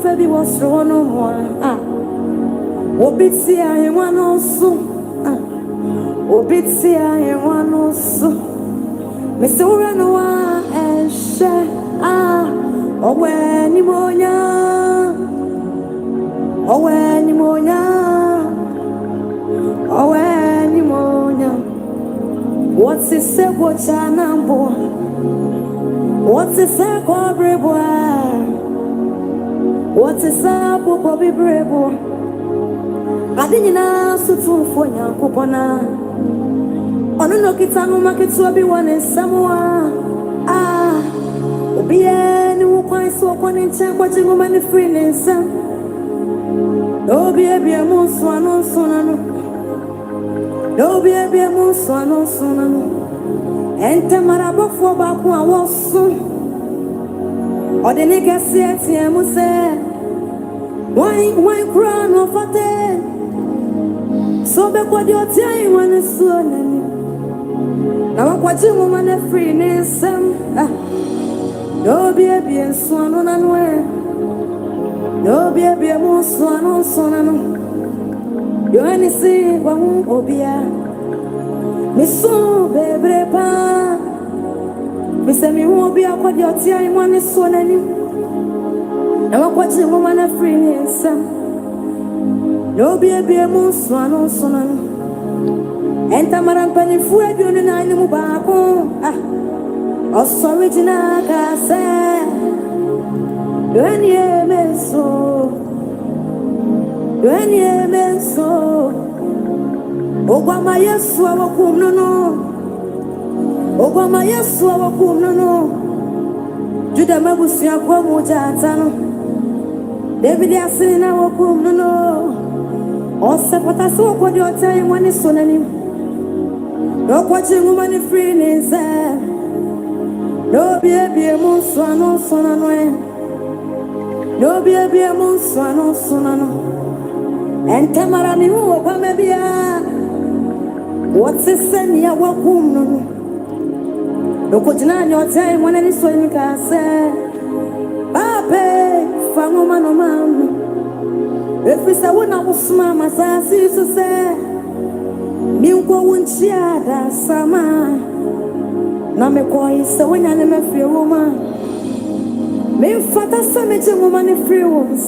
Fabi was thrown on one. Obitsia, and one also. Obitsia, and one also. Mr. Uranoa and share. Oh, when pneumonia. Oh, when pneumonia. Oh, when pneumonia. What's the say, what's your number? What's the say, Cobra boy? What's the say, Bobby Bravo? I didn't ask to for your coupona. On a look at some market to be one in Samoa. Be any quite so one in check watching woman free in some. No be a most one on sonano. No be a most one on sonano. And Tamarabo for back one was soon. Or the nigga said, Tiamu wine crown of a day. So backward your time when it's soon. Now I'm watching woman free in some. No be a swan on and where. No be a most swan on sonano. You only see one obia. Miss so baby pa. Miss me won't be a what your time one is so any. Now I'm watching woman a free in some. No be a most swan on sonano. And Tamaran penny food you and I know back. Original cassette. When you mean so. When you mean so. Obama yes, our kum no. Obama yes, our kum no. Judah Mabusia Guamujatano. David Yasin our kum no. Or Sapata so what your time when it's on him. No watching woman free is there. No be a musano sonano. No be a musano sonano. And Tamarani who maybe what's the send ya wakum no? No coaching your time when any swing can say, Pape, Famomano man. If it's a one of Mama Sassi to say, Milko won't share that summer. Na me koi se wenya ne me free woman. Me fata se me je woman ne free woman.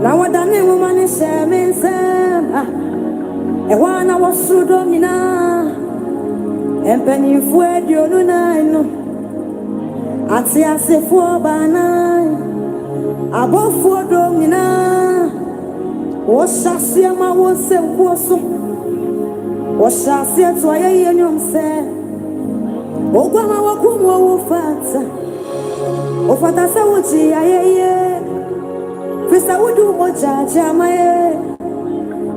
Na wada ne woman ne share me se. E wana wasudo nyina. Empeni fu edio no na no. Ati ase fu bana. Abofu do nyina. Wo shasi ama wo se kwoso. Wo shasi to aye yenyom se. Ogwama wakumwa ufata. Ufata sauti ayeye. Fisa udu moja jamaye.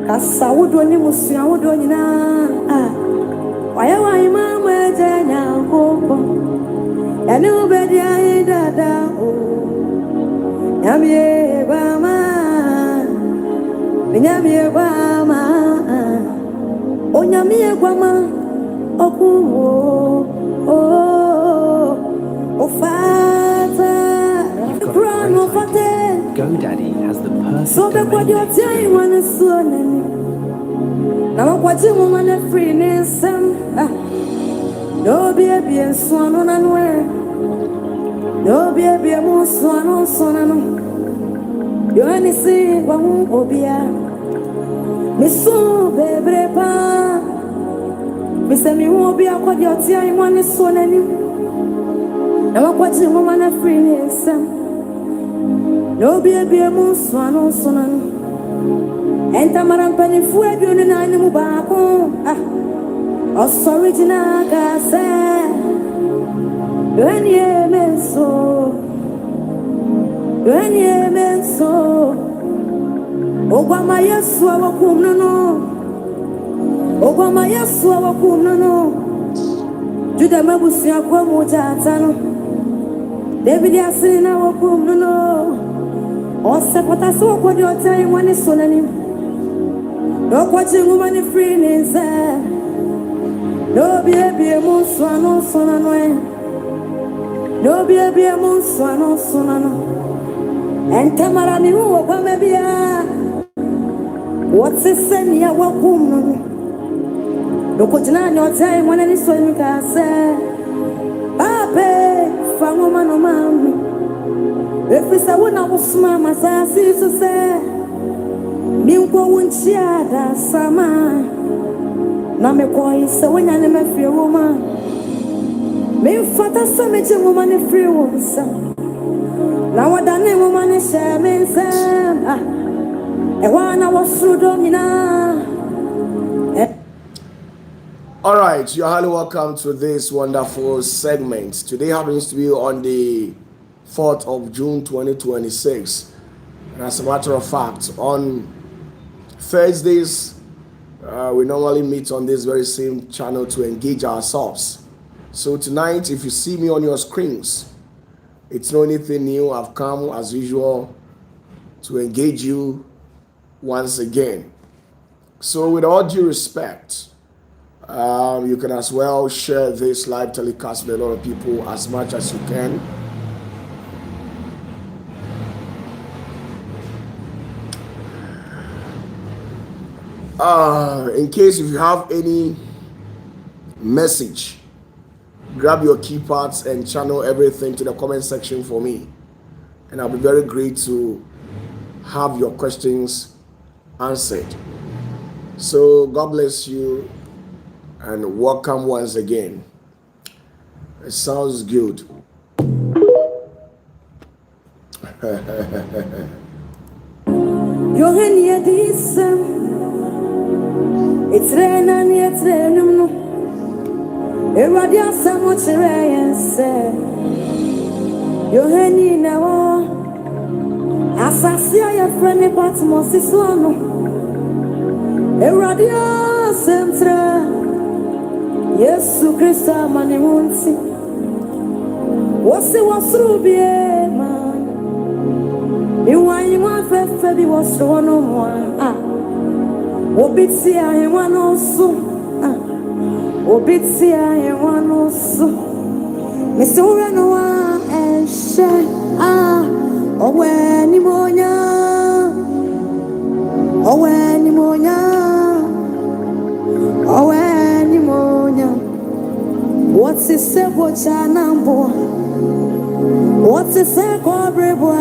Kasa udu ni musia udu nina. Waya wa imamu ejenya kupo. Yani ubedi ayi dada o. Nyamye bama. Nyamye bama. O nyamye bama. Okuwo. Oh, Father, crown of a day. GoDaddy has the perfect So the what your time when it's so many. Now I'm watching woman a freeness. No be a swan on and where. No be a more swan on sonano. You only see one obia. Miss so baby pa. Mr. Me won't be a what your time when it's so many. Now I'm watching woman a freeness. No be a moose one on sonan. And Tamaran penny food you and I know back. Original cassette. When you mean so. When you mean so. Obama yes, our kum no. Obama yes, our kum no. Judah Mabusia Guamujatano. David Yasin our kum no. Or Sapata so what your time when it's on him. No watching woman free is there. No be a musano sonano. No be a musano sonano. and Tamara knew what maybe what's the same ya wakum no kujina your time when any swing can say Babe from woman or man if it's a one I was mama say to say Milko won't share that summer na me koi se when I never feel woman me fata summit woman in free woman now what the name woman is sharing some I was through domina. All right, you're highly welcome to this wonderful segment. Today happens to be on the 4th of June 2026. And as a matter of fact, on Thursdays, we normally meet on this very same channel to engage ourselves. So tonight, if you see me on your screens, it's not anything new. I've come as usual to engage you once again. So with all due respect, you can as well share this live telecast with a lot of people as much as you can. In case if you have any message, grab your keypads and channel everything to the comment section for me. And I'll be very great to have your questions answered. So God bless you and welcome once again. It sounds good. It's rain and it's raining. Eradia samuch rain say. Yoheni now. Asasia ya friend Patmos iswano. Eradia semtra. Yesu Christa mani munsi. Wasi wasrubie man. Iwanyi wafefe bi wasrono mwa. Obitsia hewanosu Obitsia hewanosu Misura noa eshe Owe ni monya Owe ni monya Owe ni monya What's the sebo chanambo What's the seko brebo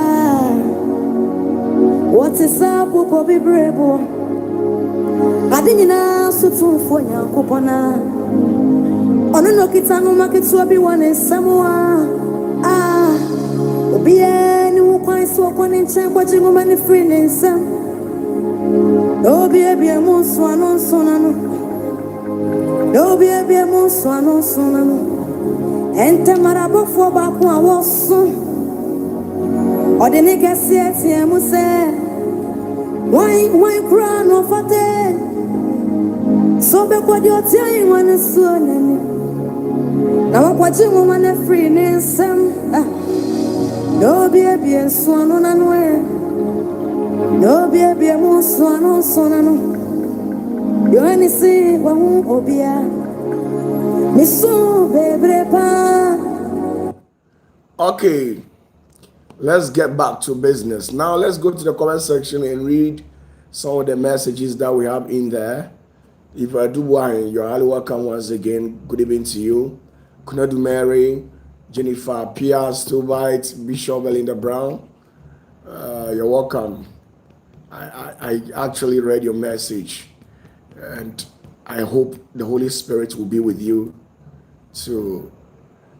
What's the sabo kobi brebo Adinina sutu fonya kupona Ono no kitanu makitu obi wane samoa Obie ni ukwa isu okwane nche kwa jingu mani free nensam Obie bie monsu anonsu nanu Obie bie monsu anonsu nanu Ente marabofo baku awosu Odini kesi eti emuse Why crown of a day? So be what you're telling when it's so name. Now what you want to free nation. No be a swan on and where. No be a moon swan on sonano. You only see one obia. Miss so baby. Okay. Let's get back to business. Now let's go to the comment section and read some of the messages that we have in there. If I do one, you're highly welcome once again. Good evening to you. Kunadu Mary, Jennifer Pierce, Stubite, Bishop Belinda Brown. You're welcome. I actually read your message and I hope the Holy Spirit will be with you to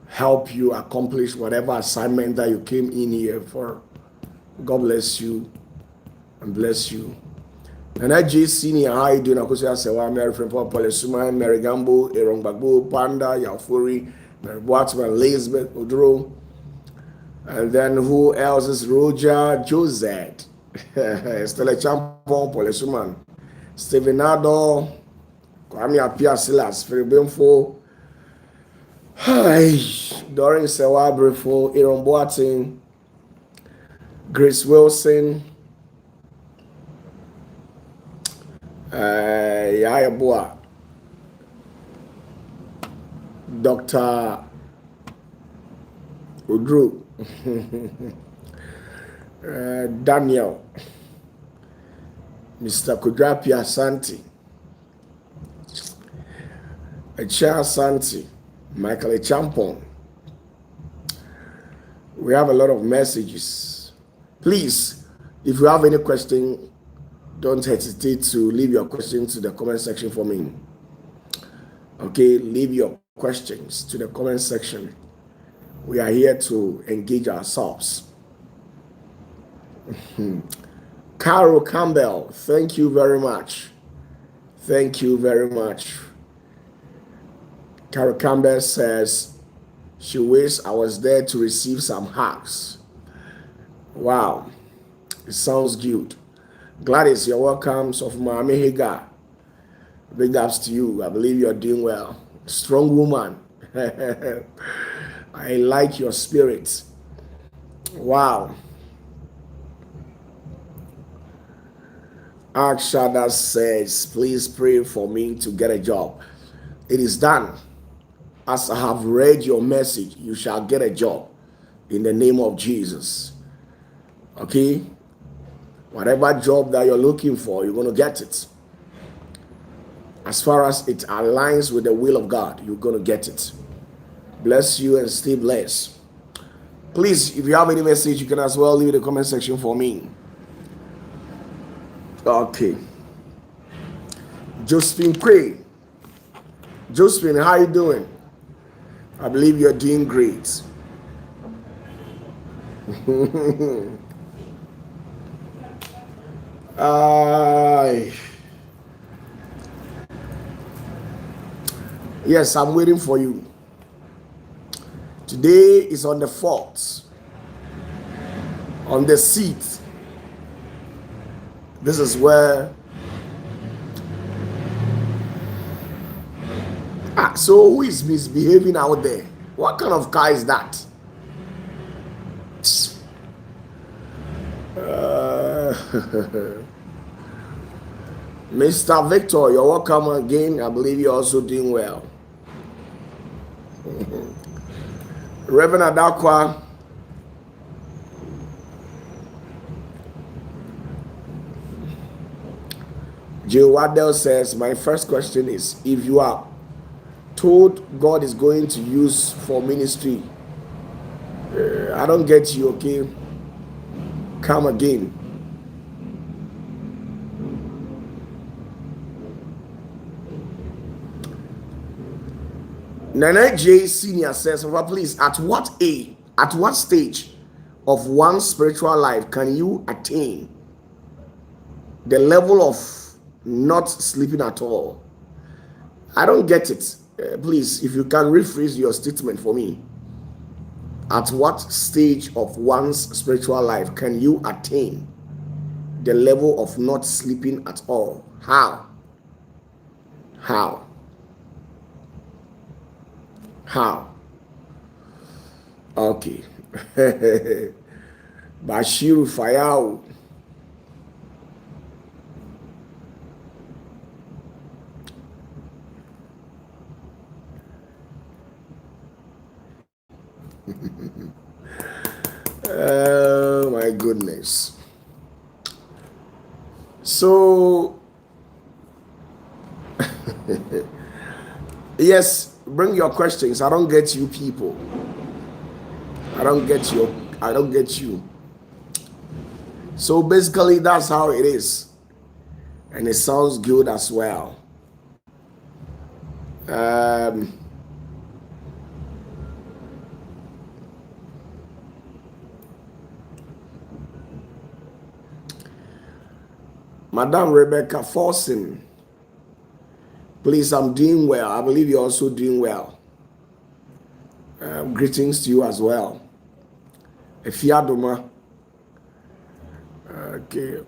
help you accomplish whatever assignment that you came in here for. God bless you and bless you. And I just senior how you doing? I could say Mary from Polisuma, Mary Gambo, Aaron Bagbo, Panda, Yafuri, Mary Watson, Elizabeth Odro. And then who else is Roger Josette? Stella Champon, Polisuman, Stephen Ado, Kwame Apia Silas, Feribemfo. Hi, Doreen Sewabrefo, Aaron Boating, Grace Wilson, Yaya Boa, Dr. Udru. Daniel, Mr. Kudrapi Asante, Echa Asante, Michael Echampon. We have a lot of messages. Please, if you have any question, don't hesitate to leave your questions to the comment section for me. Okay, leave your questions to the comment section. We are here to engage ourselves. Carol Campbell, thank you very much. Thank you very much. Carol Campbell says she wishes I was there to receive some hugs. Wow, it sounds good. Gladys, you're welcome. So from Miami Higa, big ups to you. I believe you're doing well. Strong woman. I like your spirit. Wow. Akshada says, please pray for me to get a job. It is done. As I have read your message, you shall get a job in the name of Jesus. Okay? Whatever job that you're looking for, you're going to get it. As far as it aligns with the will of God, you're going to get it. Bless you and stay blessed. Please, if you have any message, you can as well leave in the comment section for me. Okay. Josephine Quay. Josephine, how you doing? I believe you're doing great. Yes, I'm waiting for you. Today is on the 4th. On the seat. This is where. So who is misbehaving out there? What kind of car is that? Mr. Victor, you're welcome again. I believe you're also doing well. Reverend Adakwa. Jill Waddell says, my first question is, if you are told God is going to use for ministry, I don't get you, okay? Come again. Nana J Senior says, well, please, at what stage of one's spiritual life can you attain the level of not sleeping at all? I don't get it. Please, if you can rephrase your statement for me. At what stage of one's spiritual life can you attain the level of not sleeping at all? How? Okay. Bashiru Fayao. Oh my goodness. So yes, bring your questions. I don't get you people. I don't get you. So basically that's how it is. And it sounds good as well. Madam Rebecca Forson, please, I'm doing well. I believe you're also doing well. Greetings to you as well. Efiadoma. Okay.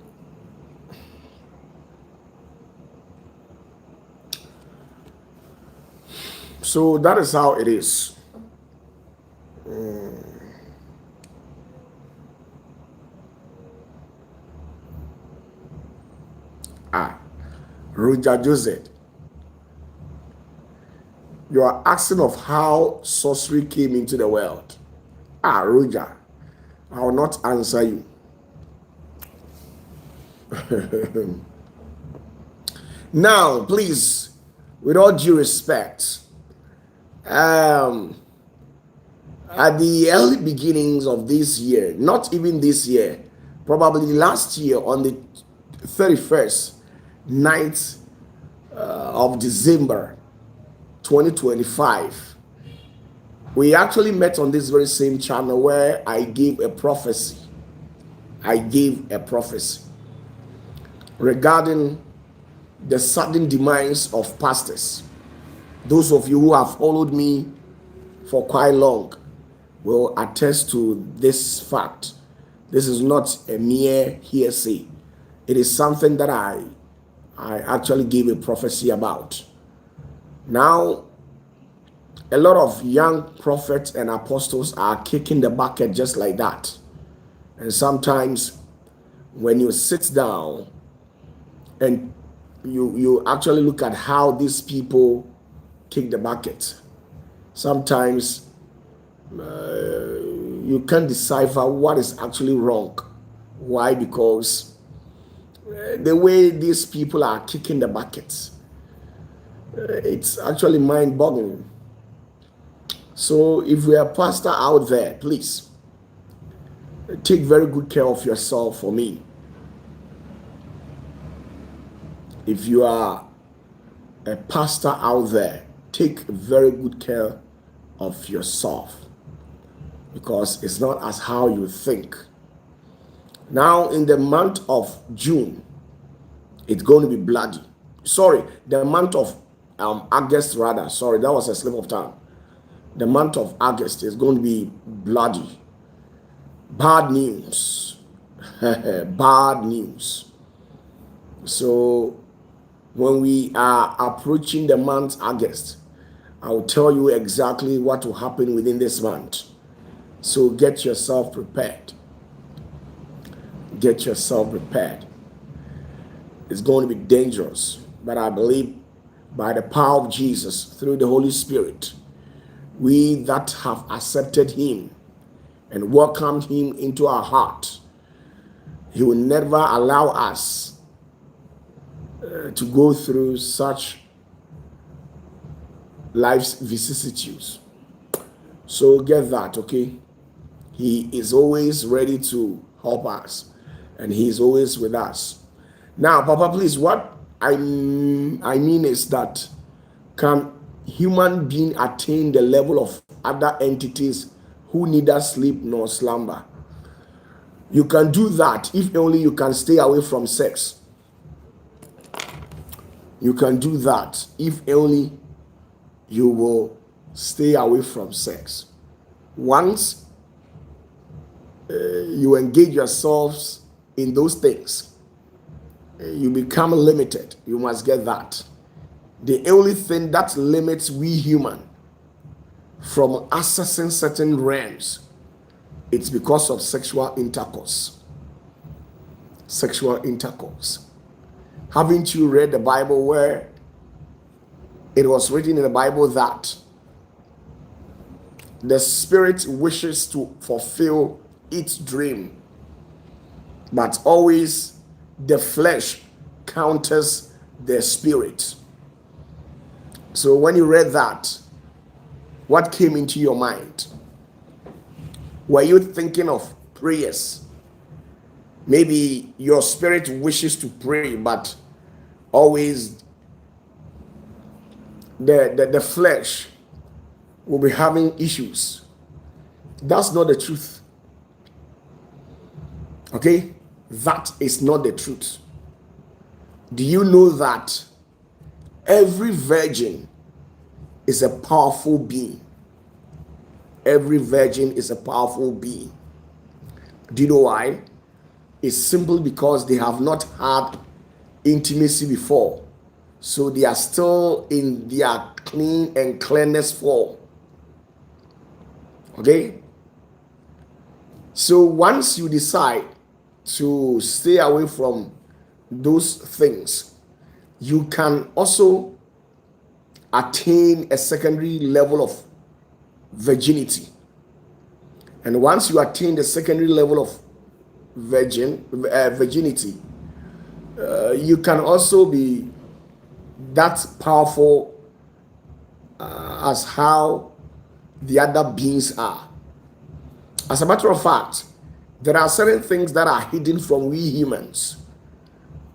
So that is how it is. Roger Joseph, you are asking of how sorcery came into the world. Roger, I will not answer you. Now, please, with all due respect, at the early beginnings of this year, not even this year, probably last year on the 31st night of December 2025, we actually met on this very same channel where I gave a prophecy. Regarding the sudden demise of pastors. Those of you who have followed me for quite long will attest to this fact. This is not a mere hearsay. It is something that I actually gave a prophecy about. Now, a lot of young prophets and apostles are kicking the bucket just like that. And sometimes when you sit down and you actually look at how these people kick the bucket, sometimes you can't decipher what is actually wrong. Why? Because the way these people are kicking the buckets, it's actually mind-boggling. So if you're a pastor out there, please take very good care of yourself for me. If you are a pastor out there, take very good care of yourself, because it's not as how you think. Now, in the month of June, it's going to be bloody. Sorry, the month of August, rather. Sorry, that was a slip of tongue. The month of August is going to be bloody. Bad news. Bad news. So, when we are approaching the month August, I will tell you exactly what will happen within this month. So get yourself prepared. Get yourself prepared. It's going to be dangerous, but I believe by the power of Jesus, through the Holy Spirit, we that have accepted him and welcomed him into our heart, he will never allow us to go through such life's vicissitudes. So get that, okay? He is always ready to help us, and he is always with us. Now, Papa, please, what I mean is that, can human being attain the level of other entities who neither sleep nor slumber? You can do that if only you can stay away from sex. You can do that if only you will stay away from sex. Once you engage yourselves in those things, you become limited. You must get that. The only thing that limits we human from accessing certain realms, it's because of sexual intercourse. Sexual intercourse. Haven't you read the Bible where it was written in the Bible that the spirit wishes to fulfill its dream, but always the flesh counters the spirit? So when you read that, what came into your mind? Were you thinking of prayers? Maybe your spirit wishes to pray, but always the flesh will be having issues. That's not the truth. Okay? That is not the truth. Do you know that every virgin is a powerful being? Every virgin is a powerful being. Do you know why? It's simply because they have not had intimacy before. So they are still in their clean and cleanness form. Okay? So once you decide to stay away from those things, you can also attain a secondary level of virginity. And once you attain the secondary level of virginity, You can also be that powerful as how the other beings are. As a matter of fact, there are certain things that are hidden from we humans.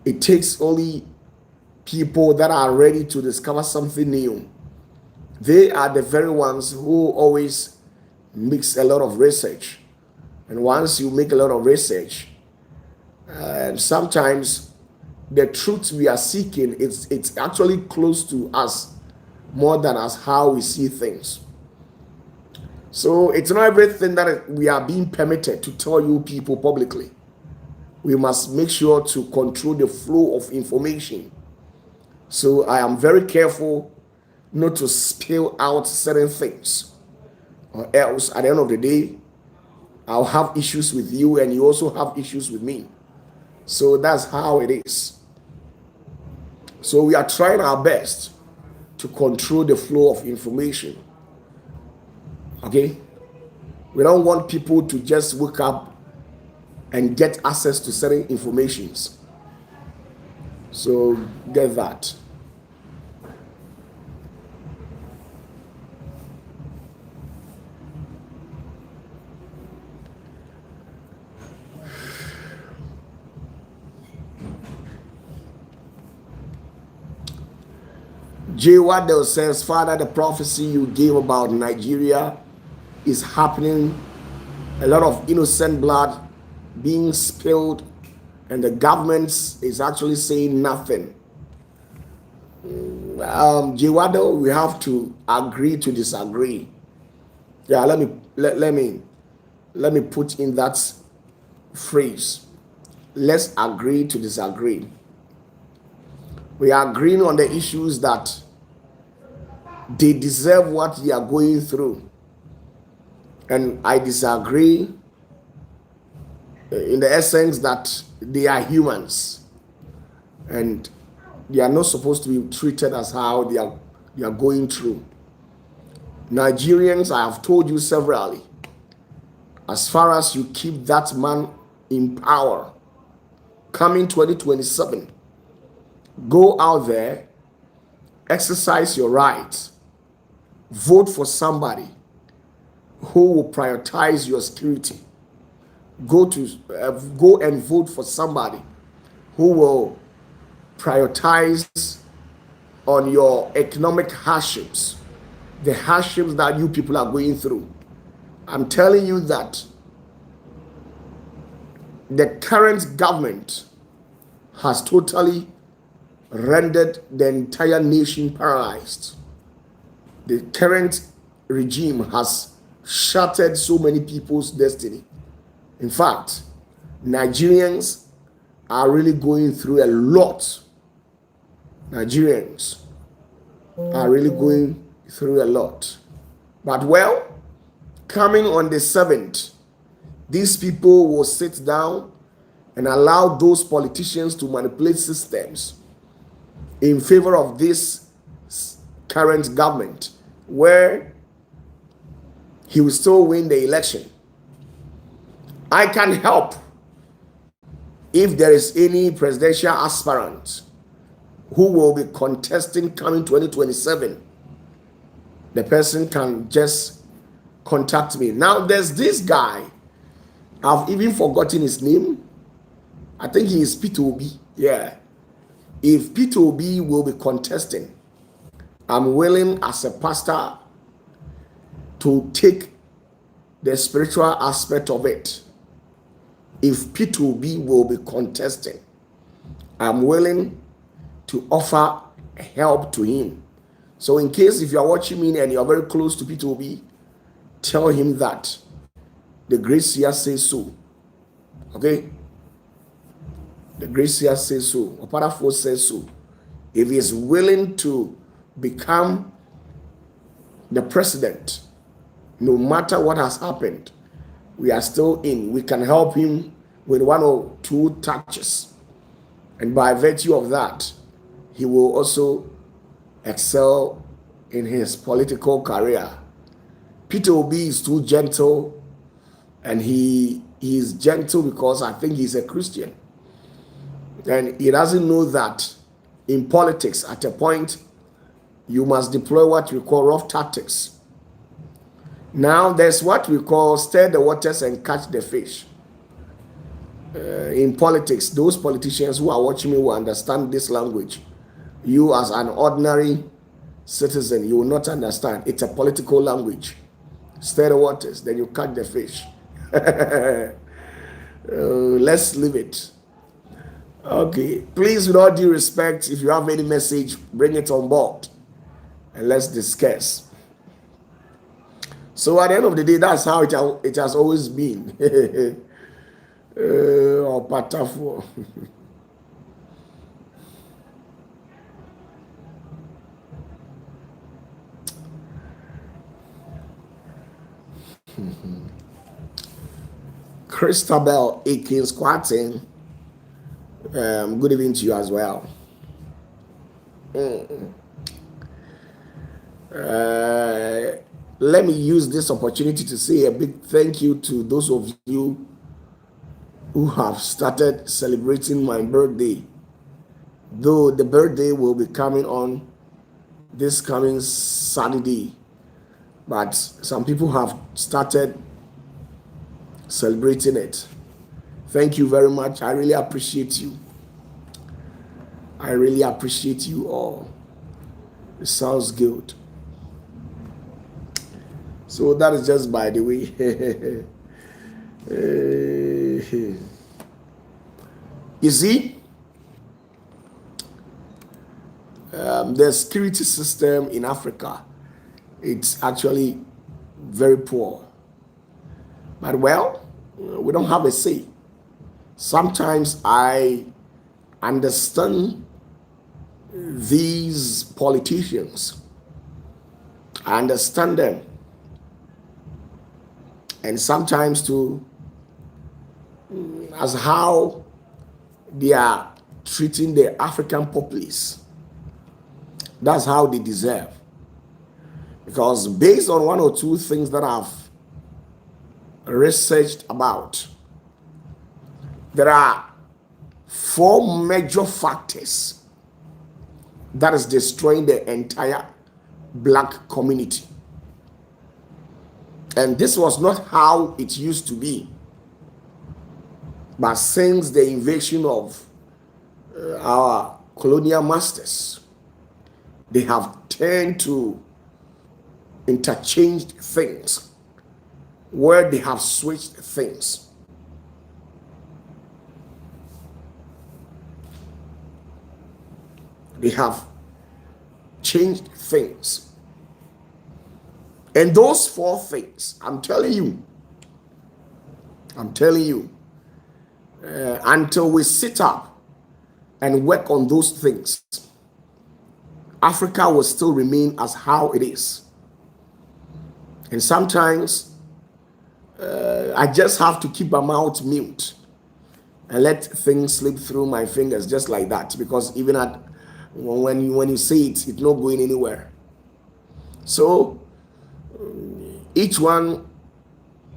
It takes only people that are ready to discover something new. They are the very ones who always mix a lot of research. And once you make a lot of research, sometimes the truth we are seeking, it's actually close to us more than as how we see things. So it's not everything that we are being permitted to tell you people publicly. We must make sure to control the flow of information. So I am very careful not to spill out certain things, or else at the end of the day, I'll have issues with you and you also have issues with me. So that's how it is. So we are trying our best to control the flow of information. Okay? We don't want people to just wake up and get access to certain informations. So get that. J. Waddell says, Father, the prophecy you gave about Nigeria is happening. A lot of innocent blood being spilled, and the government is actually saying nothing. J. Waddell, we have to agree to disagree. Yeah, let me put in that phrase. Let's agree to disagree. We are agreeing on the issues that they deserve what they are going through. And I disagree in the essence that they are humans and they are not supposed to be treated as how they are going through. Nigerians, I have told you severally, as far as you keep that man in power, coming 2027, go out there, exercise your rights, vote for somebody who will prioritize your security. Go and vote for somebody who will prioritize on your economic hardships, the hardships that you people are going through. I'm telling you that the current government has totally rendered the entire nation paralyzed. The current regime has shattered so many people's destiny. In fact, Nigerians are really going through a lot. Nigerians are really going through a lot. But well, coming on the 7th, these people will sit down and allow those politicians to manipulate systems in favor of this current government, where he will still win the election. I can help if there is any presidential aspirant who will be contesting coming 2027. The person can just contact me. Now there's this guy, I've even forgotten his name. I think he is Peter Obi. Yeah. If Peter Obi will be contesting, I'm willing as a pastor to take the spiritual aspect of it. If Peter Obi will be contesting, I'm willing to offer help to him. So in case if you are watching me and you are very close to Peter Obi, tell him that the grace here says so. Okay? The grace here says so. OPATAFUOR says so. If he is willing to become the president, no matter what has happened, we are still in. We can help him with 1 or 2 touches. And by virtue of that, he will also excel in his political career. Peter Obi is too gentle, and he is gentle because I think he's a Christian. And he doesn't know that in politics, at a point, you must deploy what we call rough tactics. Now, there's what we call stir the waters and catch the fish. In politics, those politicians who are watching me will understand this language. You, as an ordinary citizen, you will not understand. It's a political language. Stir the waters, then you catch the fish. Let's leave it. Okay, please, with all due respect, if you have any message, bring it on board and let's discuss. So at the end of the day, that's how it has always been. OPATAFUOR. Christabel Aiken squatting. Good evening to you as well. Let me use this opportunity to say a big thank you to those of you who have started celebrating my birthday. Though the birthday will be coming on this coming Saturday, but some people have started celebrating it. Thank you very much. I really appreciate you. I really appreciate you all. It sounds good. So that is just by the way. You see, the security system in Africa, it's actually very poor. But well, we don't have a say. Sometimes I understand these politicians. I understand them. And sometimes too, as how they are treating the African populace. That's how they deserve. Because based on one or two things that I've researched about, there are 4 major factors that is destroying the entire black community. And this was not how it used to be. But since the invasion of our colonial masters, they have turned to interchange things, where they have switched things. They have changed things. And those 4 things, I'm telling you, until we sit up and work on those things, Africa will still remain as how it is. And sometimes I just have to keep my mouth mute and let things slip through my fingers just like that, because even when you say it, it's not going anywhere. So each one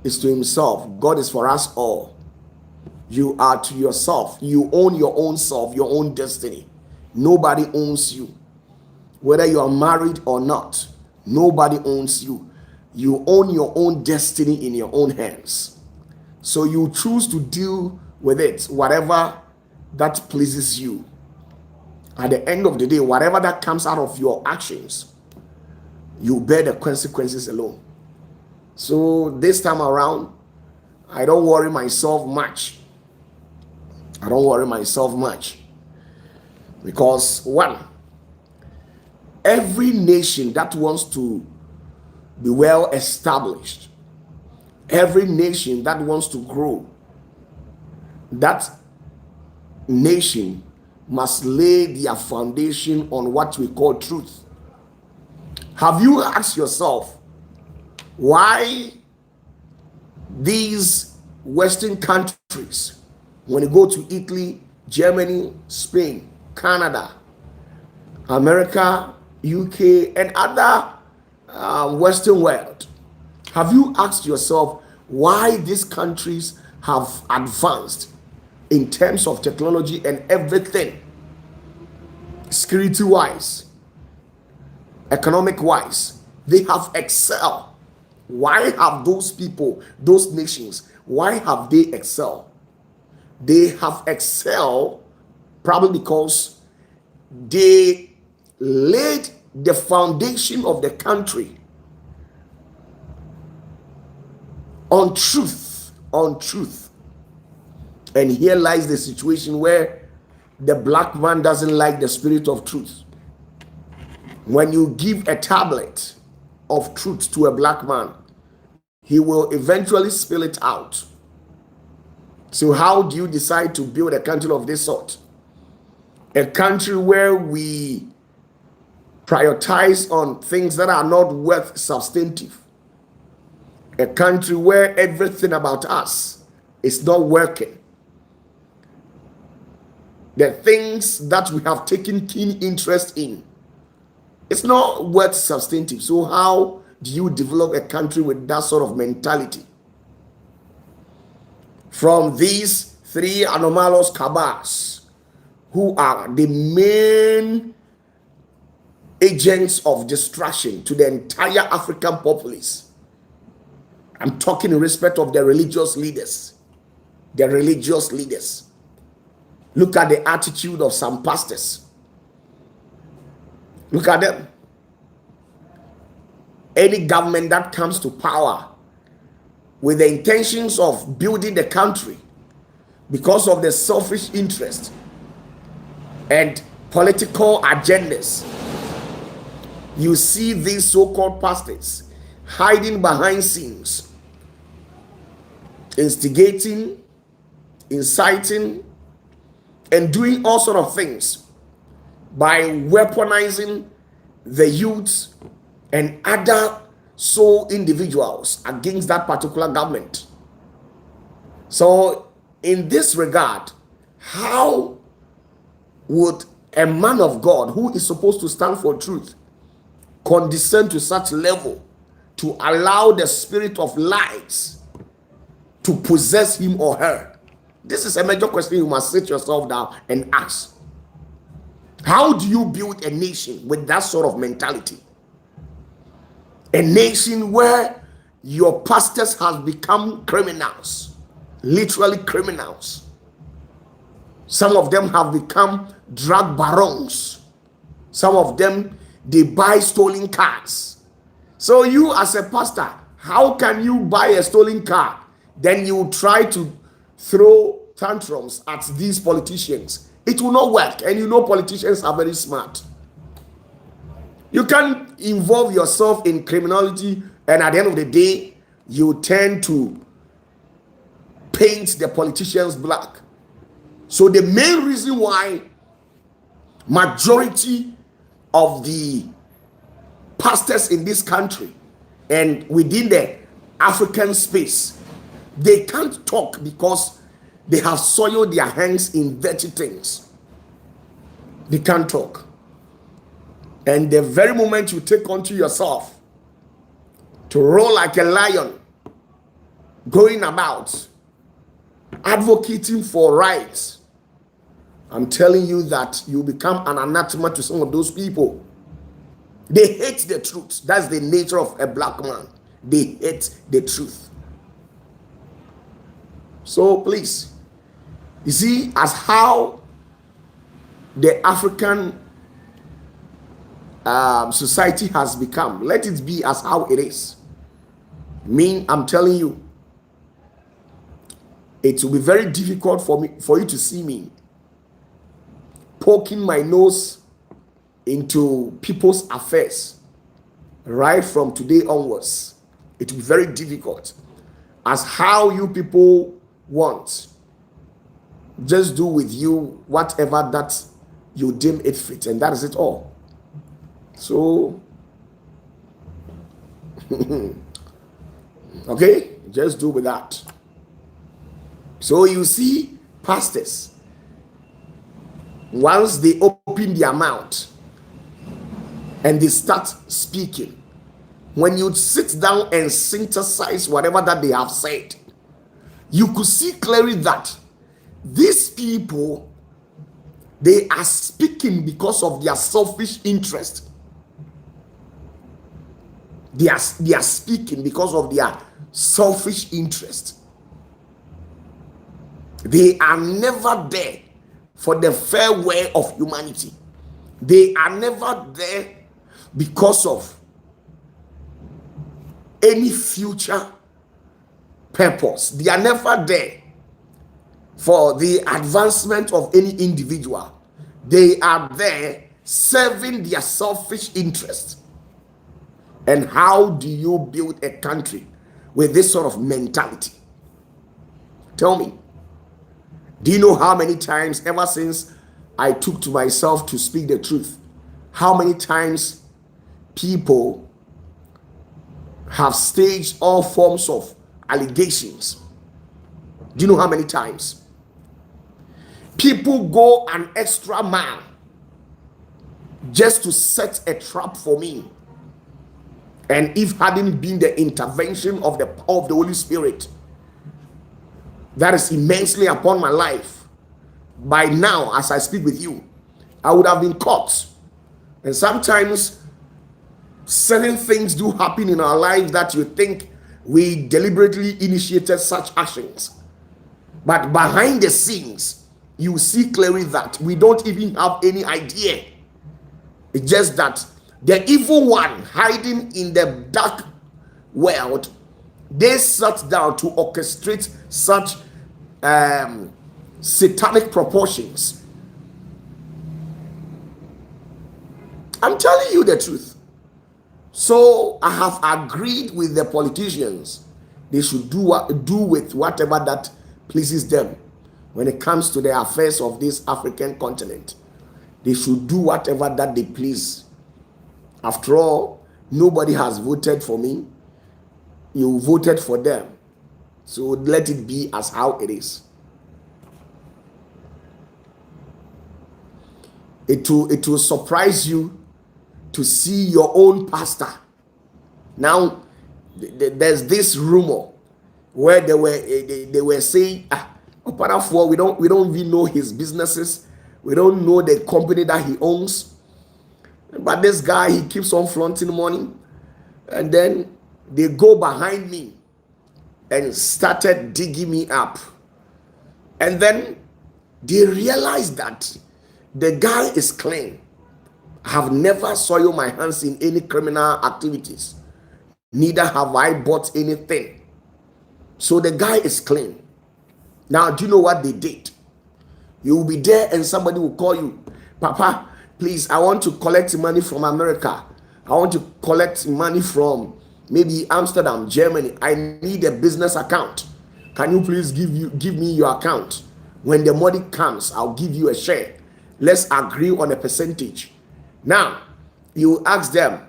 is to himself. God is for us all. You are to yourself. You own your own self, your own destiny. Nobody owns you. Whether you are married or not, nobody owns you. You own your own destiny in your own hands. So you choose to deal with it, whatever that pleases you. At the end of the day, whatever that comes out of your actions, you bear the consequences alone. So this time around, I don't worry myself much. Because one, every nation that wants to be well established, every nation that wants to grow, that nation must lay their foundation on what we call truth. Have you asked yourself why these Western countries, when you go to Italy, Germany, Spain, Canada, America, UK, and other Western world, have you asked yourself why these countries have advanced in terms of technology and everything, security wise, economic wise, they have excelled. Why have those people, those nations, why have they excelled? They have excelled probably because they laid the foundation of the country on truth, And here lies the situation where the black man doesn't like the spirit of truth. When you give a tablet of truth to a black man, he will eventually spill it out. So how do you decide to build a country of this sort? A country where we prioritize on things that are not worth substantive. A country where everything about us is not working. The things that we have taken keen interest in, it's not worth substantive. So how do you develop a country with that sort of mentality? From these three anomalous cabals, who are the main agents of destruction to the entire African populace. I'm talking in respect of the religious leaders. The religious leaders. Look at the attitude of some pastors. Look at them. Any government that comes to power with the intentions of building the country because of the selfish interest and political agendas, you see these so-called pastors hiding behind scenes, instigating, inciting, and doing all sort of things by weaponizing the youths and other sole individuals against that particular government. So in this regard, how would a man of God who is supposed to stand for truth condescend to such level to allow the spirit of lies to possess him or her? This is a major question you must sit yourself down and ask. How do you build a nation with that sort of mentality? A nation where your pastors have become criminals, literally criminals. Some of them have become drug barons. Some of them, they buy stolen cars. So you as a pastor, how can you buy a stolen car? Then you try to throw tantrums at these politicians. It will not work. And you know politicians are very smart. You can't involve yourself in criminality and at the end of the day, you tend to paint the politicians black. So the main reason why majority of the pastors in this country and within the African space, they can't talk because they have soiled their hands in dirty things. They can't talk. And the very moment you take unto yourself to roll like a lion, going about advocating for rights, I'm telling you that you become an anathema to some of those people. They hate the truth. That's the nature of a black man. They hate the truth. So please, you see, as how the African society has become, let it be as how it is. I'm telling you, it will be very difficult for you to see me poking my nose into people's affairs right from today onwards. It will be very difficult. As how you people want, just do with you whatever that you deem it fit, and that is it all. So okay, just do with that. So you see, pastors, once they open their mouth and they start speaking, when you sit down and synthesize whatever that they have said, you could see clearly that these people, they are speaking because of their selfish interest. They are speaking because of their selfish interest. They are never there for the fair wear of humanity. They are never there because of any future purpose. They are never there for the advancement of any individual. They are there serving their selfish interest. And how do you build a country with this sort of mentality? Tell me. Do you know how many times, ever since I took to myself to speak the truth, how many times people have staged all forms of allegations? Do you know how many times? People go an extra mile just to set a trap for me. And if hadn't been the intervention of the Holy Spirit that is immensely upon my life, by now, as I speak with you, I would have been caught. And sometimes certain things do happen in our lives that you think we deliberately initiated such actions. But behind the scenes, you see clearly that we don't even have any idea. It's just that the evil one hiding in the dark world, they sat down to orchestrate such satanic proportions. I'm telling you the truth. So I have agreed with the politicians. They should do with whatever that pleases them when it comes to the affairs of this African continent. They should do whatever that they please. After all, nobody has voted for me. You voted for them. So let it be as how it is. It will surprise you to see your own pastor. Now, there's this rumor where they were saying, OPATAFUOR, we don't even know his businesses. We don't know the company that he owns. But this guy, he keeps on flaunting money. And then they go behind me and started digging me up. And then they realized that the guy is clean. I have never soiled my hands in any criminal activities. Neither have I bought anything. So the guy is clean. Now, do you know what they did? You will be there and somebody will call you, Papa, please, I want to collect money from America. I want to collect money from maybe Amsterdam, Germany. I need a business account. Can you please give me your account? When the money comes, I'll give you a share. Let's agree on a percentage. Now, you ask them,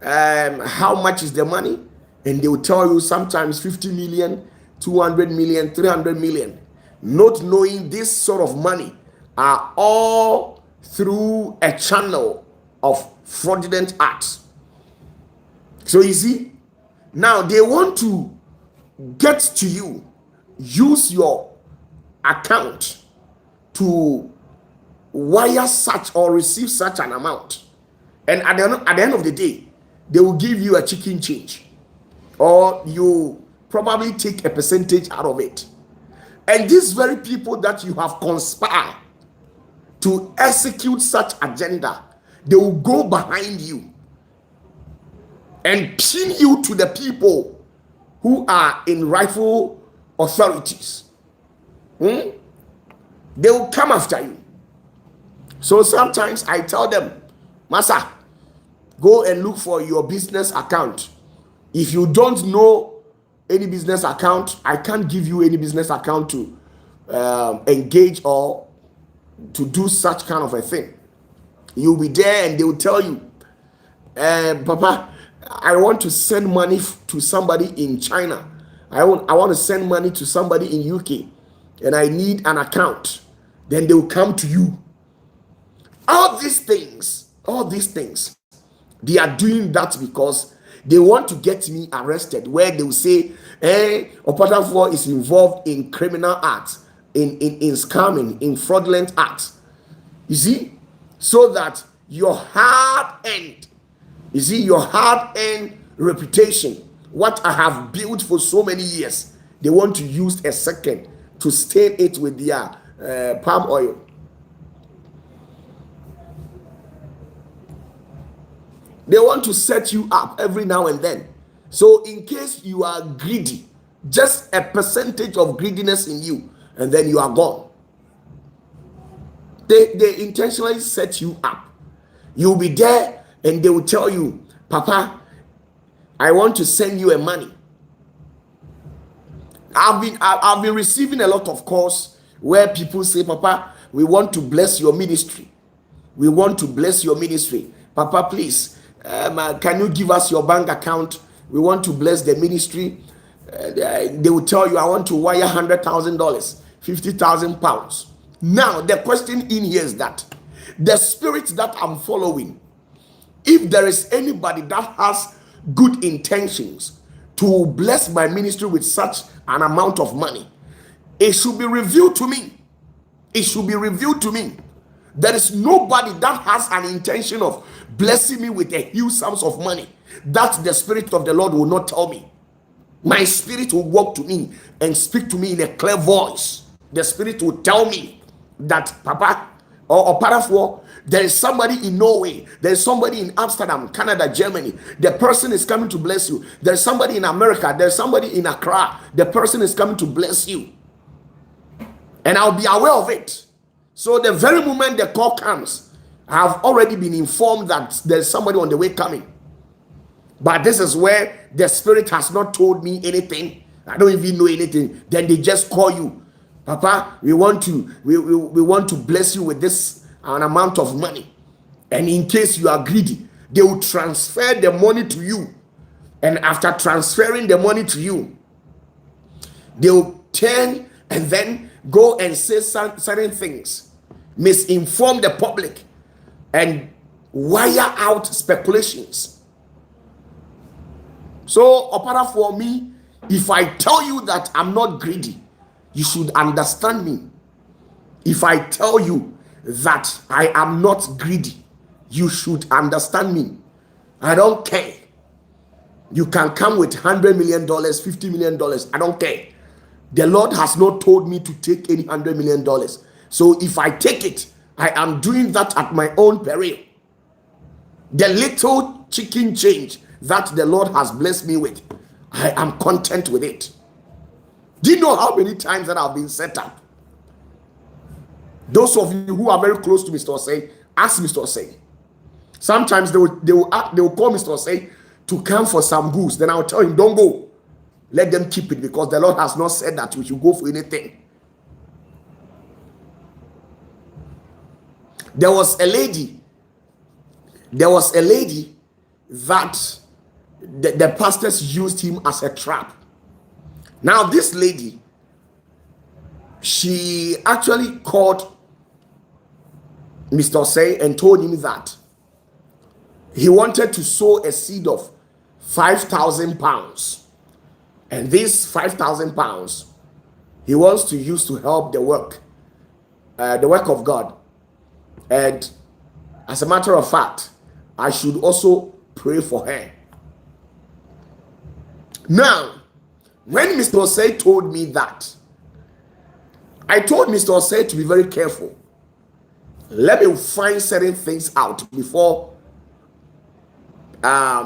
how much is the money? And they will tell you sometimes 50 million, 200 million, 300 million. Not knowing this sort of money are all through a channel of fraudulent acts. So you see, now they want to get to you, use your account to wire such or receive such an amount. And at the end of the day, they will give you a chicken change, or you probably take a percentage out of it. And these very people that you have conspired to execute such agenda, they will go behind you and pin you to the people who are in rightful authorities. They will come after you. So sometimes I tell them, Master, go and look for your business account. If you don't know any business account, I can't give you any business account to engage or to do such kind of a thing. You'll be there and they will tell you, Papa, I want to send money to somebody in China. I want to send money to somebody in UK, and I need an account. Then they will come to you. All these things, they are doing that because they want to get me arrested, where they will say, OPATAFUOR is involved in criminal acts. in scamming, in fraudulent acts. You see, so that your hard-earned, your hard-earned reputation, what I have built for so many years, they want to use a second to stain it with their palm oil. They want to set you up every now and then. So in case you are greedy, just a percentage of greediness in you, and then you are gone. They intentionally set you up. You'll be there and they will tell you, Papa, I want to send you a money. I've been receiving a lot of calls where people say, Papa, we want to bless your ministry. We want to bless your ministry. Papa, please, can you give us your bank account? We want to bless the ministry. They will tell you, I want to wire $100,000, 50,000 pounds. Now, the question in here is that the spirit that I'm following, if there is anybody that has good intentions to bless my ministry with such an amount of money, it should be revealed to me. It should be revealed to me. There is nobody that has an intention of blessing me with a huge sums of money that the Spirit of the Lord will not tell me. My spirit will walk to me and speak to me in a clear voice. The Spirit will tell me that, Papa, or OPATAFUOR, there is somebody in Norway, there is somebody in Amsterdam, Canada, Germany. The person is coming to bless you. There is somebody in America, there is somebody in Accra. The person is coming to bless you. And I'll be aware of it. So the very moment the call comes, I have already been informed that there's somebody on the way coming. But this is where the Spirit has not told me anything. I don't even know anything. Then they just call you, Papa, we want to bless you with this an amount of money. And in case you are greedy, they will transfer the money to you. And after transferring the money to you, they will turn and then go and say certain things, misinform the public, and wire out speculations. So, OPATAFUOR, me, if I tell you that I'm not greedy, you should understand me. If I tell you that I am not greedy, you should understand me. I don't care. You can come with $100 million, $50 million. I don't care. The Lord has not told me to take any $100 million. So if I take it, I am doing that at my own peril. The little chicken change that the Lord has blessed me with, I am content with it. Do you know how many times that I've been set up? Those of you who are very close to Mr. Osei, ask Mr. Osei. Sometimes they will call Mr. Osei to come for some goods. Then I'll tell him, don't go. Let them keep it, because the Lord has not said that we should go for anything. There was a lady that the pastors used him as a trap. Now this lady, she actually called Mr. Osei and told him that he wanted to sow a seed of 5,000 pounds. And this 5,000 pounds, he wants to use to help the work of God. And as a matter of fact, I should also pray for her. Now, when Mr. Osei told me that, I told Mr. Osei to be very careful. Let me find certain things out before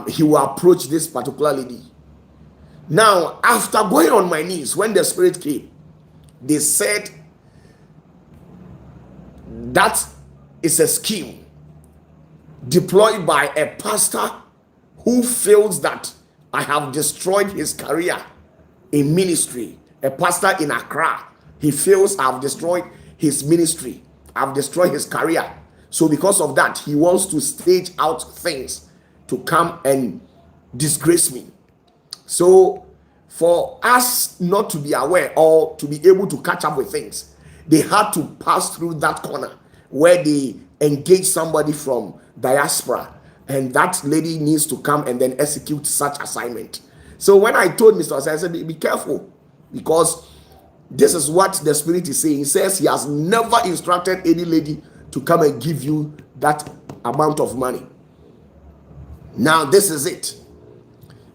he will approach this particular lady. Now, after going on my knees, when the Spirit came, they said that is a scheme deployed by a pastor who feels that I have destroyed his career in ministry. A pastor in Accra, he feels I've destroyed his ministry, I've destroyed his career. So because of that, he wants to stage out things to come and disgrace me. So for us not to be aware or to be able to catch up with things, they had to pass through that corner where they engage somebody from diaspora, and that lady needs to come and then execute such assignment. So when I told Mr. Osei, I said, be careful, because This is what the Spirit is saying. He says he has never instructed any lady to come and give you that amount of money. Now, this is it.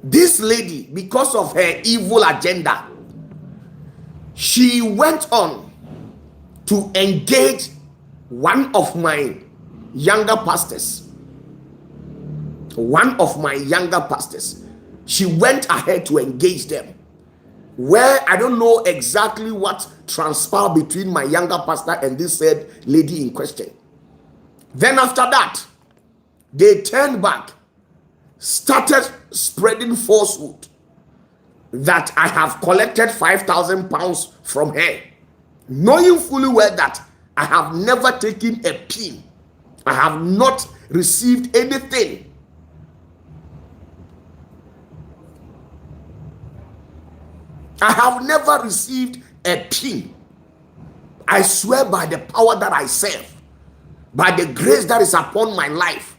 This lady, because of her evil agenda, she went on to engage one of my younger pastors. She went ahead to engage them, where I don't know exactly what transpired between my younger pastor and this said lady in question. Then after that, they turned back, started spreading falsehood that I have collected 5,000 pounds from her, knowing fully well that I have never taken a pin. I have not received anything. I have never received a pin. I swear by the power that I serve, by the grace that is upon my life,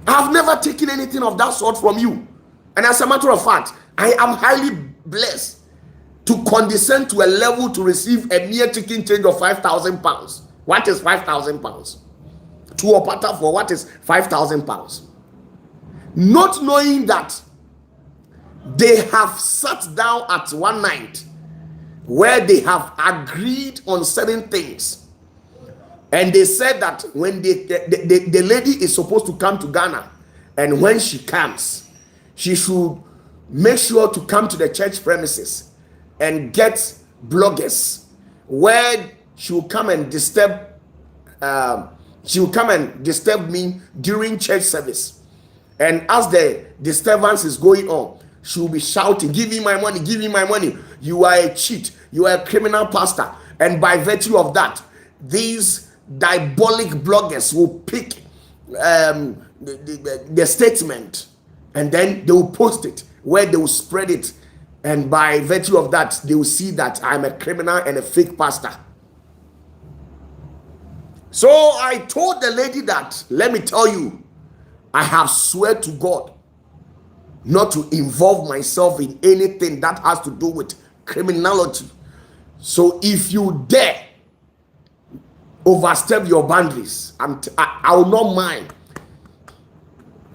I have never taken anything of that sort from you. And as a matter of fact, I am highly blessed to condescend to a level to receive a mere chicken change of 5,000 pounds. What is 5,000 pounds? To OPATAFUOR, what is 5,000 pounds? Not knowing that they have sat down at one night where they have agreed on certain things, and they said that when the lady is supposed to come to Ghana, and when she comes, she should make sure to come to the church premises and get bloggers where she will come and disturb me during church service. And as the disturbance is going on, she will be shouting, "Give me my money, give me my money. You are a cheat, you are a criminal pastor." And by virtue of that, these diabolic bloggers will pick the statement, and then they will post it where they will spread it. And by virtue of that, they will see that I'm a criminal and a fake pastor. So I told the lady that, let me tell you, I have swear to God not to involve myself in anything that has to do with criminality. So if you dare overstep your boundaries, I will not mind.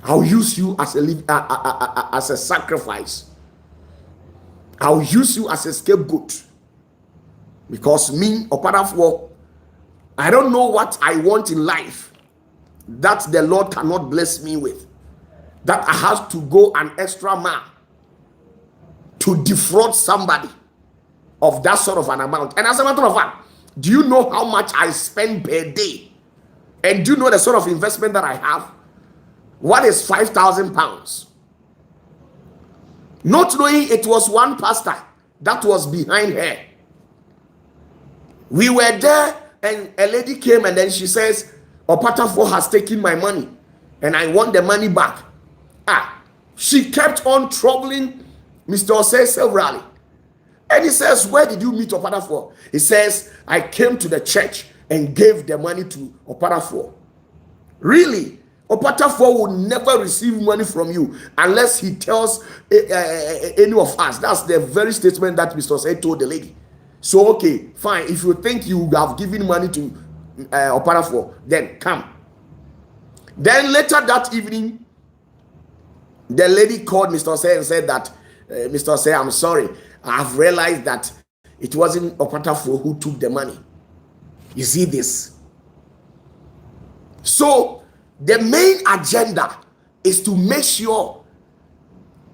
I'll use you as a sacrifice. I'll use you as a scapegoat. Because me, OPATAFUOR, I don't know what I want in life that the Lord cannot bless me with, that I have to go an extra mile to defraud somebody of that sort of an amount. And as a matter of fact, do you know how much I spend per day? And do you know the sort of investment that I have? What is 5,000 pounds? Not knowing it was one pastor that was behind her. We were there, and a lady came, and then she says, "OPATAFUOR has taken my money and I want the money back." She kept on troubling Mr. Osei severally. And he says, "Where did you meet OPATAFUOR?" He says, "I came to the church and gave the money to OPATAFUOR." Really? OPATAFUOR will never receive money from you unless he tells any of us. That's the very statement that Mr. Osei told the lady. So, okay, fine. If you think you have given money to OPATAFUOR, then come. Then later that evening, the lady called Mr. Osei and said that, "Mr. Osei, I'm sorry. I've realized that it wasn't OPATAFUOR who took the money." You see this? So the main agenda is to make sure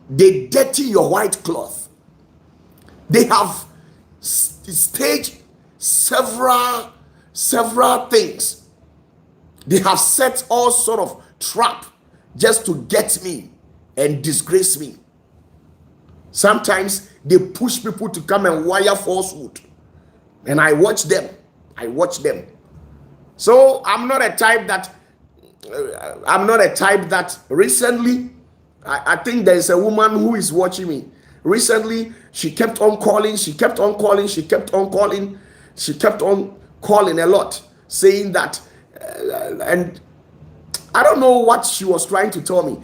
they dirty your white cloth. They have staged several things. They have set all sort of trap just to get me and disgrace me. Sometimes they push people to come and wire falsehood, and I watch them. So I'm not a type that recently, I think there is a woman who is watching me. Recently, she kept on calling a lot, saying that, and I don't know what she was trying to tell me.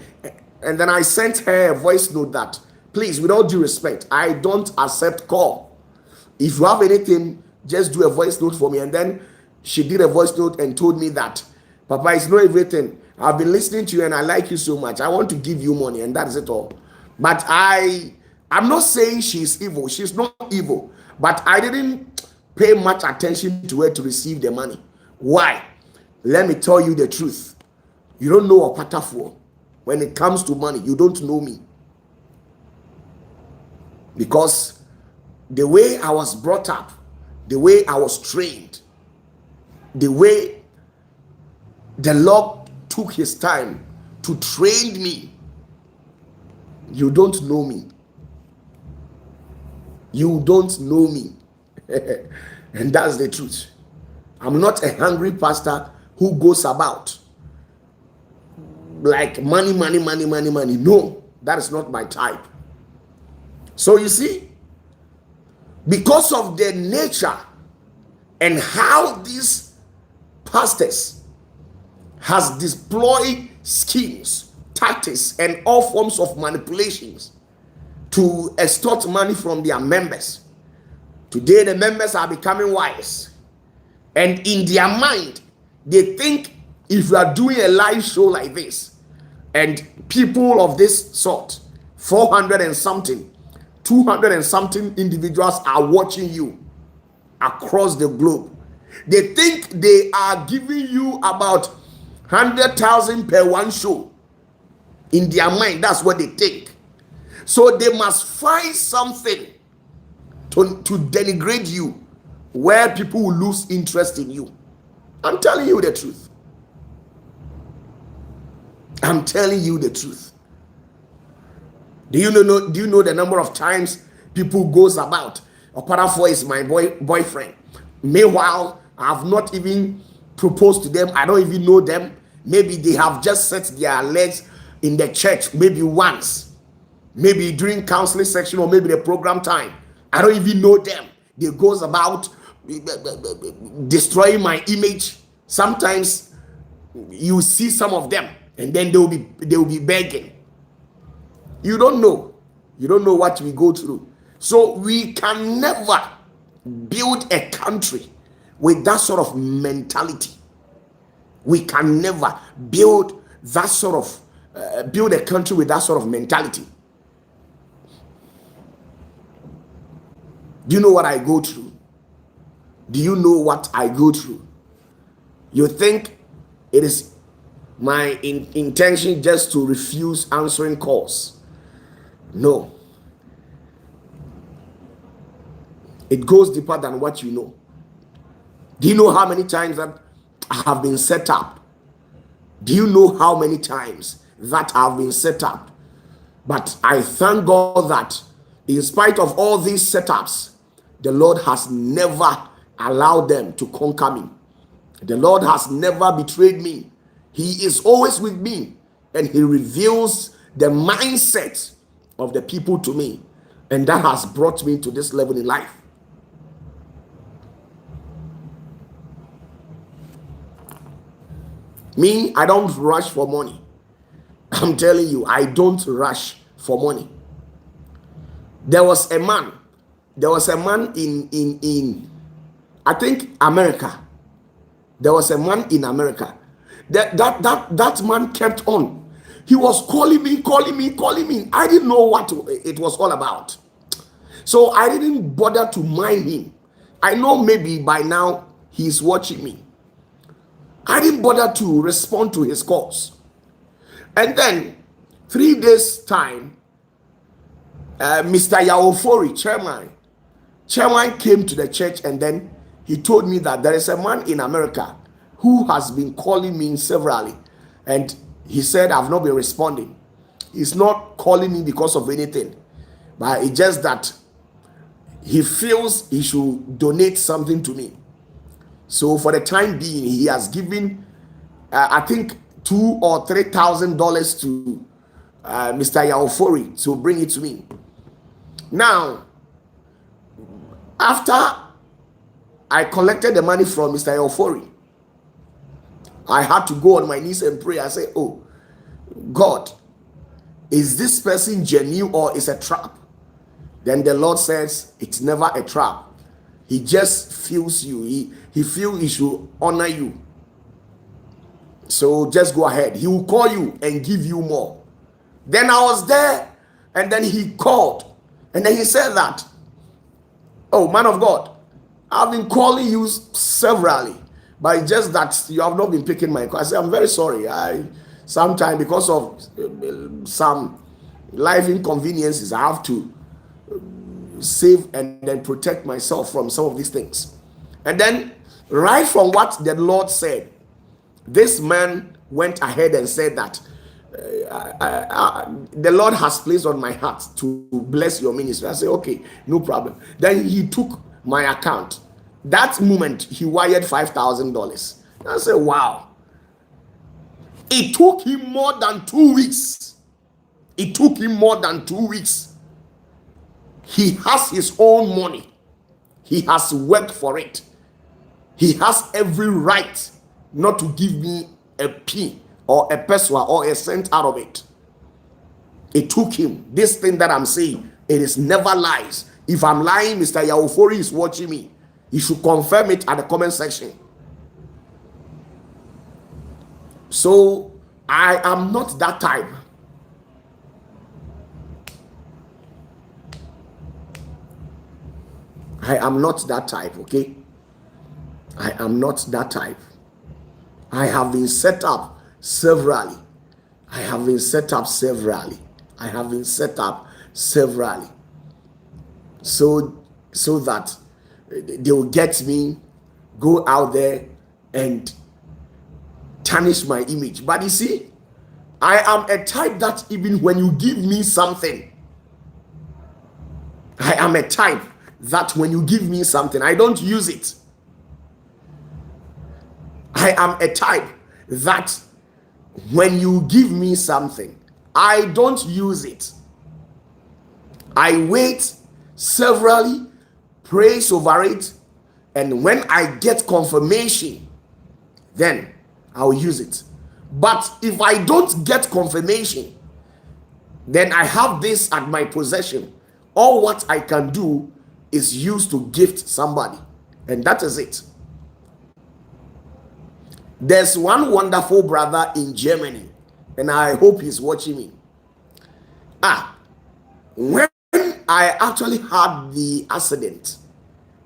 And then I sent her a voice note that Please, with all due respect, I don't accept call. If you have anything, just do a voice note for me. And then she did a voice note and told me that, Papa, it's not everything. I've been listening to you and I like you so much. I want to give you money, and that is it all. But I'm not saying she's evil. She's not evil. But I didn't pay much attention to her to receive the money. Why? Let me tell you the truth. You don't know OPATAFUOR. When it comes to money, you don't know me. Because the way I was brought up, the way I was trained, the way the Lord took his time to train me, you don't know me. You don't know me. And that's the truth. I'm not a hungry pastor who goes about like money. No, that is not my type. So you see, because of the nature and how these pastors has deployed schemes, tactics, and all forms of manipulations to extort money from their members, today the members are becoming wise. And in their mind, they think if you are doing a live show like this, and people of this sort, 400 and something, 200 and something individuals are watching you across the globe, they think they are giving you about 100,000 per one show. In their mind, that's what they think. So they must find something to denigrate you, where people will lose interest in you. I'm telling you the truth. I'm telling you the truth. Do you know the number of times people goes about, OPATAFUOR is my boyfriend. Meanwhile, I have not even proposed to them. I don't even know them. Maybe they have just set their legs in the church maybe once, maybe during counseling section, or maybe the program time. I don't even know them. They goes about destroying my image. Sometimes you see some of them, and then they will be begging. You don't know what we go through. So we can never build a country with that sort of mentality. We can never build that sort of build a country with that sort of mentality. Do you know what I go through? Do you know what I go through? You think it is my intention just to refuse answering calls? No. It goes deeper than what you know. Do you know how many times that I have been set up? Do you know how many times that I have been set up? But I thank God that in spite of all these setups, the Lord has never allowed them to conquer me. The Lord has never betrayed me. He is always with me, and he reveals the mindset of the people to me, and that has brought me to this level in life. Me, I don't rush for money. I'm telling you, I don't rush for money. There was a man in I think America. There was a man in America. That man kept on. He was calling me. I didn't know what it was all about. So I didn't bother to mind him. I know maybe by now he's watching me. I didn't bother to respond to his calls. And then 3 days time, Mr. Yaofori, chairman came to the church, and then he told me that there is a man in America who has been calling me severally, and he said I've not been responding. He's not calling me because of anything, but it's just that he feels he should donate something to me. So for the time being, he has given I think $2,000 or $3,000 to Mr. Yaofori to bring it to me. Now, after I collected the money from Mr. Yaofori, I had to go on my knees and pray. I said, oh God, is this person genuine or is a trap? Then the Lord says, it's never a trap. He just feels you. He feels he should honor you. So just go ahead. He will call you and give you more. Then I was there, and then he called, and then he said that, oh, man of God, I've been calling you severally, but it's just that you have not been picking my call. I said, I'm very sorry. Sometimes because of some life inconveniences, I have to save and then protect myself from some of these things. And then right from what the Lord said, this man went ahead and said that the Lord has placed on my heart to bless your ministry. I said, okay, no problem. Then he took my account. That moment, he wired $5,000. I said, wow. It took him more than 2 weeks. It took him more than 2 weeks. He has his own money. He has worked for it. He has every right not to give me a p or a peswa or a cent out of it. It took him. This thing that I'm saying, it is never lies. If I'm lying, Mr. Yaofori is watching me. He should confirm it at the comment section. So I am not that type. I am not that type, okay? I am not that type. I have been set up severally. I have been set up severally. I have been set up severally. So that they will get me, go out there and tarnish my image. But you see, I am a type that even when you give me something, I am a type that when you give me something, I don't use it. I am a type that when you give me something, I don't use it. I wait severally, praise over it, and when I get confirmation, then I'll use it. But if I don't get confirmation, then I have this at my possession. All what I can do is use to gift somebody, and that is it. There's one wonderful brother in Germany, and I hope he's watching me. When I actually had the accident,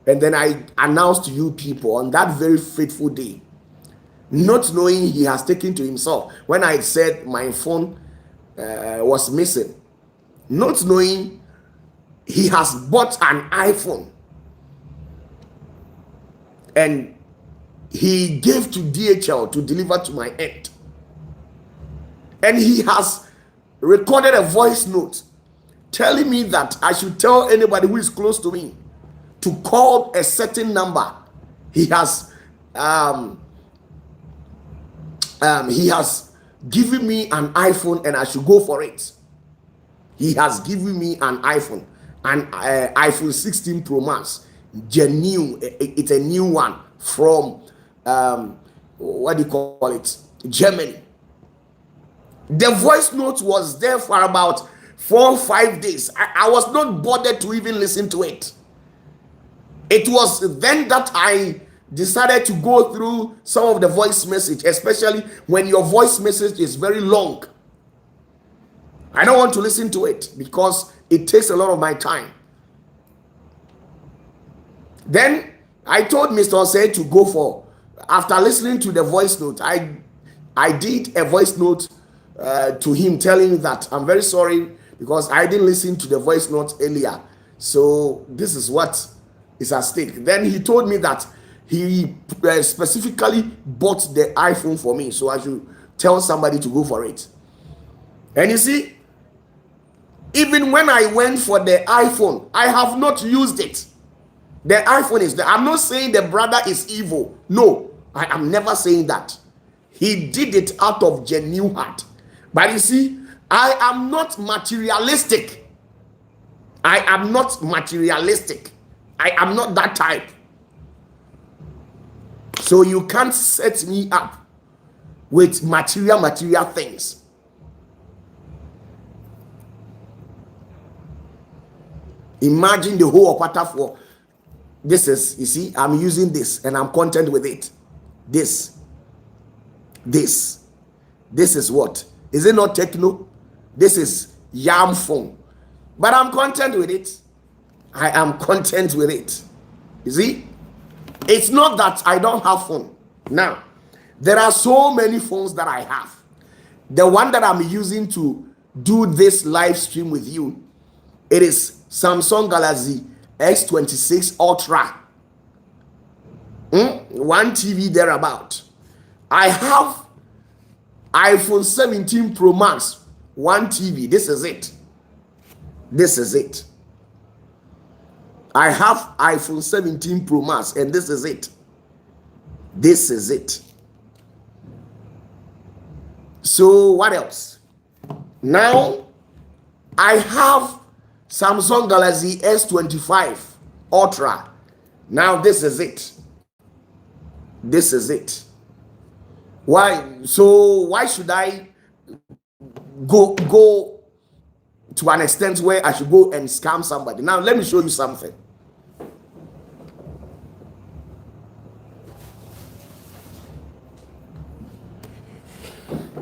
and then I announced to you people on that very fateful day, not knowing he has taken to himself, when I said my phone was missing, not knowing he has bought an iPhone, and he gave to DHL to deliver to my end. And he has recorded a voice note telling me that I should tell anybody who is close to me to call a certain number. He has given me an iPhone and I should go for it. He has given me an iPhone, an iPhone 16 Pro Max, genuine. It's a new one from what do you call it? Germany. The voice note was there for about 4 or 5 days. I was not bothered to even listen to it. It was then that I decided to go through some of the voice message, especially when your voice message is very long. I don't want to listen to it because it takes a lot of my time. Then I told Mr. Osei to go for, after listening to the voice note, I did a voice note to him telling him that I'm very sorry because I didn't listen to the voice note earlier. So this is what is at stake. Then he told me that he specifically bought the iPhone for me, so I should tell somebody to go for it. And you see, even when I went for the iPhone, I have not used it. The iPhone is there. I'm not saying the brother is evil. No, I am never saying that. He did it out of genuine heart. But you see, I am not materialistic. I am not materialistic. I am not that type. So you can't set me up with material things. Imagine the whole OPATAFUOR. This is, you see, I'm using this and I'm content with it. This is what? Is it not techno? This is Yam phone. But I'm content with it. I am content with it. You see? It's not that I don't have phone. Now, there are so many phones that I have. The one that I'm using to do this live stream with you, it is Samsung Galaxy S26 Ultra. 1 TV thereabout. I have iPhone 17 Pro Max, 1 TV. This is it. This is it. I have iPhone 17 Pro Max, and this is it. This is it. So what else? Now I have Samsung Galaxy S25 Ultra. Now this is it. This is it. Why? So why should I go to an extent where I should go and scam somebody? Now let me show you something.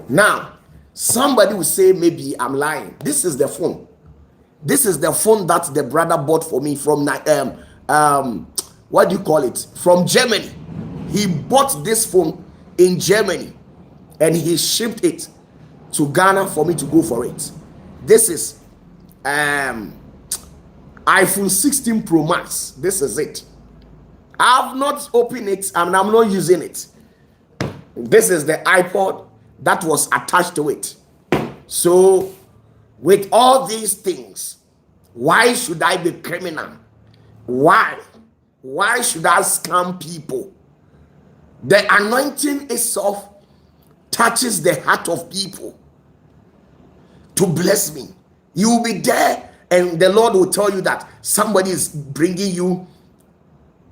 Now, somebody will say maybe I'm lying. This is the phone. This is the phone that the brother bought for me from what do you call it? From Germany. He bought this phone in Germany and he shipped it to Ghana for me to go for it. This is iPhone 16 Pro Max. This is it. I've not opened it and I'm not using it. This is the iPod that was attached to it. So with all these things, why should I be criminal? Why should I scam people? The anointing itself touches the heart of people to bless me. You will be there and the Lord will tell you that somebody is bringing you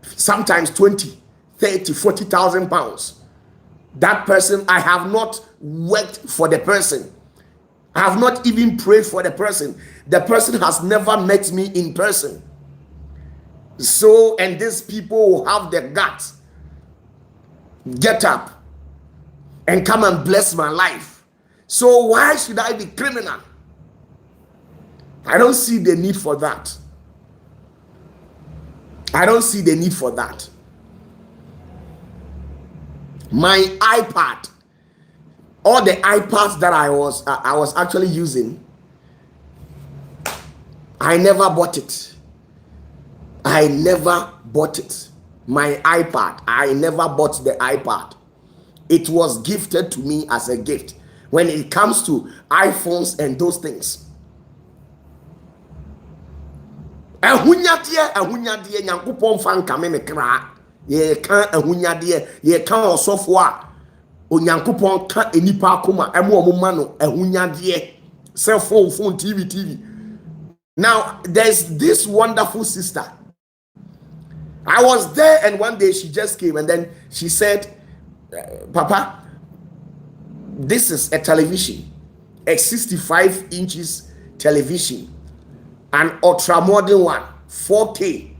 sometimes 20, 30, 40,000 pounds. That person, I have not worked for the person. I have not even prayed for the person. The person has never met me in person. So, and these people will have the guts, get up and come and bless my life. So why should I be criminal? I don't see the need for that. I don't see the need for that. My iPad, all the iPads that I was actually using, I never bought it. I never bought it. My iPad, I never bought the iPad. It was gifted to me as a gift. When it comes to iPhones and those things, ahunyadie nyankopon fan kame me kra ye kan ahunyadie ye kan osofo a onyankopon ka enipa akoma emo omuma no ahunyadie cell phone TV. Now there's this wonderful sister. I was there and one day she just came and then she said, Papa, this is a television, a 65 inches television, an ultra modern one, 4K,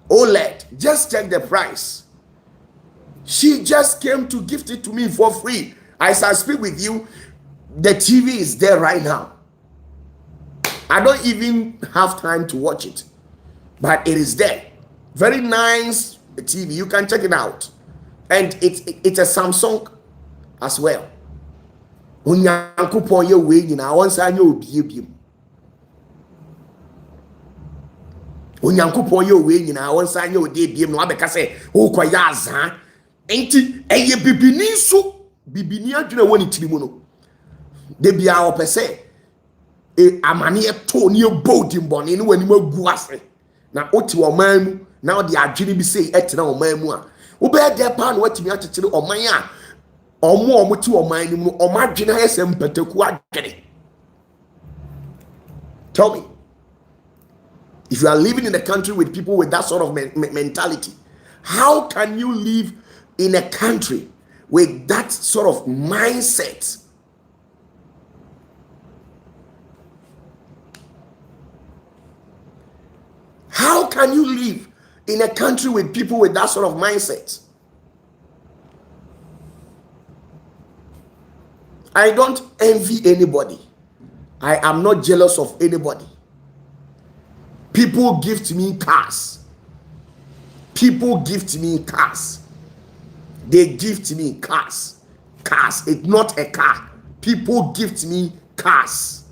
OLED. Just check the price. She just came to gift it to me for free. As I speak with you, the TV is there right now. I don't even have time to watch it, but it is there. Very nice TV. You can check it out. And it's a Samsung as well. Onyankopon ye we nyina wonsa anya obiebiem. Onyankopon ye we nyina wonsa anya odebiem no abeka se wo koya azan. Enti eye bibini so bibini adwena woni tirimu no. De bia opese amane to ne bodim bone ne wani magu ase. Na oti wo man mu na odi adwene bi sei etena wo man mu a. Wo be de pa na watimi akekere oman a omo ti oman ni mu omadwene ayese mpataku adwene. Tell me, if you are living in a country with people with that sort of mentality, how can you live in a country with that sort of mindset? How can you live in a country with people with that sort of mindset? I don't envy anybody. I am not jealous of anybody. People gift me cars. People gift me cars. They gift me cars. Cars. It's not a car. People gift me cars.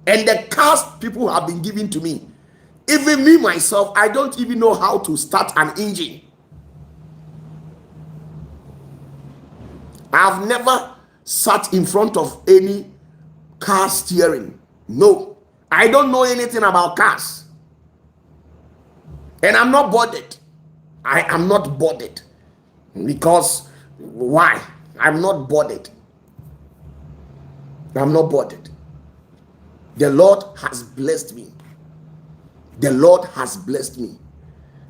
And the cars people have been giving to me, even me myself, I don't even know how to start an engine. I've never sat in front of any car steering. No, I don't know anything about cars. And I'm not bothered. I am not bothered. Because why? I'm not bothered. I'm not bothered. The Lord has blessed me. The Lord has blessed me.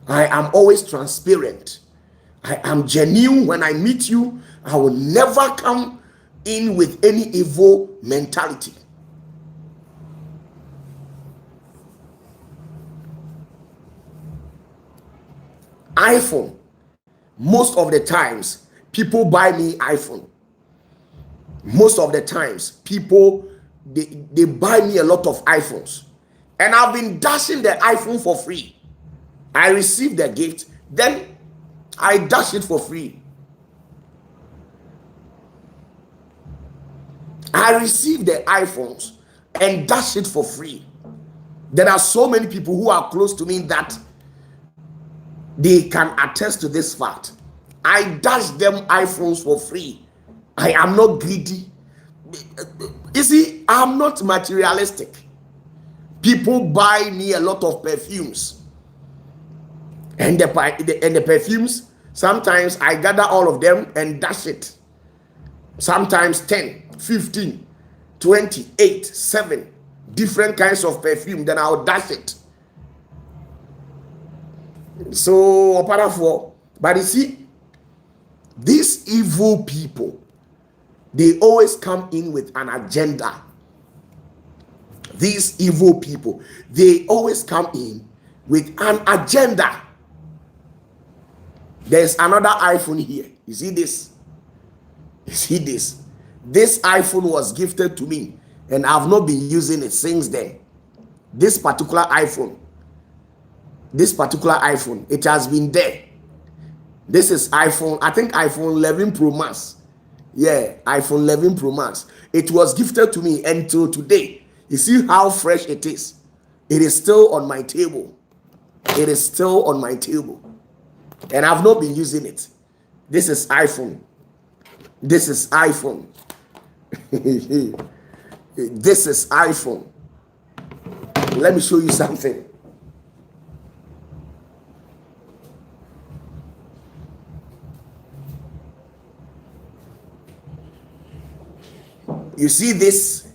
I am always transparent. I am genuine. When I meet you, I will never come in with any evil mentality. iPhone. Most of the times, people buy me iPhone. Most of the times, people, they buy me a lot of iPhones. And I've been dashing the iPhone for free. I receive the gift, then I dash it for free. I receive the iPhones and dash it for free. There are so many people who are close to me that they can attest to this fact. I dash them iPhones for free. I am not greedy. You see, I'm not materialistic. People buy me a lot of perfumes. And the perfumes, sometimes I gather all of them and dash it. Sometimes 10, 15, 20, 8, 7 different kinds of perfume, then I'll dash it. So, OPATAFUOR, but you see, these evil people, they always come in with an agenda. These evil people, they always come in with an agenda. There's another iPhone here. You see this? You see this? This iPhone was gifted to me, and I've not been using it since then. This particular iPhone, it has been there. This is iPhone, I think iPhone 11 Pro Max. Yeah, iPhone 11 Pro Max. It was gifted to me until today. You see how fresh it is. It is still on my table. It is still on my table. And I've not been using it. This is iPhone. This is iPhone. This is iPhone. Let me show you something. You see this?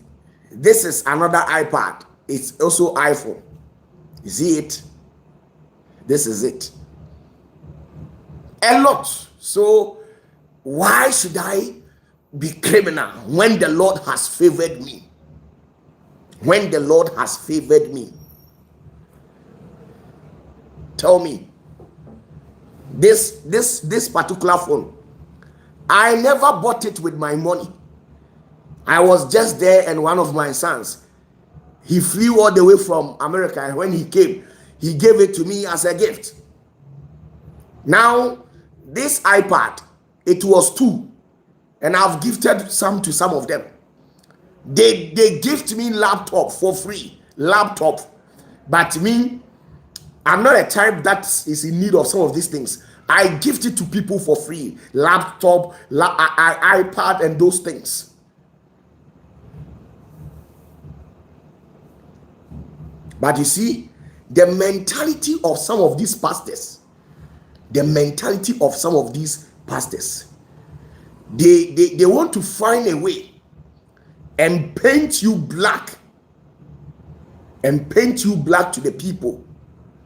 This is another iPad. It's also iPhone. You see it? This is it. A lot. So why should I be criminal when the Lord has favored me? When the Lord has favored me. Tell me. This particular phone, I never bought it with my money. I was just there, and one of my sons, he flew all the way from America, and when he came, he gave it to me as a gift. Now, this iPad, it was 2, and I've gifted some to some of them. They gift me laptop for free, laptop. But me, I'm not a type that is in need of some of these things. I gift it to people for free, laptop, iPad, and those things. But you see, the mentality of some of these pastors, they want to find a way and paint you black to the people,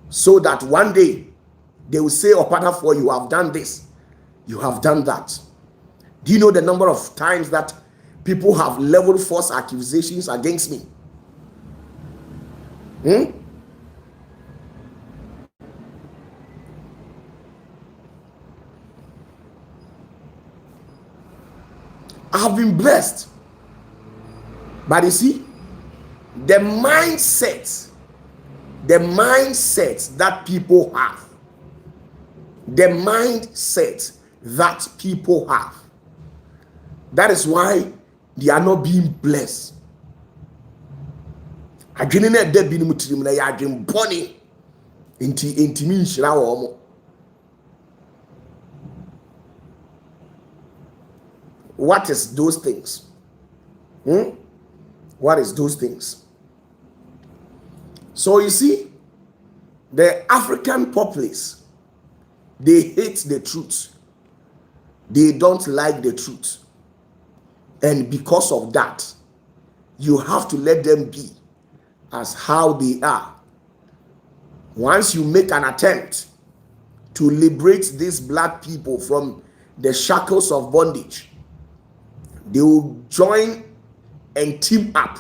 so that one day they will say, OPATAFUOR, you have done this, you have done that. Do you know the number of times that people have leveled false accusations against me? I have been blessed. But you see, the mindset that people have, that is why they are not being blessed. Adwene na da bi no mutirim na ya adwen boni intimi nhyira wo mo. What is those things? What is those things? So you see, the African populace, they hate the truth. They don't like the truth. And because of that, you have to let them be as how they are. Once you make an attempt to liberate these black people from the shackles of bondage, they will join and team up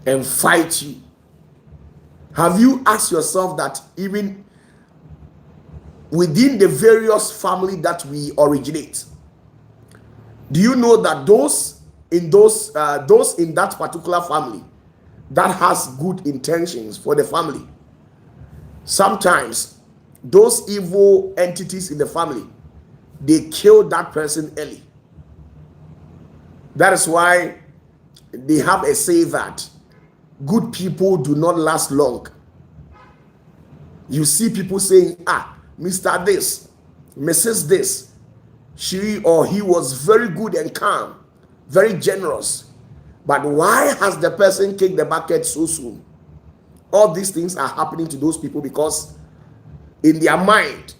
and fight you. Have you asked yourself that even within the various family that we originate, do you know that those in that particular family that has good intentions for the family, sometimes those evil entities in the family, they kill that person early. That is why they have a say that good people do not last long. You see people saying, Mr. This, Mrs. This, she or he was very good and calm, very generous. But why has the person kicked the bucket so soon? All these things are happening to those people because in their mind,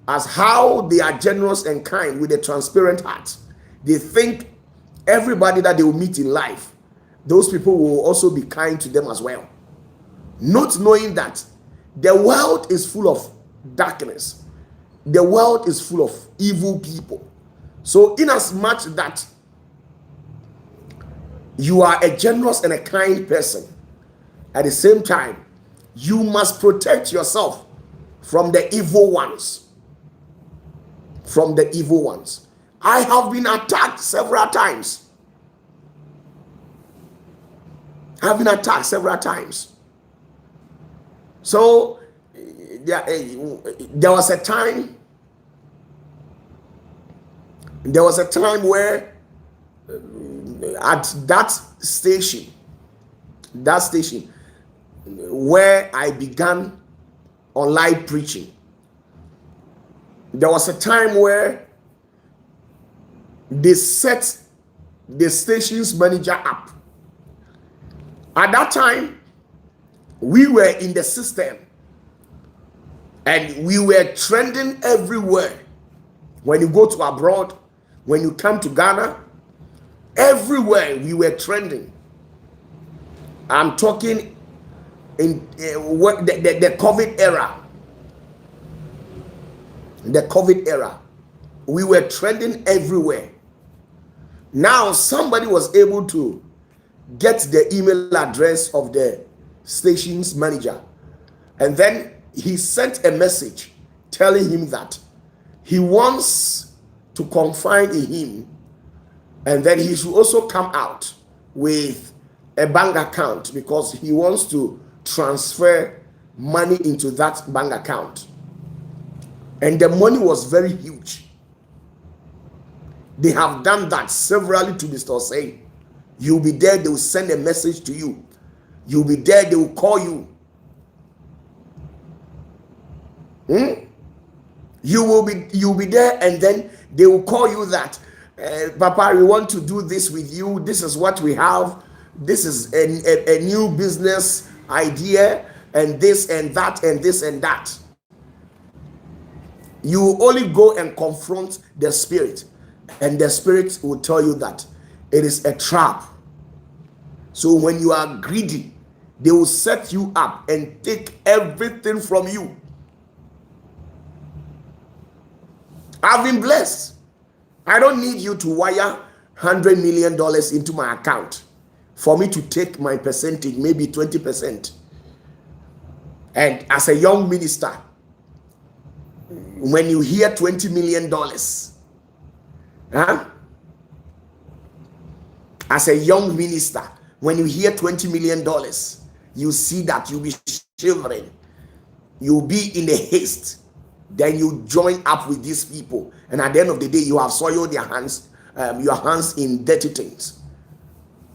as how they are generous and kind with a transparent heart, they think everybody that they will meet in life, those people will also be kind to them as well. Not knowing that the world is full of darkness. The world is full of evil people. So in as much that you are a generous and a kind person, at the same time, you must protect yourself from the evil ones. From the evil ones. I have been attacked several times. So there was a time where at that station where I began online preaching, there was a time where they set the station's manager up. At that time, we were in the system and we were trending everywhere. When you go to abroad, when you come to Ghana, everywhere we were trending. I'm talking in the COVID era. The COVID era. We were trending everywhere. Now somebody was able to get the email address of the station's manager, and then he sent a message telling him that he wants to confide in him, and then he should also come out with a bank account because he wants to transfer money into that bank account. And the money was very huge. They have done that severally to Mr. Osei. You'll be there, they will send a message to you. You'll be there, they will call you. You'll be there, and then they will call you that, Papa, we want to do this with you. This is what we have. This is a new business idea, and this and that and this and that. You only go and confront the spirit, and the spirit will tell you that it is a trap. So when you are greedy, they will set you up and take everything from you. I've been blessed. I don't need you to wire $100 million into my account for me to take my percentage, maybe 20%. And as a young minister, when you hear $20 million, as a young minister, when you hear $20 million, you see that you'll be shivering. You'll be in a haste. Then you join up with these people. And at the end of the day, you have soiled your hands in dirty things.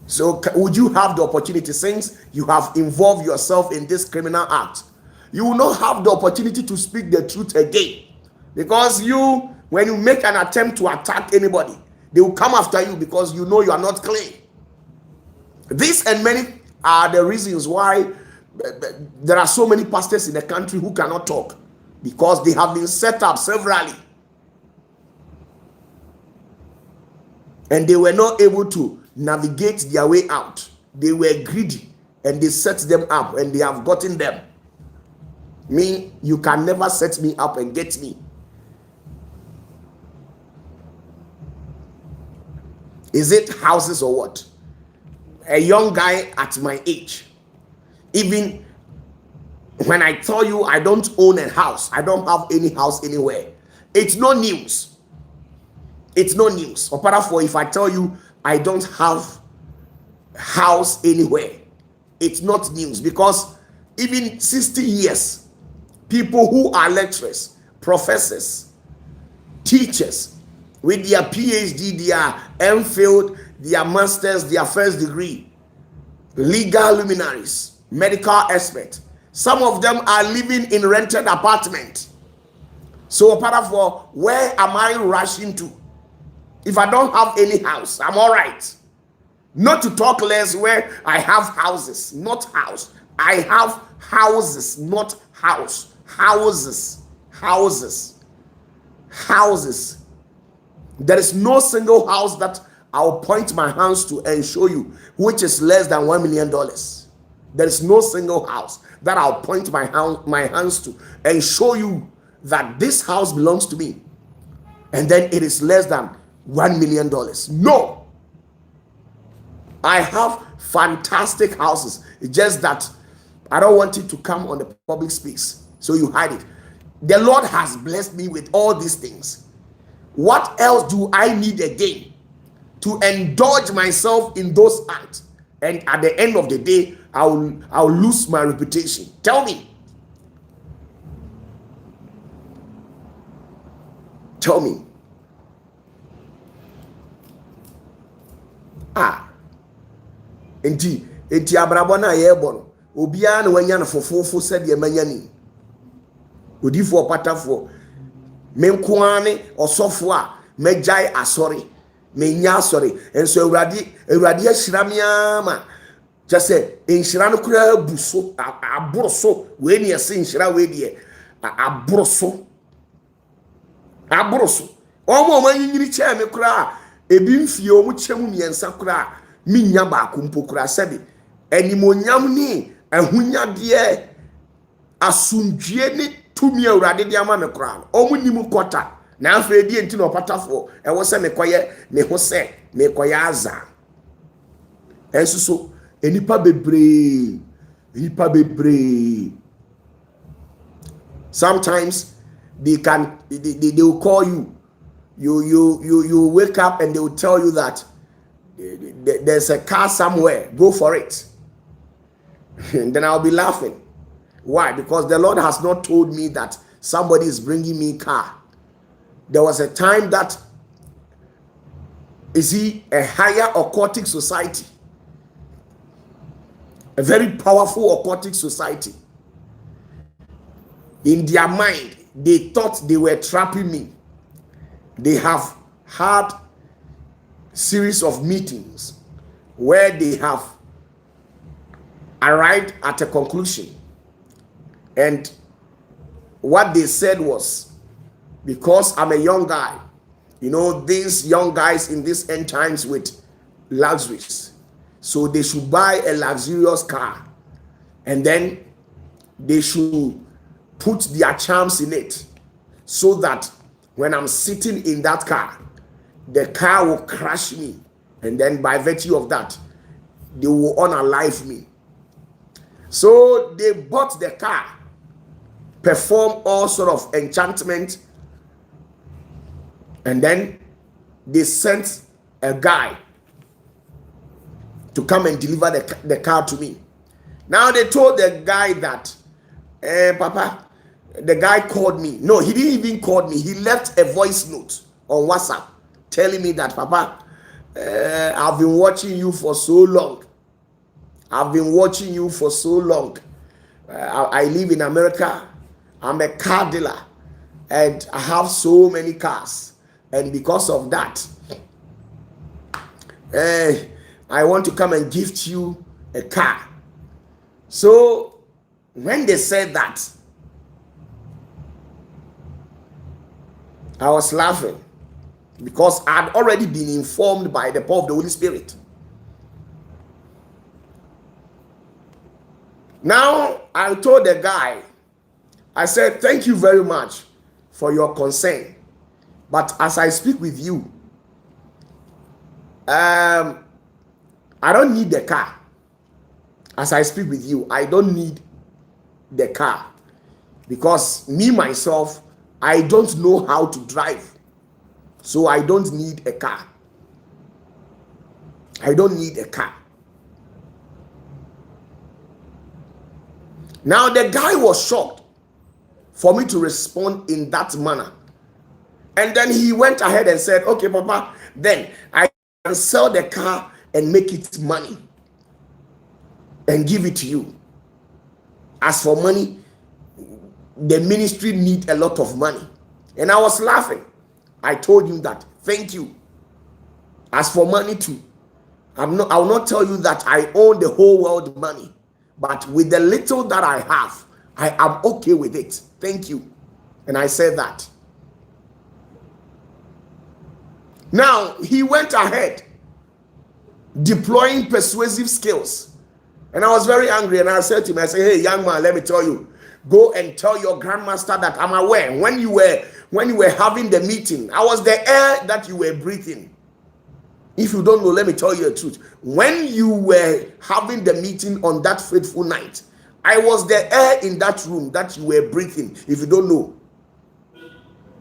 So would you have the opportunity, since you have involved yourself in this criminal act, you will not have the opportunity to speak the truth again. Because when you make an attempt to attack anybody, they will come after you because you know you are not clean. This and many are the reasons why there are so many pastors in the country who cannot talk, because they have been set up severally and they were not able to navigate their way out. They were greedy and they set them up and they have gotten them. Me, you can never set me up and get me. Is it houses or what? A young guy at my age, even when I tell you I don't own a house, I don't have any house anywhere, it's no news. It's no news. OPATAFUOR, if I tell you I don't have house anywhere, it's not news, because even 60 years, people who are lecturers, professors, teachers, with their PhD, their MPhil, their masters, their first degree, legal luminaries, medical experts, some of them are living in rented apartment. So OPATAFUOR, where am I rushing to? If I don't have any house, I'm all right. Not to talk less where I have houses, not house. I have houses, not house. Houses. There is no single house that I'll point my hands to and show you which is less than $1 million. There is no single house that I'll point my hands to and show you that this house belongs to me, and then it is less than $1 million. No. I have fantastic houses. It's just that I don't want it to come on the public space, so you hide it. The Lord has blessed me with all these things. What else do I need again to indulge myself in those acts? And at the end of the day, I'll lose my reputation. Tell me. Enti abrabọ na ye bo no obia na wanya na fofofo se de manyani odifo OPATAFUOR menkoane osofo a mejai asori menya asori enso awurade ahyira me ama jase enhyira no kura buso aboroso we ne ese enhyira we de aboroso omo manyiri che me kura ebi mfie omu chemu miensa kura minya ba akompo kura sebe animonyam ni ahunya de asundwie ni tumi awurade de ama me kura omu nimu kota na afa die nti na OPATAFUOR ewo se me koye me ho se me koye aza enso so enipa bebre sometimes they will call you. You wake up and they will tell you that there's a car somewhere, go for it. And then I'll be laughing. Why? Because the Lord has not told me that somebody is bringing me car. There was a time that, is he a higher occultic society, a very powerful occultic society. In their mind, they thought they were trapping me. They have had series of meetings where they have arrived at a conclusion, and what they said was, because I'm a young guy, these young guys in these end times with luxuries, so they should buy a luxurious car, and then they should put their charms in it, so that when I'm sitting in that car, the car will crush me, and then by virtue of that, they will unalive me. So they bought the car, perform all sort of enchantment, and then they sent a guy to come and deliver the car to me. Now they told the guy that, Papa, the guy called me. No, he didn't even call me. He left a voice note on WhatsApp telling me that, Papa, I've been watching you for so long. I've been watching you for so long. I live in America. I'm a car dealer and I have so many cars. And because of that, I want to come and gift you a car. So when they said that, I was laughing because I'd already been informed by the power of the Holy Spirit. Now I told the guy, I said, thank you very much for your concern. But as I speak with you, I don't need the car. As I speak with you, I don't need the car. Because me, myself, I don't know how to drive. So I don't need a car. I don't need a car. Now the guy was shocked for me to respond in that manner. And then he went ahead and said, okay, Papa, then I can sell the car and make it money and give it to you. As for money, the ministry need a lot of money. And I was laughing. I told him that, thank you. As for money too, I will not tell you that I own the whole world money. But with the little that I have, I am okay with it. Thank you. And I said that. Now, he went ahead deploying persuasive skills. And I was very angry. And I said to him, I said, hey, young man, let me tell you. Go and tell your grandmaster that I'm aware. When you were having the meeting, I was the air that you were breathing. If you don't know, let me tell you the truth. When you were having the meeting on that fateful night, I was the air in that room that you were breathing. If you don't know,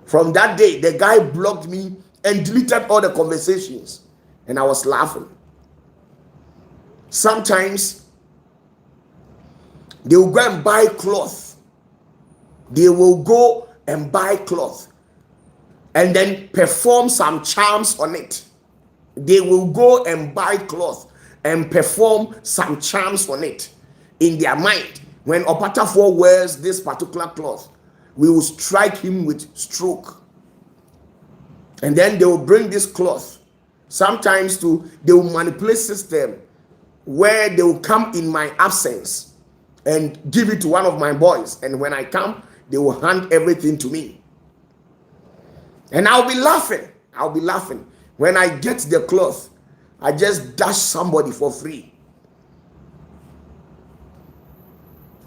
from that day, the guy blocked me and deleted all the conversations. And I was laughing. Sometimes they will go and buy cloth. They will go and buy cloth and then perform some charms on it. They will go and buy cloth and perform some charms on it in their mind. When OPATAFUOR wears this particular cloth, we will strike him with stroke. And then they will bring this cloth. Sometimes they will manipulate system where they will come in my absence and give it to one of my boys. And when I come, they will hand everything to me. And I'll be laughing. I'll be laughing. When I get the cloth, I just dash somebody for free.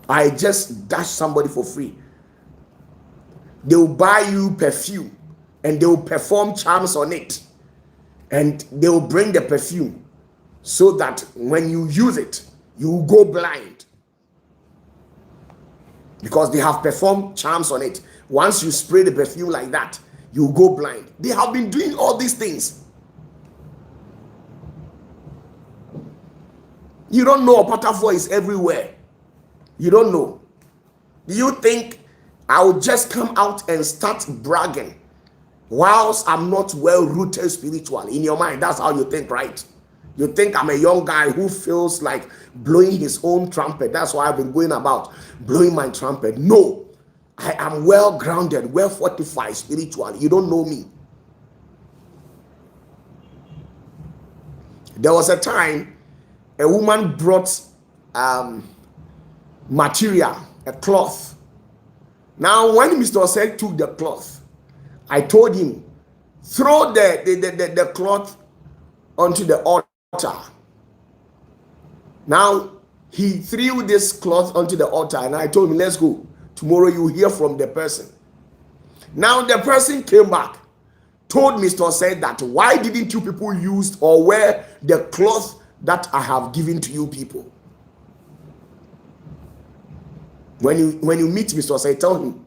I just dash somebody for free. They will buy you perfume and they will perform charms on it. And they will bring the perfume so that when you use it, you will go blind. Because they have performed charms on it. Once you spray the perfume like that, you will go blind. They have been doing all these things. You don't know OPATAFUOR is everywhere. You don't know. Do you think I will just come out and start bragging whilst I'm not well rooted spiritually? In your mind, that's how you think, right? You think I'm a young guy who feels like blowing his own trumpet. That's why I've been going about blowing my trumpet. No, I am well grounded, well fortified spiritually. You don't know me. There was a time a woman brought material, a cloth. Now, when Mr. Osei took the cloth, I told him, throw the cloth onto the altar. Now, he threw this cloth onto the altar, and I told him, let's go. Tomorrow you hear from the person. Now, the person came back, told Mr. Osei that, why didn't you people use or wear the cloth that I have given to you people? When you meet Mr. Osei, tell him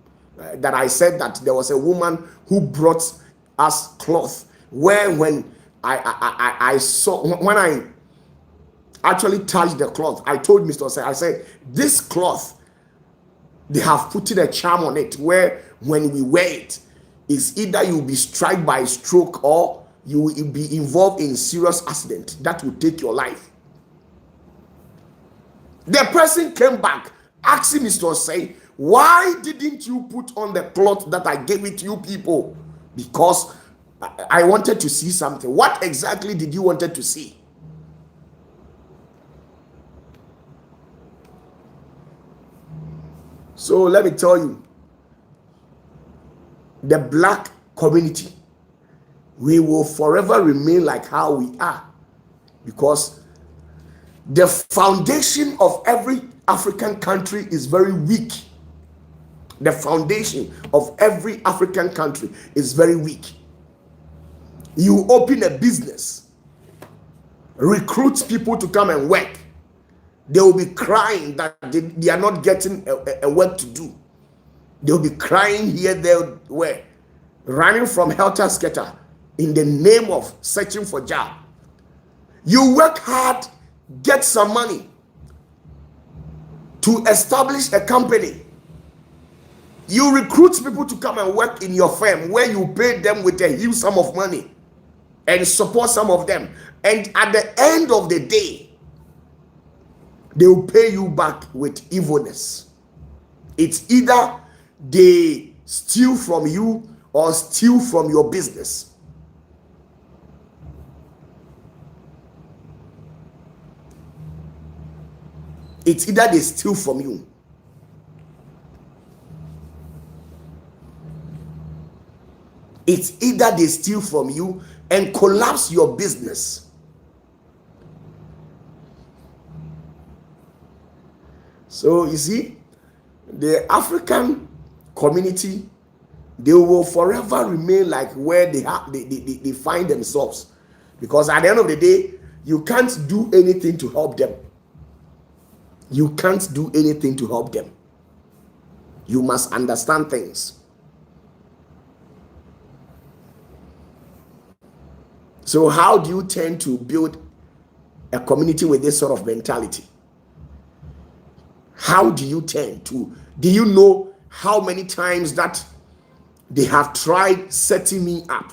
that I said that there was a woman who brought us cloth, where when I saw, when actually touched the cloth, I told Mr. Say, I said, this cloth, they have put in a charm on it where when we wear it, is either you'll be struck by a stroke or you will be involved in serious accident that will take your life. The person came back asking Mr. Say, why didn't you put on the cloth that I gave it to you people? Because I wanted to see something. What exactly did you wanted to see? So let me tell you, the black community, we will forever remain like how we are, because the foundation of every African country is very weak. The foundation of every African country is very weak. You open a business, recruit people to come and work. They will be crying that they are not getting a work to do. They will be crying here, there, where, running from helter skelter in the name of searching for job. You work hard, get some money to establish a company. You recruit people to come and work in your firm where you pay them with a huge sum of money and support some of them. And at the end of the day, they will pay you back with evilness. It's either they steal from you or steal from your business. It's either they steal from you. It's either they steal from you and collapse your business. So you see, the African community, they will forever remain like where they find themselves, because at the end of the day, you can't do anything to help them. You can't do anything to help them. You must understand things. So how do you tend to build a community with this sort of mentality? How do you tend to? Do you know how many times that they have tried setting me up?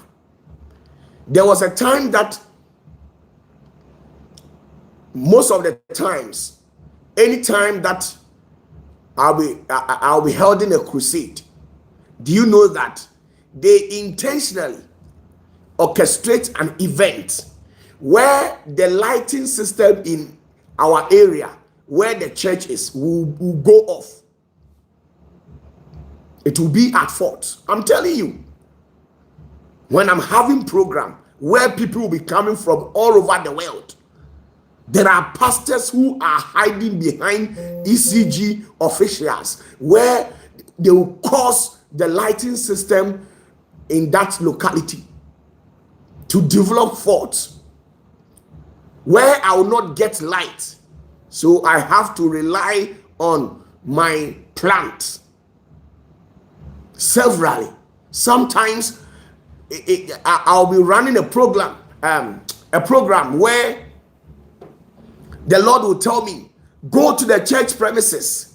There was a time that most of the times, anytime that I'll be holding a crusade, do you know that they intentionally orchestrate an event where the lighting system in our area where the church is will go off? It will be at fault. I'm telling you, when I'm having program where people will be coming from all over the world, there are pastors who are hiding behind ECG officials where they will cause the lighting system in that locality to develop faults where I will not get light. So I have to rely on my plant severally. Sometimes I'll be running a program where the Lord will tell me, go to the church premises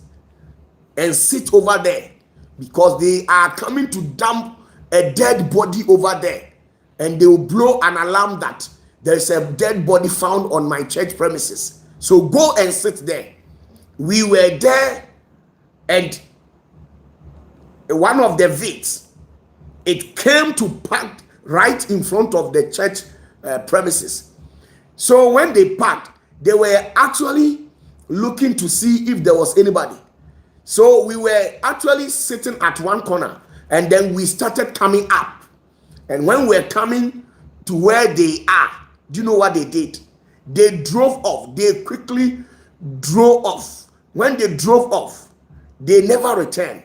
and sit over there, because they are coming to dump a dead body over there, and they will blow an alarm that there's a dead body found on my church premises. So go and sit there. We were there, and one of the vehicles, it came to park right in front of the church premises. So when they parked, they were actually looking to see if there was anybody. So we were actually sitting at one corner, and then we started coming up. And when we're coming to where they are, do you know what they did? They drove off. They quickly drove off. When they drove off, they never returned.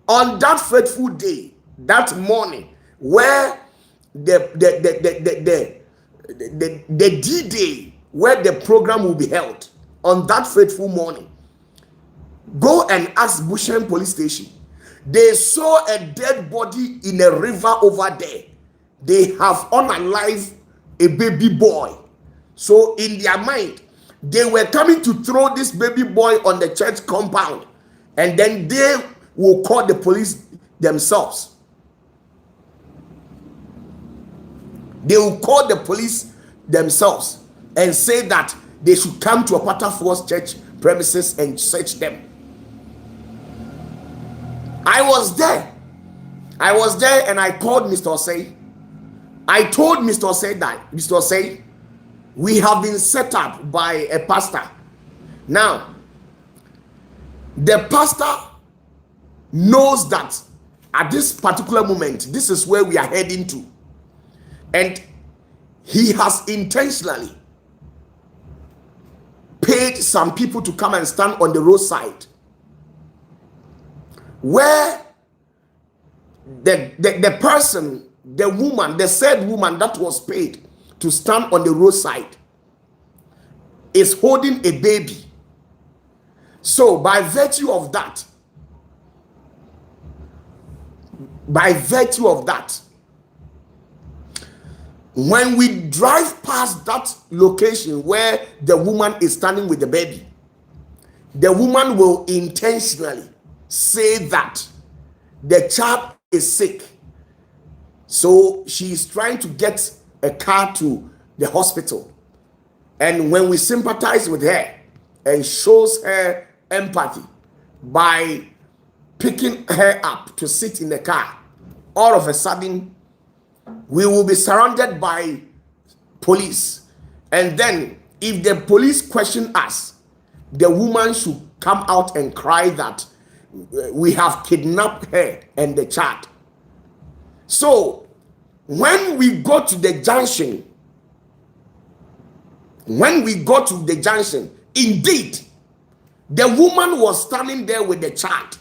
On that fateful day, that morning, where the D-Day, where the program will be held, on that fateful morning, go and ask Bushen police station. They saw a dead body in a river over there. They have unalived a baby boy. So in their mind, they were coming to throw this baby boy on the church compound, and then they will call the police themselves. They will call the police themselves and say that they should come to OPATAFUOR's church premises and search them. I was there and I called Mr. Osei. I told Mr. Osei that, Mr. Osei, we have been set up by a pastor. Now, the pastor knows that at this particular moment, this is where we are heading to. And he has intentionally paid some people to come and stand on the roadside where the person, the woman, the said woman that was paid to stand on the roadside is holding a baby. So by virtue of that, when we drive past that location where the woman is standing with the baby, the woman will intentionally say that the child is sick, so she is trying to get a car to the hospital. And when we sympathize with her and shows her empathy by picking her up to sit in the car, all of a sudden we will be surrounded by police. And then if the police question us, the woman should come out and cry that we have kidnapped her and the child. So when we go to the junction, indeed, the woman was standing there with the child.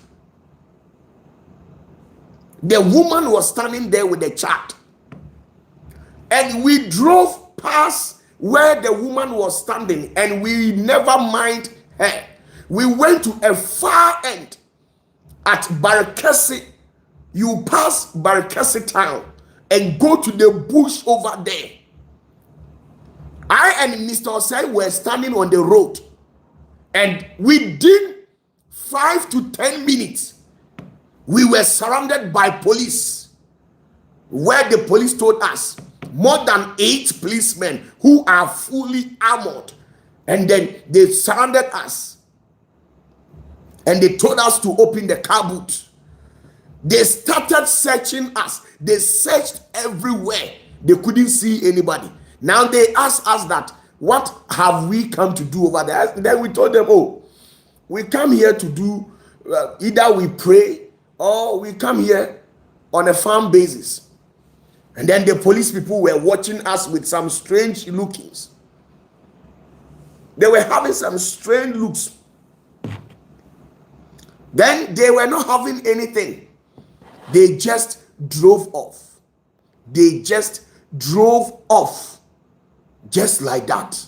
And we drove past where the woman was standing, and we never mind her. We went to a far end at Barakesi. You pass Barakesi town and go to the bush over there. I and Mr. Osei were standing on the road, and within 5 to 10 minutes, we were surrounded by police, where the police told us more than 8 policemen who are fully armored, and then they surrounded us and they told us to open the car boot. They started searching us. They searched everywhere. They couldn't see anybody. Now they asked us that, what have we come to do over there? And then we told them, oh, we come here to do either we pray or we come here on a farm basis. And then the police people were watching us with some strange lookings. They were having some strange looks. Then they were not having anything. They just drove off. Just like that.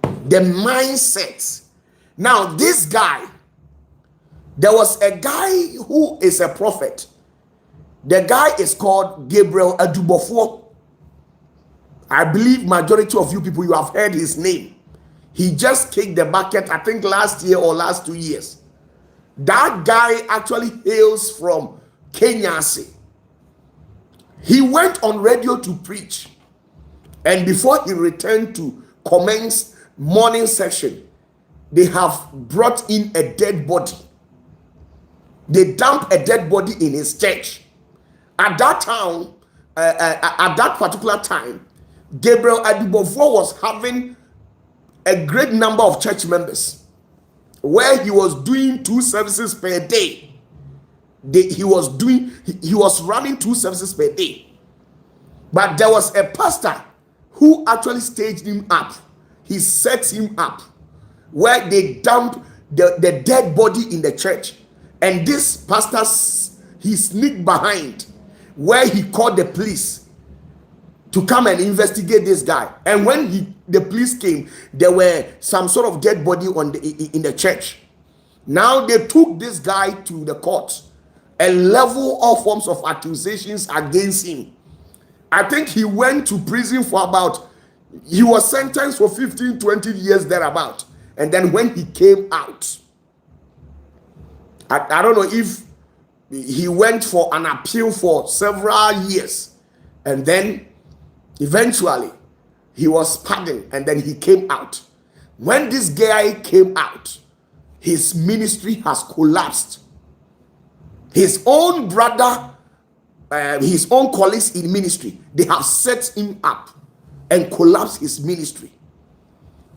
The mindset. Now, this guy, there was a guy who is a prophet. The guy is called Gabriel Adubofuo. I believe majority of you people, you have heard his name. He just kicked the bucket, I think last year or last 2 years. That guy actually hails from Kenya. He went on radio to preach. And before he returned to commence morning session, they have brought in a dead body. They dumped a dead body in his church. At that particular time, Gabriel Adubofuo was having a great number of church members, where he was doing 2 services per day. He was running 2 services per day. But there was a pastor who actually staged him up. He set him up where they dumped the dead body in the church. And this pastor, he sneaked behind, where he called the police to come and investigate this guy. And when the police came, there were some sort of dead body in the church. Now they took this guy to the court and leveled all forms of accusations against him. I think he went to prison for about He was sentenced for 15, 20 years thereabout. And then when he came out, I don't know if he went for an appeal for several years. And then eventually he was pardoned and then he came out. When this guy came out, his ministry has collapsed. His own brother, his own colleagues in ministry, they have set him up and collapsed his ministry.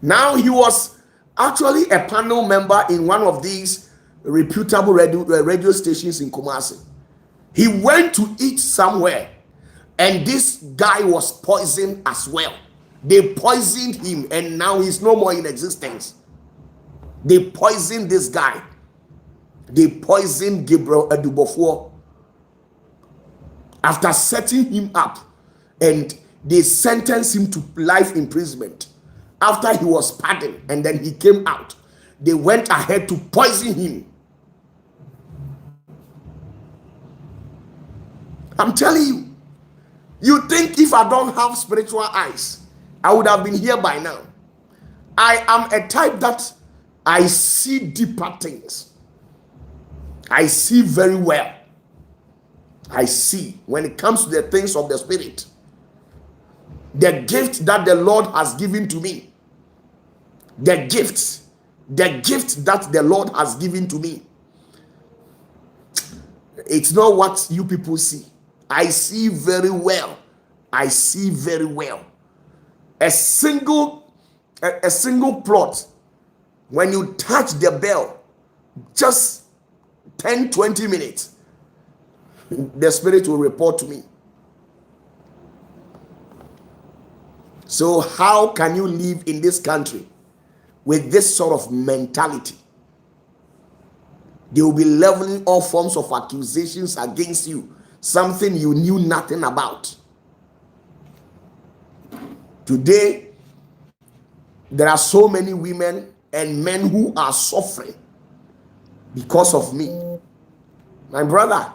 Now he was actually a panel member in one of these reputable radio stations in Kumasi. He went to eat somewhere and this guy was poisoned as well. They poisoned him and now he's no more in existence. They poisoned this guy. They poisoned Gabriel Adubofuo after setting him up, and they sentenced him to life imprisonment. After he was pardoned and then he came out, they went ahead to poison him. I'm telling you, you think if I don't have spiritual eyes, I would have been here by now. I am a type that I see deeper things. I see very well. I see when it comes to the things of the spirit. The gift that the Lord has given to me. The gift that the Lord has given to me. It's not what you people see. I see very well. I see very well. A single plot, when you touch the bell, just 10-20 minutes, the spirit will report to me. So how can you live in this country with this sort of mentality? They will be leveling all forms of accusations against you, something you knew nothing about. Today, there are so many women and men who are suffering because of me. My brother,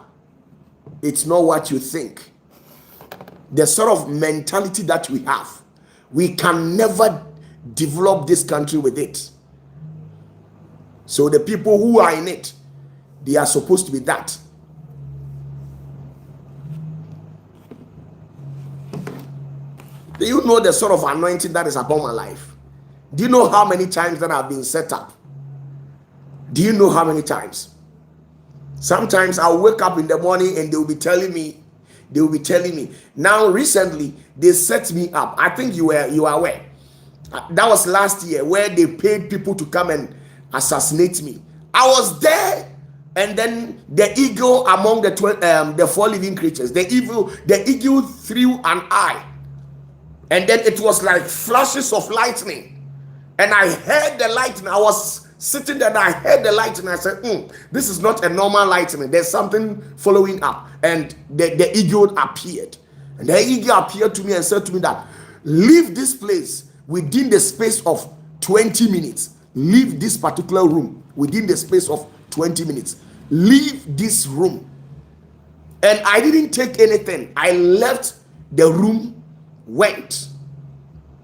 it's not what you think. The sort of mentality that we have, we can never develop this country with it. So the people who are in it, they are supposed to be that. Do you know the sort of anointing that is upon my life? Do you know how many times that I've been set up? Do you know how many times? Sometimes I'll wake up in the morning and they will be telling me. Now recently they set me up. I think you are aware. That was last year where they paid people to come and assassinate me. I was there, and then the eagle among the four living creatures, the eagle threw an eye, and then it was like flashes of lightning, and I heard the lightning. I was sitting there and I heard the lightning. I said, this is not a normal lightning. There's something following up. And the eagle appeared. And the eagle appeared to me and said to me that, leave this place within the space of 20 minutes. Leave this particular room within the space of 20 minutes. Leave this room. And I didn't take anything. I left the room, went.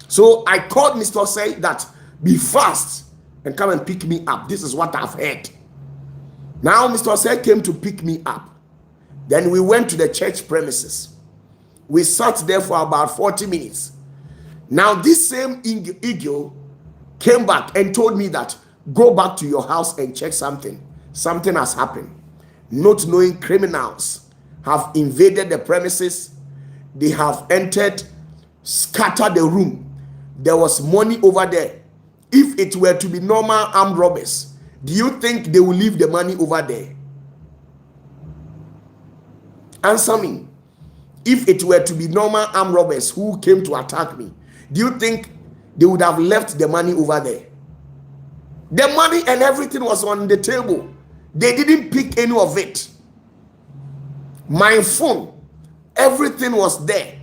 So I called Mr. Say that, be fast and come and pick me up. This is what I've heard. Now Mr. Say came to pick me up. Then we went to the church premises. We sat there for about 40 minutes. Now this same eagle came back and told me that, go back to your house and check something. Something has happened. Not knowing criminals have invaded the premises. They have entered, scattered the room. There was money over there. If it were to be normal armed robbers, do you think they will leave the money over there? Answer me. If it were to be normal armed robbers who came to attack me, do you think they would have left the money over there? The money and everything was on the table. They didn't pick any of it. My phone, everything was there.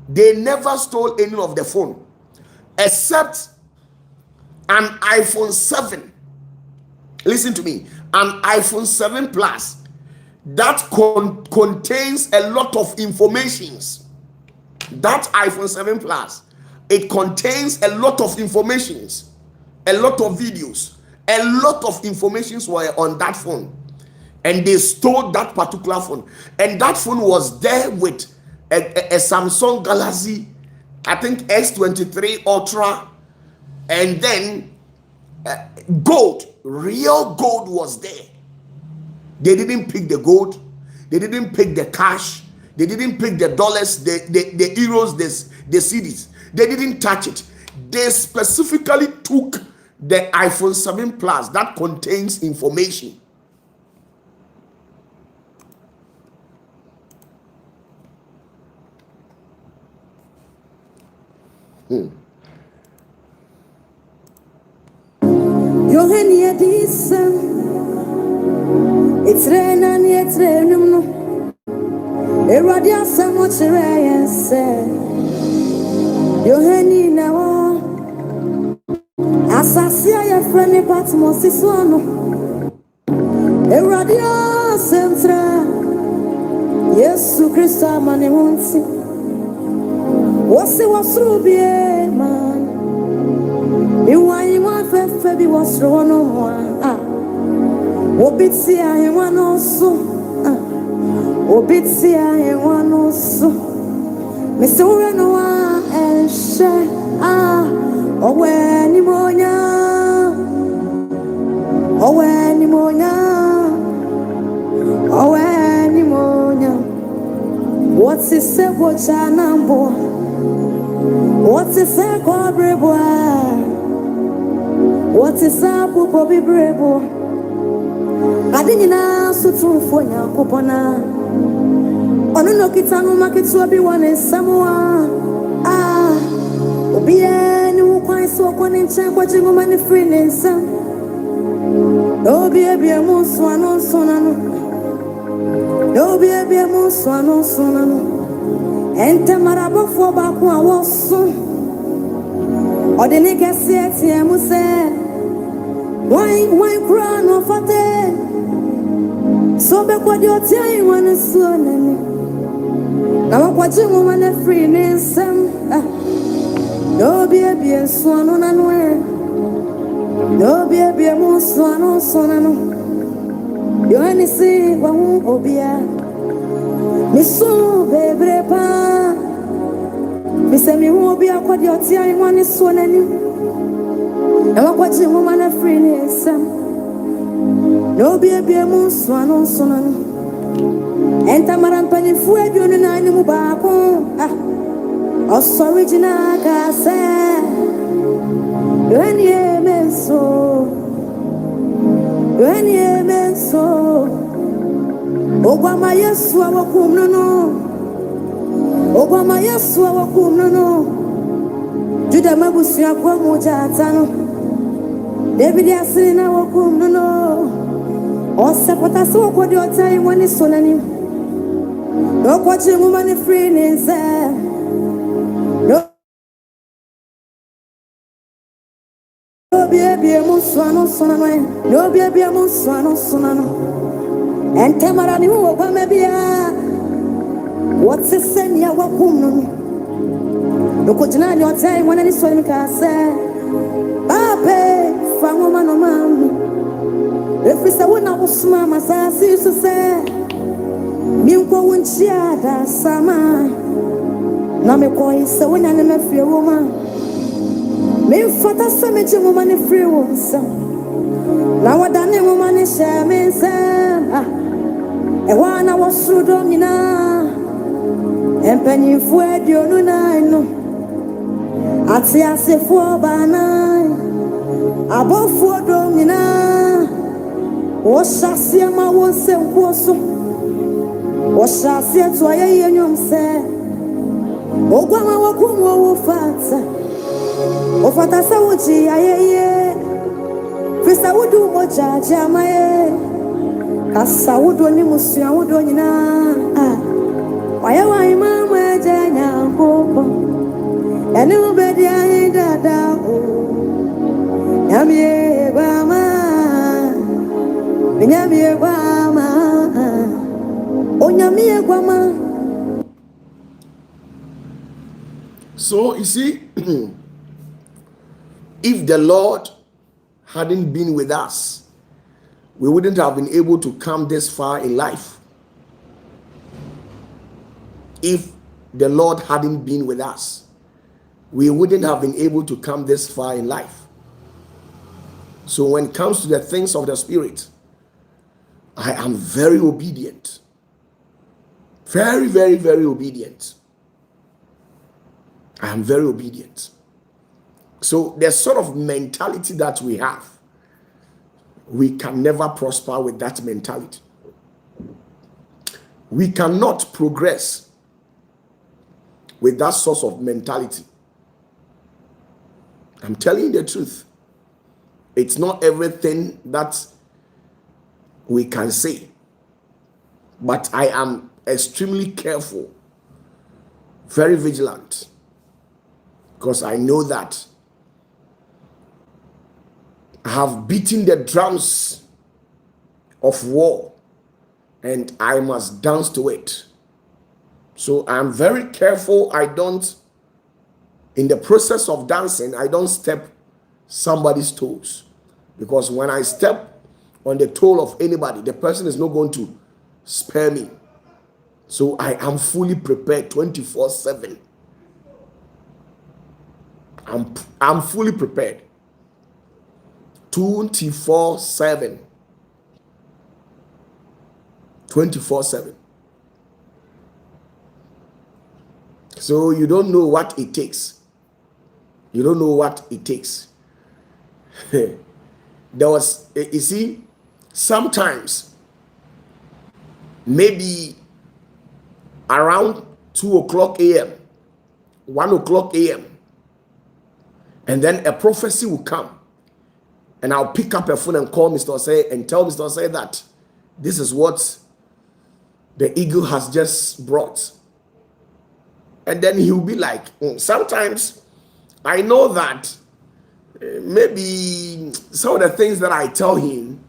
They never stole any of the phone, except an iPhone 7. Listen to me. An iPhone 7 Plus that contains a lot of informations. That iPhone 7 Plus, it contains a lot of informations, a lot of videos, a lot of informations were on that phone, and they stole that particular phone. And that phone was there with a Samsung Galaxy, I think S23 Ultra, and then gold, real gold was there. They didn't pick the gold, they didn't pick the cash, they didn't pick the dollars, the euros, the cedis. They didn't touch it. They specifically took the iPhone 7 Plus that contains information. Yohenia disam, it's rain and it's rain. Eradia samochire say, Yoheni now, Asasia ya friendly patmos is one. Eradia centra, Yesu Christa mani wonsi. What's it was Ruby, man? You want you want Fabi was Rono. Obitsia, you want also. Obitsia, you want also. Mr. Renoir and Shay. Oh, when you moya. Oh, when you moya. Oh, when you moya. What's it say, what's your number? What's it say, Cobre boy? What's it say, Bobby Brebo? I didn't know so true for your copona. On a look at no market to everyone in Samoa. Be any quite so one in check watching woman in free nation. No be a most one on sonano. No be a most one on sonano. Enter Marabo for back one was soon. Or the nigga said, Muse, why crown of a day? So back what you're telling one is soon. Now, what you woman a free nation. No be a swan on anywhere. No be a most one on sonano. You only see one obia. Miss baby pa. Miss me won't be a quad your tea one is so any. Now what you woman a free nation. No be a most one on sonano. And Tamaran penny food you and I know back. Oh, original case. When you mean so. When you mean so. Obama yes, our kum no. Obama yes, our kum no. Judah Mabusia Quamoja Tano. David Yasin our kum no. Or Sapota so what your time when it's solemn. No watching woman free is there. No baby, I'm on sonano. No baby, I'm on sonano. And Tamarani, who maybe what's the same? Ya wakum no could not your time when any swim cast. Babe, from woman or man. If it's a one I was mamma, I see you say. Milko won't share that summer. Now me call is so when I'm a free woman. Me fata summit woman in free woman. Now what done a woman is sharing, sir. A one I was through domina. And penny for you no. I'd say I say for banana. Above for domina. What shall see my one same course? What shall see to a young say? Oh, Grandma, what come over fat? Oh, Fata Sawaji, aye. First, I would do what Jamae. Cassa would only Musia would on na. Why am I, Mamma Jana? And nobody I ain't that. Yamie, Bama. Yamie, Bama. Oh, Yamie, Bama. So you see, if the Lord hadn't been with us, we wouldn't have been able to come this far in life. If the Lord hadn't been with us, we wouldn't have been able to come this far in life. So when it comes to the things of the Spirit, I am very obedient. Very, very, very obedient. I am very obedient. So the sort of mentality that we have, we can never prosper with that mentality. We cannot progress with that sort of mentality. I'm telling you the truth. It's not everything that we can say, but I am extremely careful, very vigilant, because I know that I have beaten the drums of war and I must dance to it. So I'm very careful. I don't, in the process of dancing, I don't step somebody's toes, because when I step on the toe of anybody, the person is not going to spare me. So I am fully prepared 24/7. I'm fully prepared 24/7. 24/7. So you don't know what it takes. You don't know what it takes. There was, you see, sometimes maybe around 2:00 a.m., 1:00 a.m., and then a prophecy will come, and I'll pick up a phone and call Mr. Osei and tell Mr. Osei that this is what the eagle has just brought. And then he'll be like, sometimes I know that maybe some of the things that I tell him,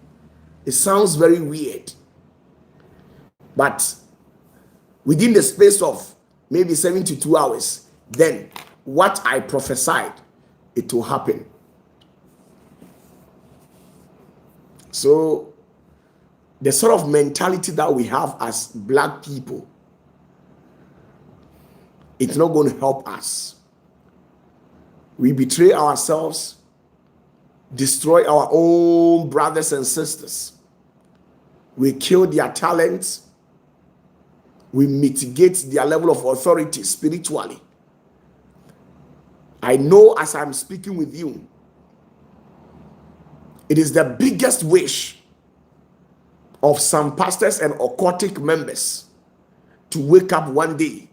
it sounds very weird. But within the space of maybe 72 hours, then what I prophesied, it will happen. So the sort of mentality that we have as black people, it's not going to help us. We betray ourselves, destroy our own brothers and sisters. We kill their talents. We mitigate their level of authority spiritually. I know as I'm speaking with you, it is the biggest wish of some pastors and occultic members to wake up one day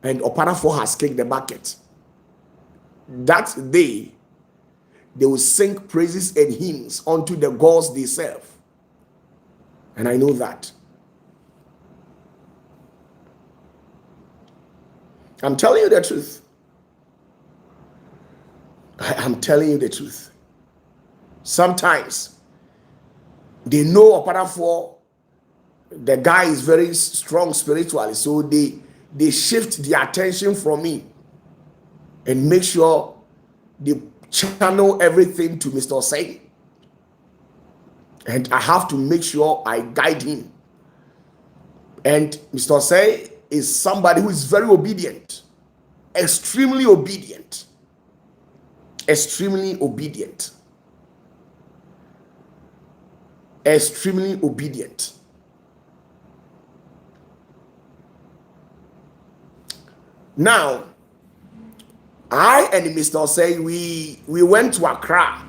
and OPATAFUOR has kicked the bucket. That day, they will sing praises and hymns unto the gods they serve. And I know that. I'm telling you the truth. I'm telling you the truth. Sometimes they know OPATAFUOR, the guy is very strong spiritually, so they shift the attention from me and make sure they channel everything to Mr. Osei. And I have to make sure I guide him. And Mr. Osei is somebody who is very obedient, extremely obedient, extremely obedient, extremely obedient. Now, I and Mr. Osei, we went to Accra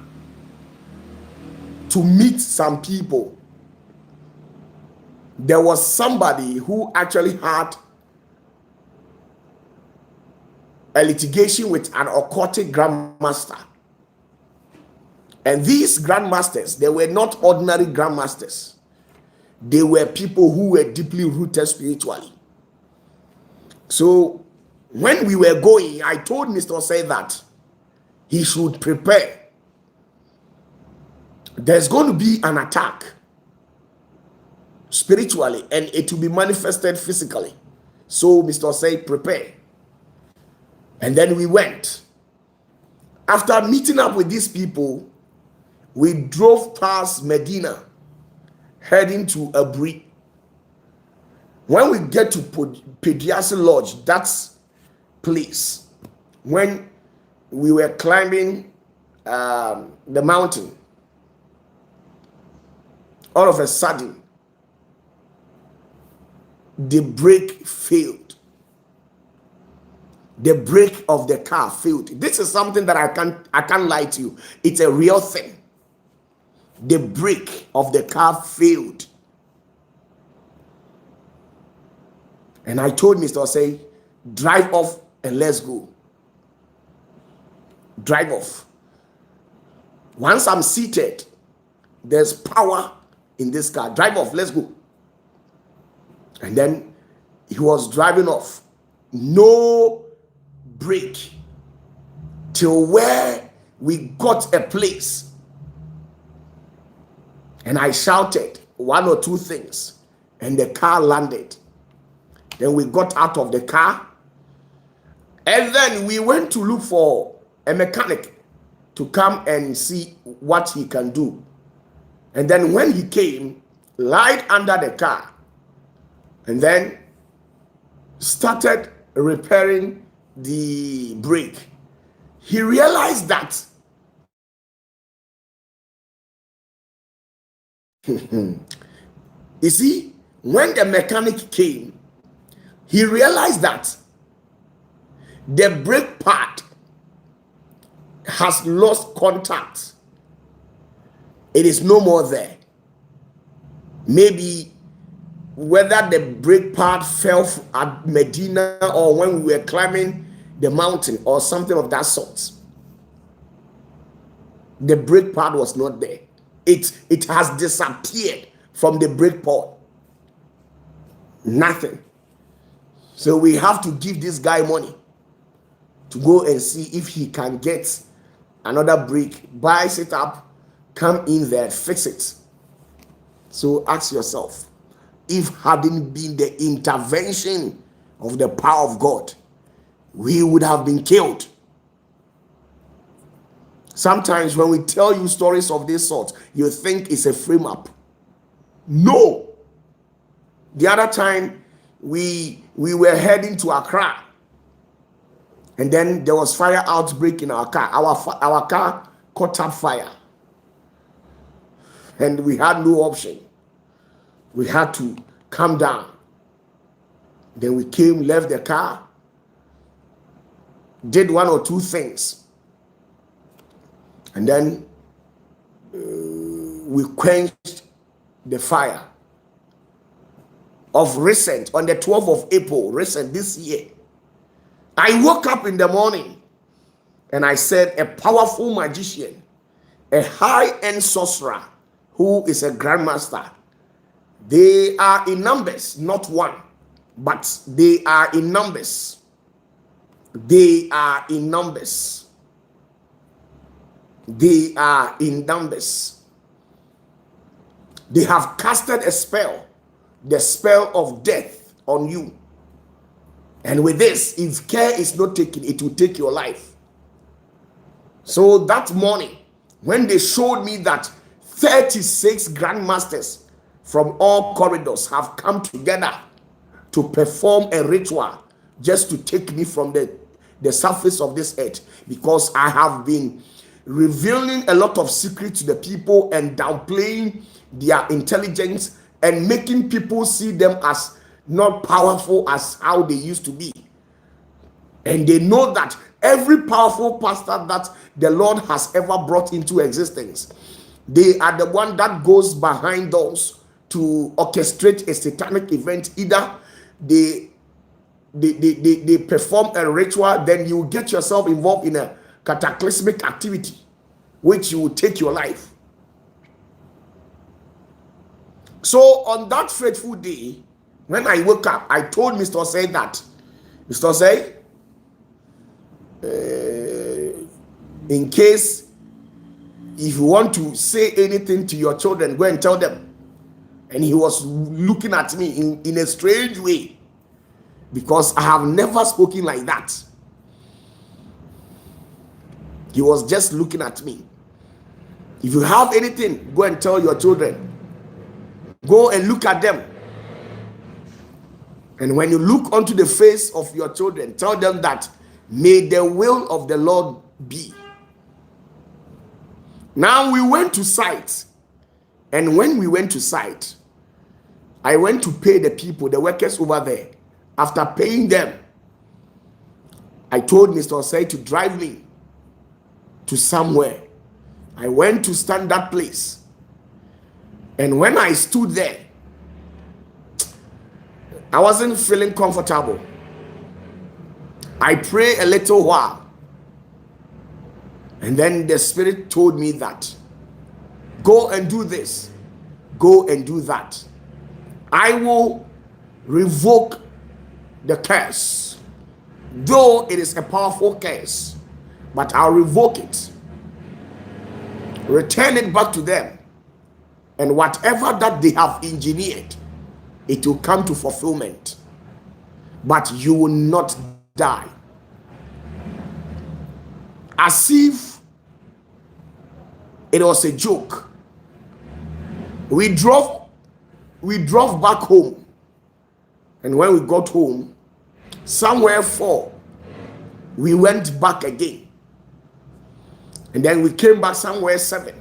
to meet some people. There was somebody who actually had a litigation with an occultic grandmaster. And these grandmasters, they were not ordinary grandmasters. They were people who were deeply rooted spiritually. So when we were going, I told Mr. Osei that he should prepare. There's going to be an attack spiritually, and it will be manifested physically. So Mr. Osei, prepare. And then we went. After meeting up with these people, we drove past Medina, heading to Abri. When we get to Pediasi Lodge, that's place, when we were climbing the mountain, all of a sudden, the brake failed. The brake of the car failed. This is something that I can't lie to you. It's a real thing. The brake of the car failed. And I told Mr. Osei, drive off and let's go. Drive off. Once I'm seated, there's power in this car. Drive off, let's go. And then he was driving off. No brake till where we got a place. And I shouted one or two things, and the car landed. Then we got out of the car, and then we went to look for a mechanic to come and see what he can do. And then when he came, lied under the car, and then started repairing the brake, he realized that you see, when the mechanic came, he realized that the brake pad has lost contact. It is no more there. Maybe whether the brake pad fell at Medina or when we were climbing the mountain or something of that sort. The brake pad was not there. It has disappeared from the brake pad. Nothing. So we have to give this guy money to go and see if he can get another brake, buy it up, come in there, fix it. So ask yourself, if hadn't been the intervention of the power of God, we would have been killed. Sometimes when we tell you stories of this sort, you think it's a frame up. No. The other time we were heading to Accra, and then there was fire outbreak in our car. Our car caught up fire, and we had no option. We had to come down. Then we came, left the car, did one or two things, and then we quenched the fire. Of recent, on the 12th of April, recent this year, I woke up in the morning and I said, a powerful magician, a high-end sorcerer who is a grandmaster, they are in numbers, not one, but they are in numbers. They are in numbers. They are in numbers. They have casted a spell, the spell of death on you. And with this, if care is not taken, it will take your life. So that morning, when they showed me that 36 grandmasters from all corridors have come together to perform a ritual just to take me from the surface of this earth, because I have been revealing a lot of secrets to the people and downplaying their intelligence and making people see them as not powerful as how they used to be. And they know that every powerful pastor that the Lord has ever brought into existence, they are the one that goes behind doors to orchestrate a satanic event. Either they perform a ritual, then you get yourself involved in a cataclysmic activity which will take your life. So on that fateful day, when I woke up, I told Mr. Osei that, Mr. Osei, in case if you want to say anything to your children, go and tell them. And he was looking at me in a strange way, because I have never spoken like that. He was just looking at me. If you have anything, go and tell your children. Go and look at them. And when you look onto the face of your children, tell them that may the will of the Lord be. Now we went to site. And when we went to site, I went to pay the people, the workers over there. After paying them, I told Mr. Osei to drive me to somewhere. I went to stand that place. And when I stood there, I wasn't feeling comfortable. I prayed a little while. And then the Spirit told me that, go and do this. Go and do that. I will revoke the curse. Though it is a powerful curse, but I'll revoke it. Return it back to them. And whatever that they have engineered, it will come to fulfillment. But you will not die. As if it was a joke. We drove back home. And when we got home, somewhere 4, we went back again. And then we came back somewhere 7.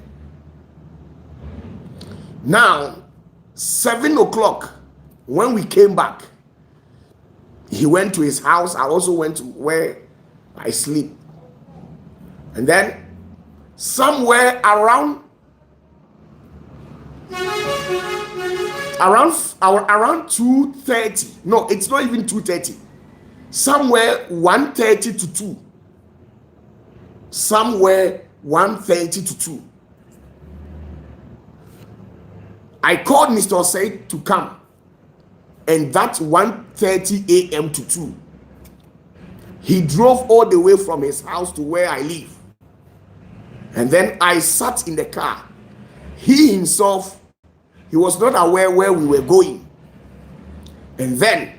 Now, 7 o'clock, when we came back, he went to his house. I also went to where I sleep. And then somewhere around 2:30. No, it's not even 2:30. Somewhere 1:30 to 2. Somewhere 1:30 to 2. I called Mr. Osei to come. And that's 1:30 a.m. to 2. He drove all the way from his house to where I live. And then I sat in the car. He himself, he was not aware where we were going. And then,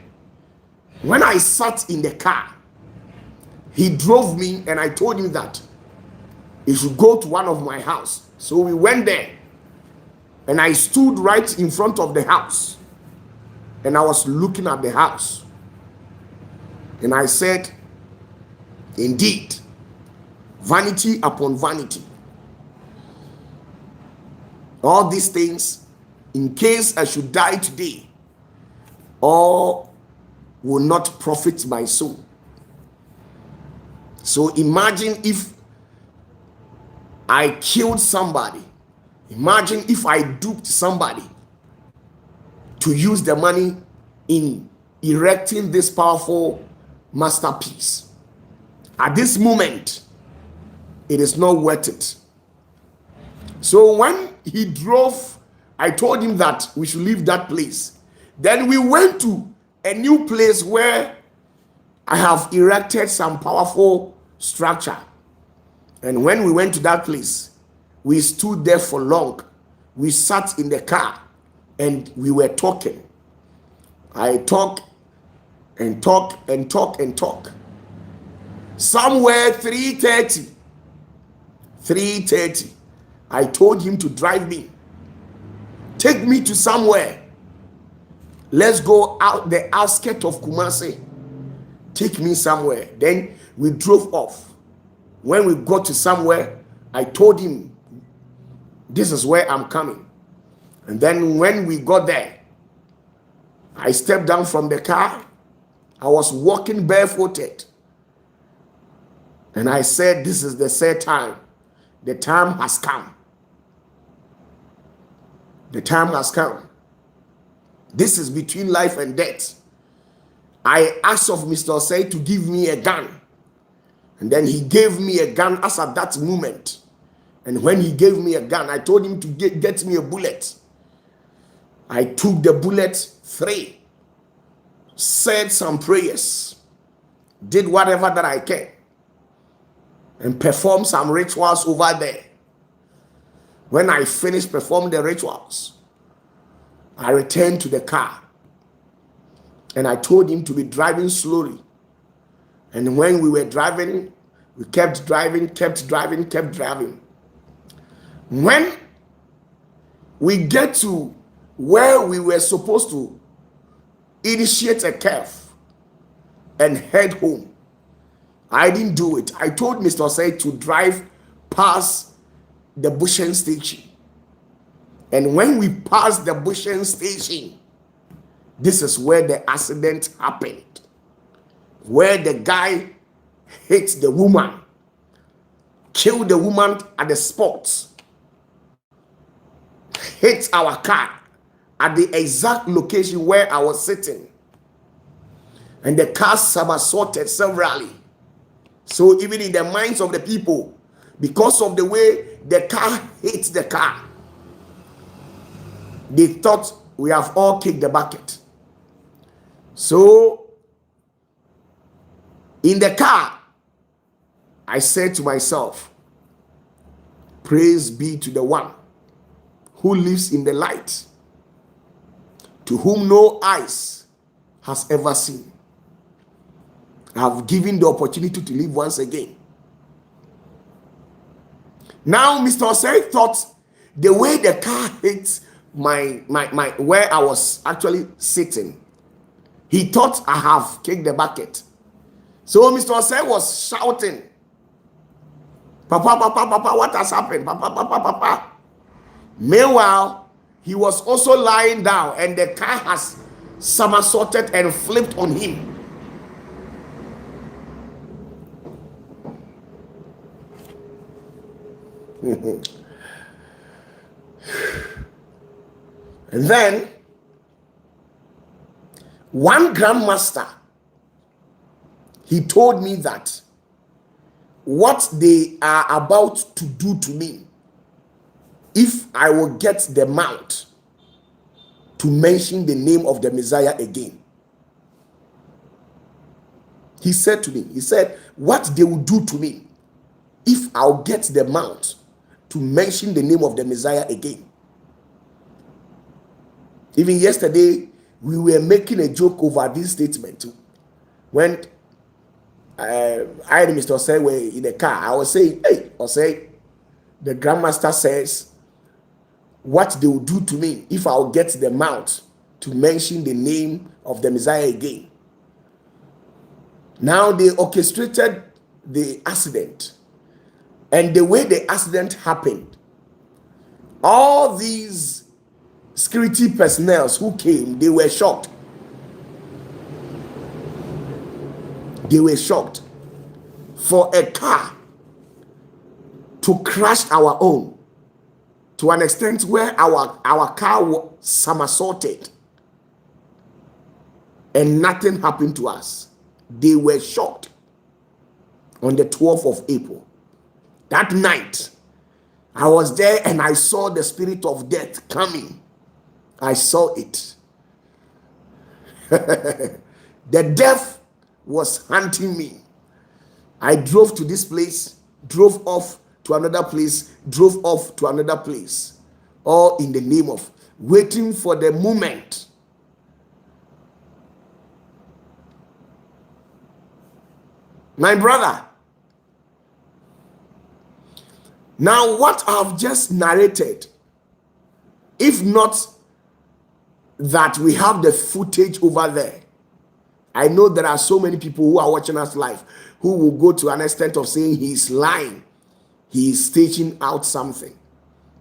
when I sat in the car, he drove me and I told him that he should go to one of my house. So we went there. And I stood right in front of the house. And I was looking at the house. And I said, indeed, vanity upon vanity. All these things, in case I should die today, all will not profit my soul. So imagine if I killed somebody. Imagine if I duped somebody to use the money in erecting this powerful masterpiece. At this moment, it is not worth it. So when he drove, I told him that we should leave that place. Then we went to a new place where I have erected some powerful structure. And when we went to that place, we stood there for long. We sat in the car and we were talking. I talk and talk and talk and talk. Somewhere 3:30, I told him to drive me. Take me to somewhere. Let's go out the outskirts of Kumasi. Take me somewhere. Then we drove off. When we got to somewhere, I told him, this is where I'm coming. And then when we got there, I stepped down from the car. I was walking barefooted. And I said, this is the set time. The time has come. The time has come. This is between life and death. I asked of Mr. Osei to give me a gun. And then he gave me a gun as at that moment. And when he gave me a gun, I told him to get me a bullet. I took the bullet 3, said some prayers, did whatever that I can, and performed some rituals over there. When I finished performing the rituals, I returned to the car. And I told him to be driving slowly. And when we were driving, We kept driving. When we get to where we were supposed to initiate a curve and head home, I didn't do it. I told Mr. Osei to drive past the Bushen station. And when we passed the Bushen station, this is where the accident happened, where the guy hit the woman, killed the woman at the spot, hit our car at the exact location where I was sitting, and the car somersaulted severally. So even in the minds of the people, because of the way the car hit the car, they thought we have all kicked the bucket. So in the car, I said to myself, praise be to the one who lives in the light, to whom no eyes has ever seen. I have given the opportunity to live once again. Now, Mr. Osei thought the way the car hit my where I was actually sitting, he thought I have kicked the bucket. So Mr. Osei was shouting, Papa, Papa, Papa, what has happened? Papa, Papa, Papa. Meanwhile, he was also lying down and the car has somersaulted and flipped on him. And then one grandmaster, he told me that what they are about to do to me, if I will get the mount to mention the name of the Messiah again. He said to me, he said, what they will do to me if I'll get the mount to mention the name of the Messiah again. Even yesterday, we were making a joke over this statement. When I and Mr. Osei were in the car, I was saying, hey, Osei, the grandmaster says what they will do to me if I'll get the mount to mention the name of the Messiah again. Now they orchestrated the accident, and the way the accident happened, all these security personnel who came, they were shocked. They were shocked for a car to crash our own to an extent where our car was somersaulted and nothing happened to us. They were shocked. On the 12th of April, that night, I was there and I saw the spirit of death coming. I saw it. The death was hunting me. I drove to this place, drove off to another place, drove off to another place, all in the name of waiting for the moment. My brother, now what I've just narrated, if not that we have the footage over there, I know there are so many people who are watching us live who will go to an extent of saying he's lying, he is staging out something.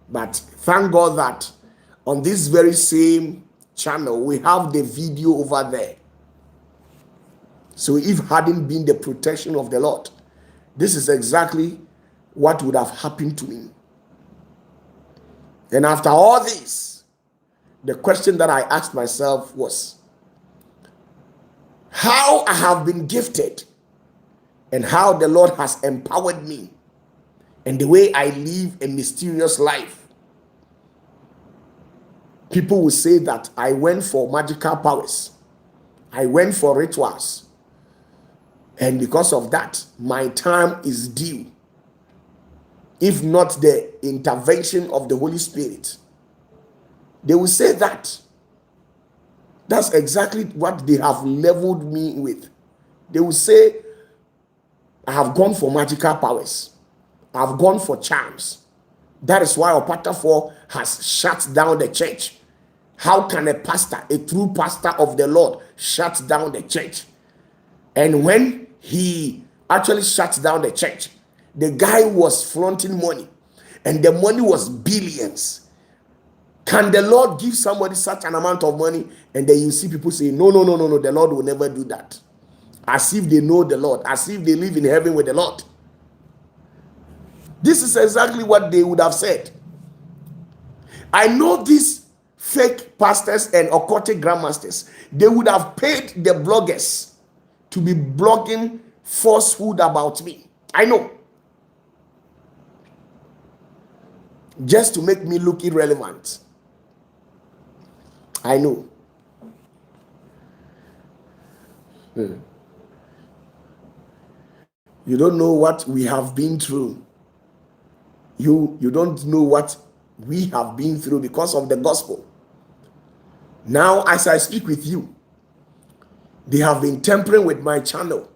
But thank God that on this very same channel we have the video over there. So if hadn't been the protection of the Lord, this is exactly what would have happened to me. And after all this, the question that I asked myself was, how I have been gifted and how the Lord has empowered me and the way I live a mysterious life. People will say that I went for magical powers. I went for rituals. And because of that, my time is due. If not the intervention of the Holy Spirit, they will say that. That's exactly what they have leveled me with. They will say, I have gone for magical powers. I've gone for charms. That is why OPATAFUOR has shut down the church. How can a pastor, a true pastor of the Lord, shut down the church? And when he actually shut down the church, the guy was flaunting money, and the money was billions. Can the Lord give somebody such an amount of money? And then you see people say, no, the Lord will never do that. As if they know the Lord, as if they live in heaven with the Lord. This is exactly what they would have said. I know these fake pastors and occultic grandmasters, they would have paid the bloggers to be blogging falsehood about me. I know. Just to make me look irrelevant. I know. You don't know what we have been through. You don't know what we have been through because of the gospel. Now, as I speak with you, they have been tampering with my channel.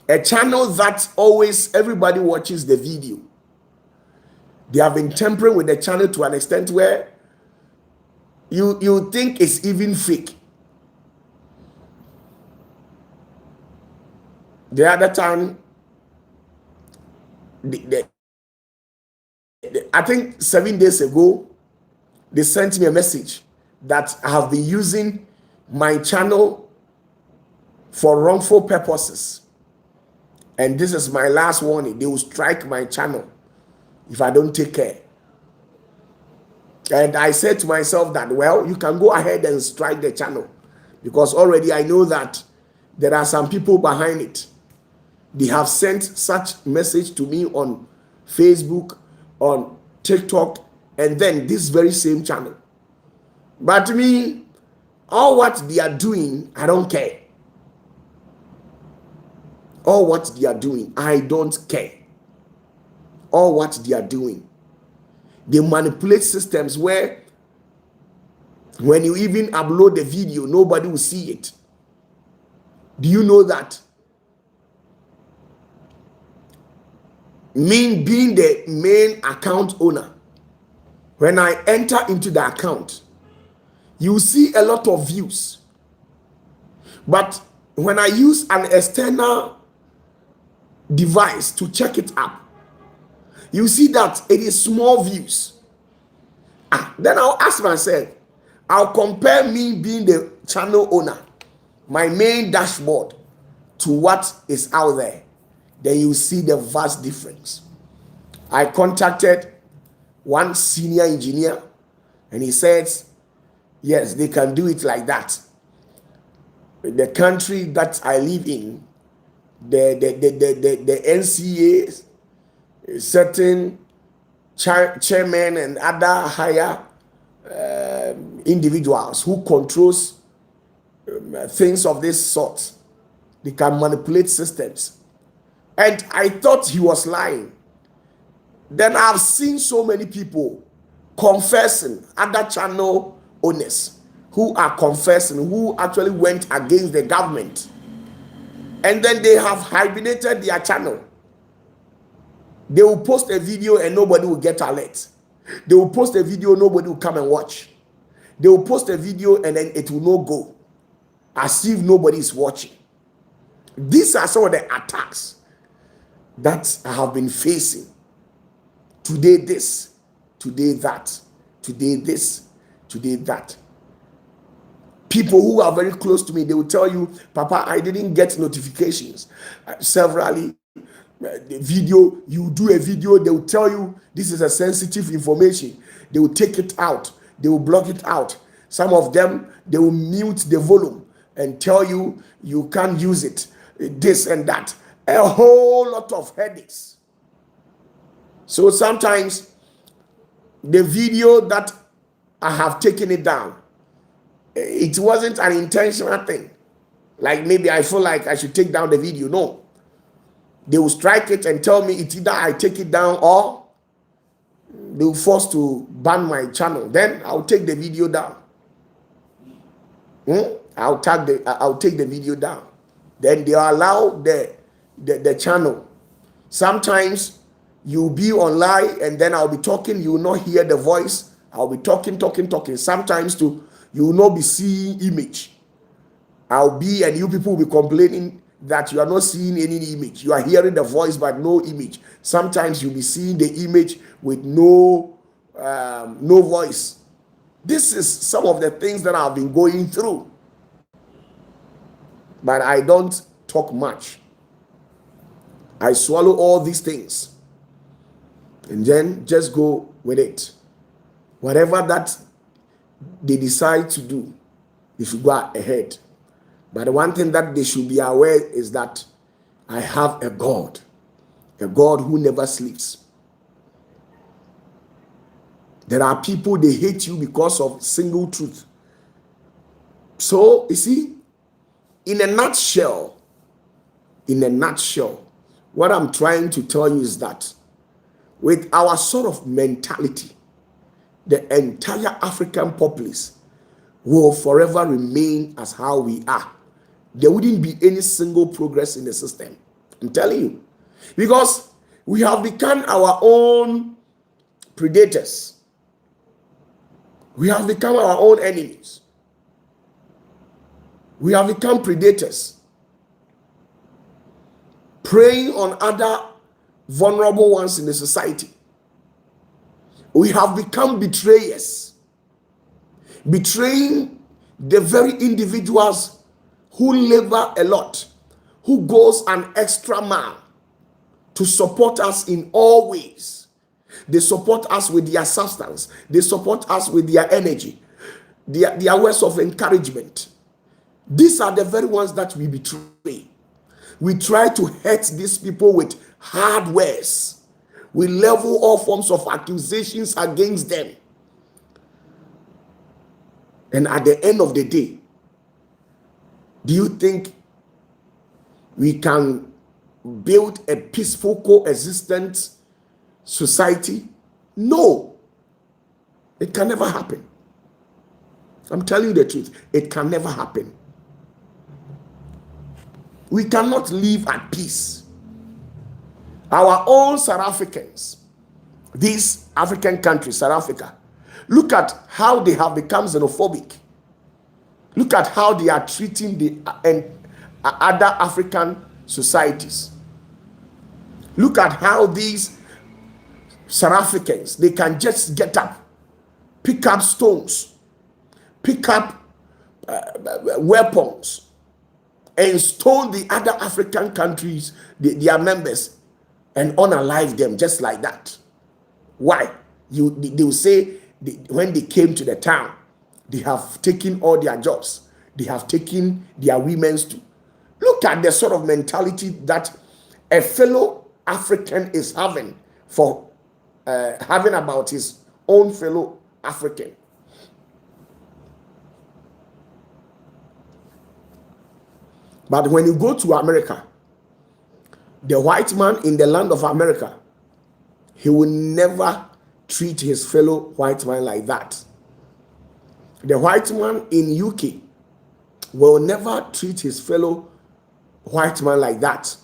A channel that always everybody watches the video. They have been tampering with the channel to an extent where you think it's even fake. The other time, I think 7 days ago, they sent me a message that I have been using my channel for wrongful purposes. And this is my last warning. They will strike my channel if I don't take care. And I said to myself that, well, you can go ahead and strike the channel, because already I know that there are some people behind it. They have sent such message to me on Facebook, on TikTok, and then this very same channel. But to me, all what they are doing, I don't care. All what they are doing, I don't care. All what they are doing. They manipulate systems where when you even upload the video, nobody will see it. Do you know that? Me being the main account owner, when I enter into the account, you see a lot of views. But when I use an external device to check it up, you see that it is small views. Then I'll ask myself, I'll compare me being the channel owner, my main dashboard, to what is out there. Then you see the vast difference. I contacted one senior engineer, and he says, yes, they can do it like that. The country that I live in, the NCA, certain chairmen and other higher individuals who controls things of this sort, they can manipulate systems. And I thought he was lying. Then I've seen so many people confessing, other channel owners who are confessing, who actually went against the government. And then they have hibernated their channel. They will post a video and nobody will get alert. They will post a video, nobody will come and watch. They will post a video and then it will not go, as if nobody is watching. These are some of the attacks that I have been facing. Today this, today that, today this, today that. People who are very close to me, they will tell you, Papa, I didn't get notifications. Severally, the video, you do a video, they will tell you this is a sensitive information. They will take it out. They will block it out. Some of them, they will mute the volume and tell you you can't use it, this and that. A whole lot of headaches. So sometimes the video that I have taken it down, it wasn't an intentional thing. Like maybe I feel like I should take down the video. No. They will strike it and tell me it's either I take it down or they will force to ban my channel. Then I'll take the video down. I'll take the video down. Then they allow the channel. Sometimes you'll be online and then I'll be talking, you will not hear the voice. I'll be talking. Sometimes too, you will not be seeing image. I'll be, and you people will be complaining that you are not seeing any image. You are hearing the voice but no image. Sometimes you'll be seeing the image with no voice. This is some of the things that I've been going through. But I don't talk much. I swallow all these things and then just go with it. Whatever that they decide to do, they should go ahead. But the one thing that they should be aware is that I have a God who never sleeps. There are people, they hate you because of single truth. So, you see, in a nutshell, what I'm trying to tell you is that with our sort of mentality, the entire African populace will forever remain as how we are. There wouldn't be any single progress in the system. I'm telling you. Because we have become our own predators. We have become our own enemies. We have become predators. Preying on other vulnerable ones in the society. We have become betrayers. Betraying the very individuals who labor a lot, who goes an extra mile to support us in all ways. They support us with their substance. They support us with their energy, their words of encouragement. These are the very ones that we betray. We try to hurt these people with hard words. We level all forms of accusations against them. And at the end of the day, do you think we can build a peaceful, coexistent society? No. It can never happen. I'm telling you the truth. It can never happen. We cannot live at peace. Our own South Africans, these African countries, South Africa, look at how they have become xenophobic. Look at how they are treating the other African societies. Look at how these South Africans, they can just get up, pick up stones, pick up weapons, and stone the other African countries, their members, and unalive them just like that. Why? They will say when they came to the town, they have taken all their jobs. They have taken their women's too. Look at the sort of mentality that a fellow African is having about his own fellow African. But when you go to America, the white man in the land of America, he will never treat his fellow white man like that. The white man in UK will never treat his fellow white man like that.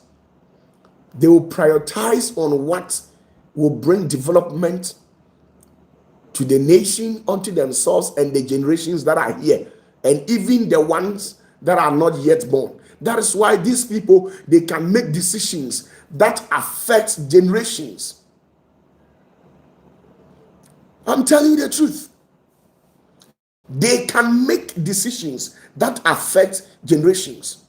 They will prioritize on what will bring development to the nation, unto themselves and the generations that are here, and even the ones that are not yet born. That is why these people, they can make decisions that affect generations. I'm telling you the truth. They can make decisions that affect generations.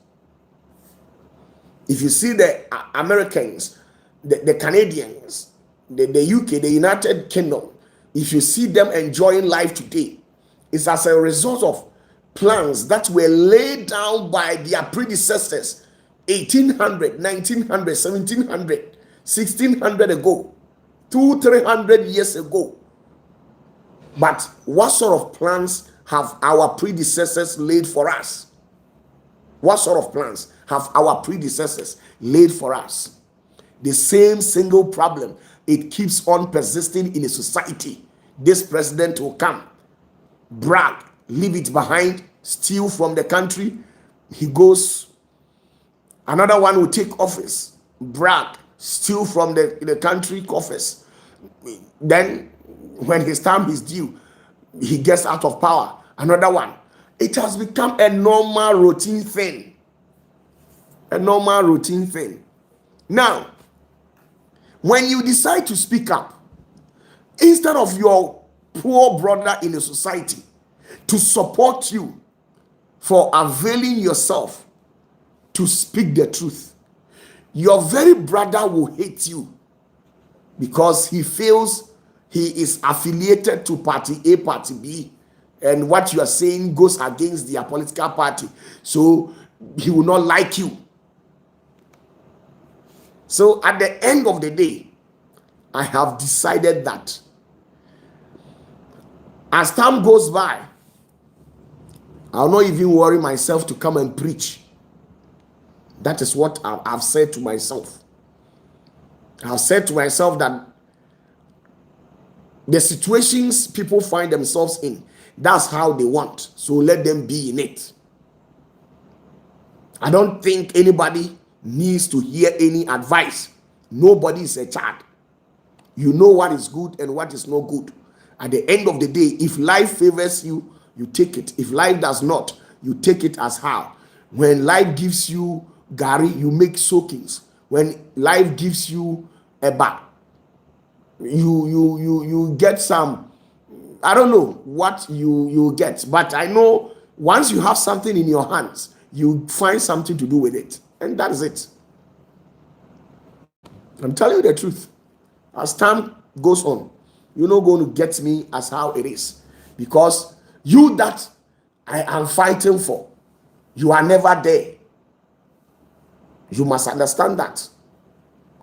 If you see the Americans, the Canadians, the UK, the United Kingdom, if you see them enjoying life today, it's as a result of plans that were laid down by their predecessors 1800, 1900, 1700, 1600 ago, 200-300 years ago. But what sort of plans have our predecessors laid for us? What sort of plans have our predecessors laid for us? The same single problem. It keeps on persisting in a society. This president will come, brag, leave it behind, steal from the country. He goes Another one will take office, brag, steal from the country coffers. Then when his time is due, he gets out of power. Another one. It has become a normal routine thing. A normal routine thing. Now, when you decide to speak up, instead of your poor brother in the society to support you for availing yourself to speak the truth, your very brother will hate you because he feels he is affiliated to party A, party B, and what you are saying goes against their political party. So he will not like you. So at the end of the day, I have decided that as time goes by, I'll not even worry myself to come and preach. That is what I've said to myself. I've said to myself that the situations people find themselves in, that's how they want. So let them be in it. I don't think anybody needs to hear any advice. Nobody is a child. You know what is good and what is not good. At the end of the day, if life favors you, you take it. If life does not, you take it as how. When life gives you gari, you make soakings. When life gives you a bath, you get some. I don't know what you get, but I know once you have something in your hands, you find something to do with it, and that is it. I'm telling you the truth. As time goes on, you're not going to get me as how it is, because you that I am fighting for, you are never there. You must understand that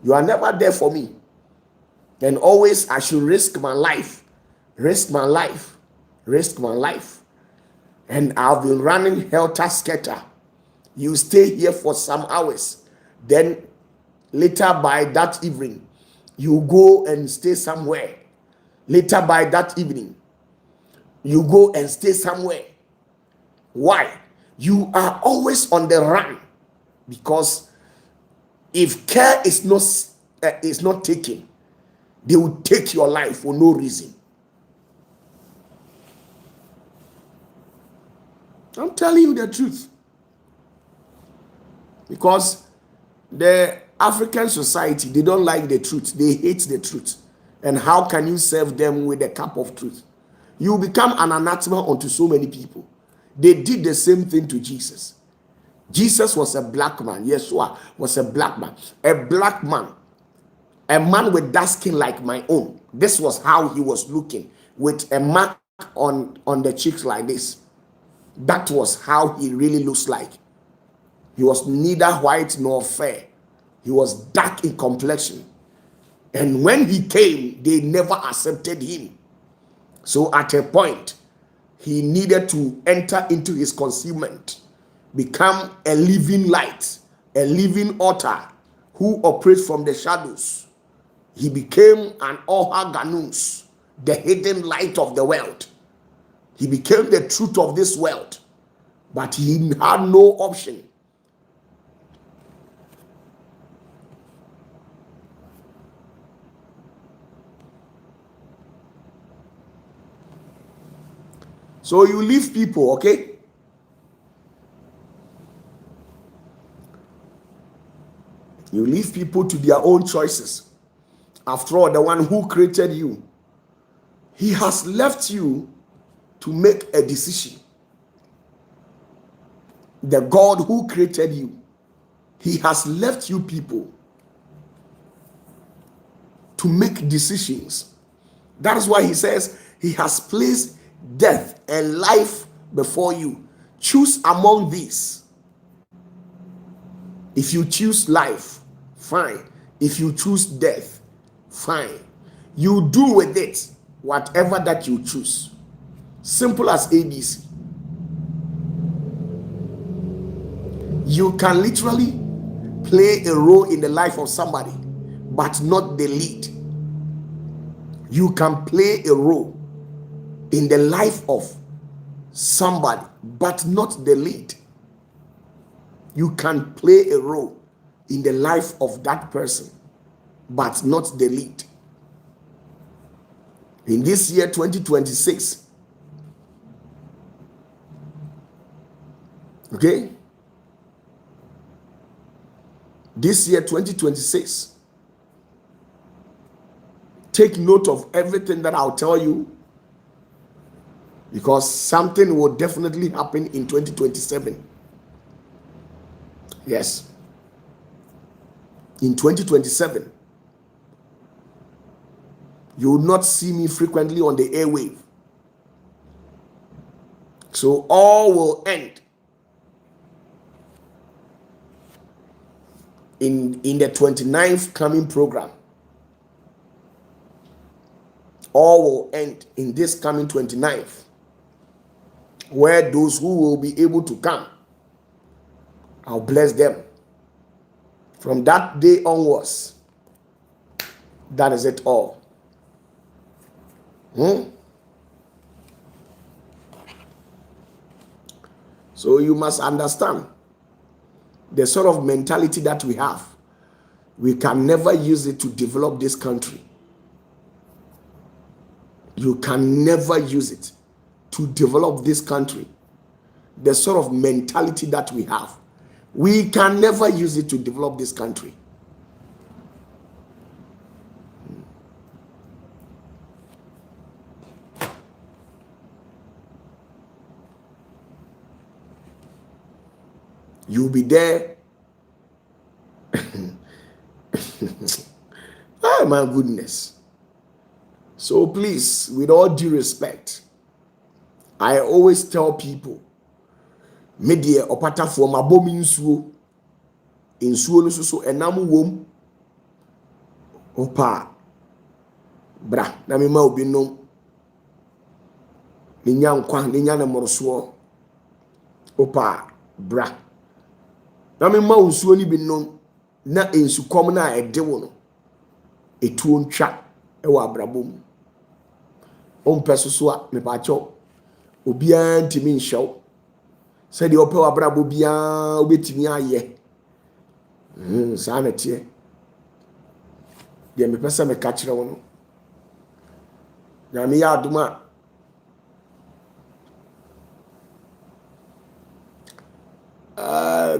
you are never there for me, and always I should risk my life, risk my life, risk my life. And I've been running helter-skelter. You stay here for some hours, then later by that evening, you go and stay somewhere. Later by that evening, you go and stay somewhere. Why? You are always on the run, because if care is not taken, they will take your life for no reason. I'm telling you the truth. Because the African society, they don't like the truth. They hate the truth. And how can you serve them with a cup of truth? You become an anathema unto so many people. They did the same thing to Jesus. Jesus was a black man. Yeshua was a black man. A black man. A man with dark skin like my own. This was how he was looking, with a mark on the cheeks like this. That was how he really looks like. He was neither white nor fair. He was dark in complexion. And when he came, they never accepted him. So at a point, he needed to enter into his concealment, become a living light, a living altar who operates from the shadows. He became an Oha Ganus, the hidden light of the world. He became the truth of this world, but he had no option. So you leave people, okay? You leave people to their own choices. After all, the one who created you, he has left you to make a decision. The God who created you, he has left you people to make decisions. That is why he says he has placed death and life before you. Choose among these. If you choose life, fine. If you choose death, fine. You do with it whatever that you choose. Simple as ABC. You can literally play a role in the life of somebody, but not the lead. You can play a role in the life of somebody, but not the lead. You can play a role in the life of that person, but not the lead. In this year 2026, okay, this year 2026, take note of everything that I'll tell you, because something will definitely happen in 2027. Yes, in 2027, you will not see me frequently on the airwave. So all will end in the 29th coming program. All will end in this coming 29th, where those who will be able to come, I'll bless them. From that day onwards, that is it all. So you must understand the sort of mentality that we have. We can never use it to develop this country. You can never use it to develop this country. The sort of mentality that we have, we can never use it to develop this country. You'll be there. Oh my goodness. So please, with all due respect, I always tell people, media OPATAFUOR mabomi nsuo no so enam wom opa bra na me ma obi nom ninya nkwa ninya na moroso opa bra na me ma nsuo ni bi nom na ensukom na edewo no etuo ntwa ewa abrabom ompeso so a me ba cho obi antimi nhyew se de ope wa brabo bia obetimi aye sa na tie de me pesa me ka kire wo no na me ya aduma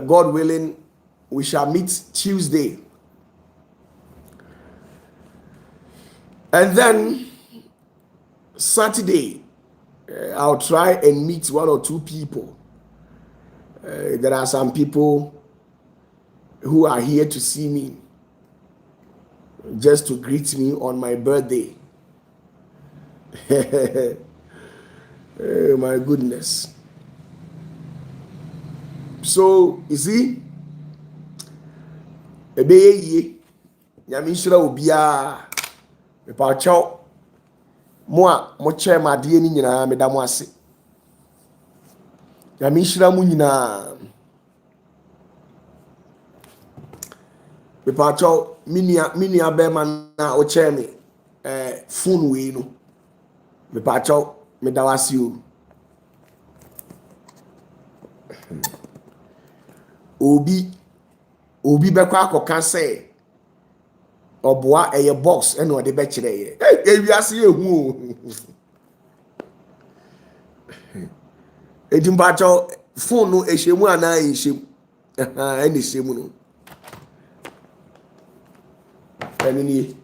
God willing, we shall meet Tuesday, and then Saturday I'll try and meet one or two people. There are some people who are here to see me, just to greet me on my birthday. Oh my goodness. So, you see, ebeye nyame nhira obia me pa chaw mo a mo che ma de ni nyina me da mo ase nyame nhira mu nyina me pa chaw minia be man na o che me phone we no me pa chaw me da wase o obi bekwa akoka say oboa eye box ene ode be kire ye ewiase ehu edimba cho phone no ehemu ana ehemu ene ehemu no ene ni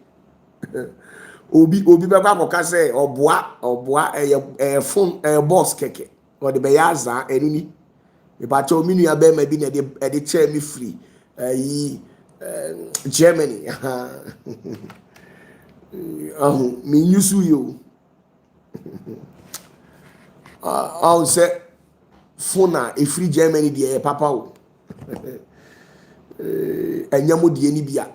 obi bekwa akoka say oboa eye phone box keke ode be yaza ene ni But you mean you are maybe the chair me free. Germany. Me use you. I'll say phone a free Germany the papa. And yamu di eni bia.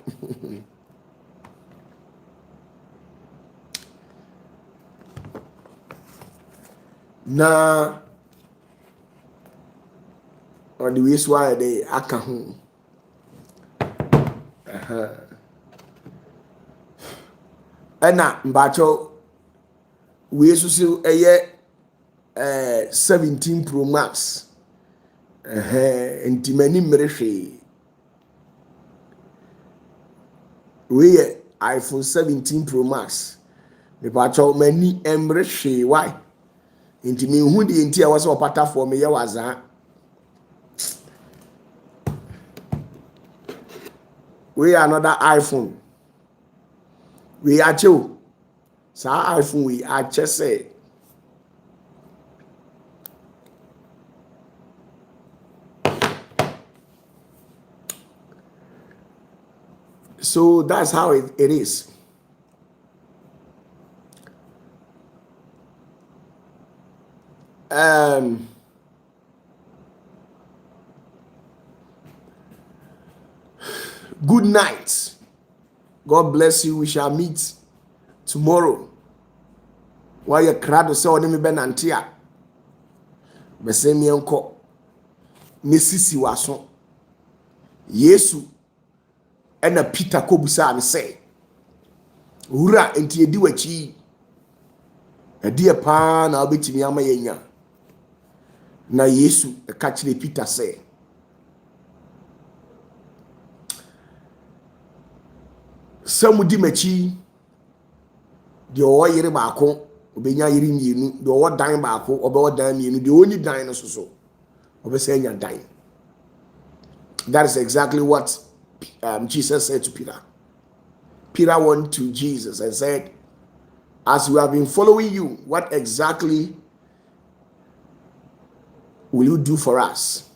Na on the way why they aka home. Ena mbacho we so say 17 Pro Max Intimani mrehwe. We iPhone 17 Pro Max. Me pacho mani mrehwe. Why? Intimi hu di inti a wase opata for me ye waza. We another iPhone. We ache. Sa iPhone we ache say. So that's how it is. Good night. God bless you. We shall meet tomorrow. Why you crowd so on me benantia? Besemi enko. Nesisi waso. Yesu ena Peter kobusa me say. Ura enti edi wachi. Edi pa na obetimi ama yenya. Na Yesu ka kire Peter say. Samudi machi de o yire baako obenya yire mienu de o dan baako obewo dan mienu de oni dan no so obese nya dan. That is exactly what Jesus said to Peter. Peter went to Jesus and said, as we have been following you, what exactly will you do for us?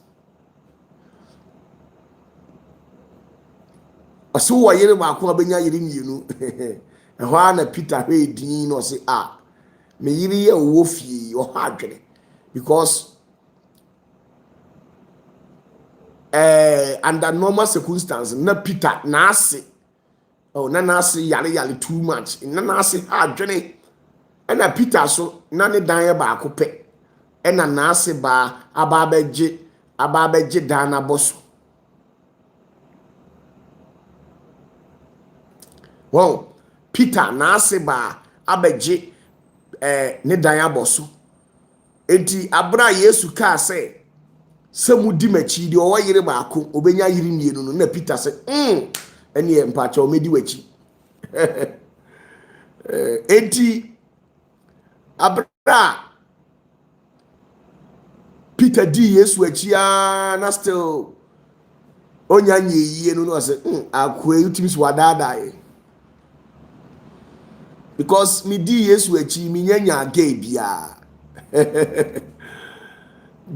So wa yire baako obenya yire mienu ehwa na Peter he din no say me yire ye wo fie o ha adwene because under normal circumstances na Peter na ase na ase yale too much na ase ha adwene na Peter so na ne dan ye baako pe na ase ba aba beje dan na boso. Well, Peter na ase ba abeje ne dan aboso. Enti abra Yesu ka say samudi machi de o yire baako obenya yire mienu no na Peter say eni empacha o medi wachi. Enti abra Peter di Yesu achi na still onya nyeyie no say akwa utimi so wadada because me di Yesu achi me nyanya gay bia.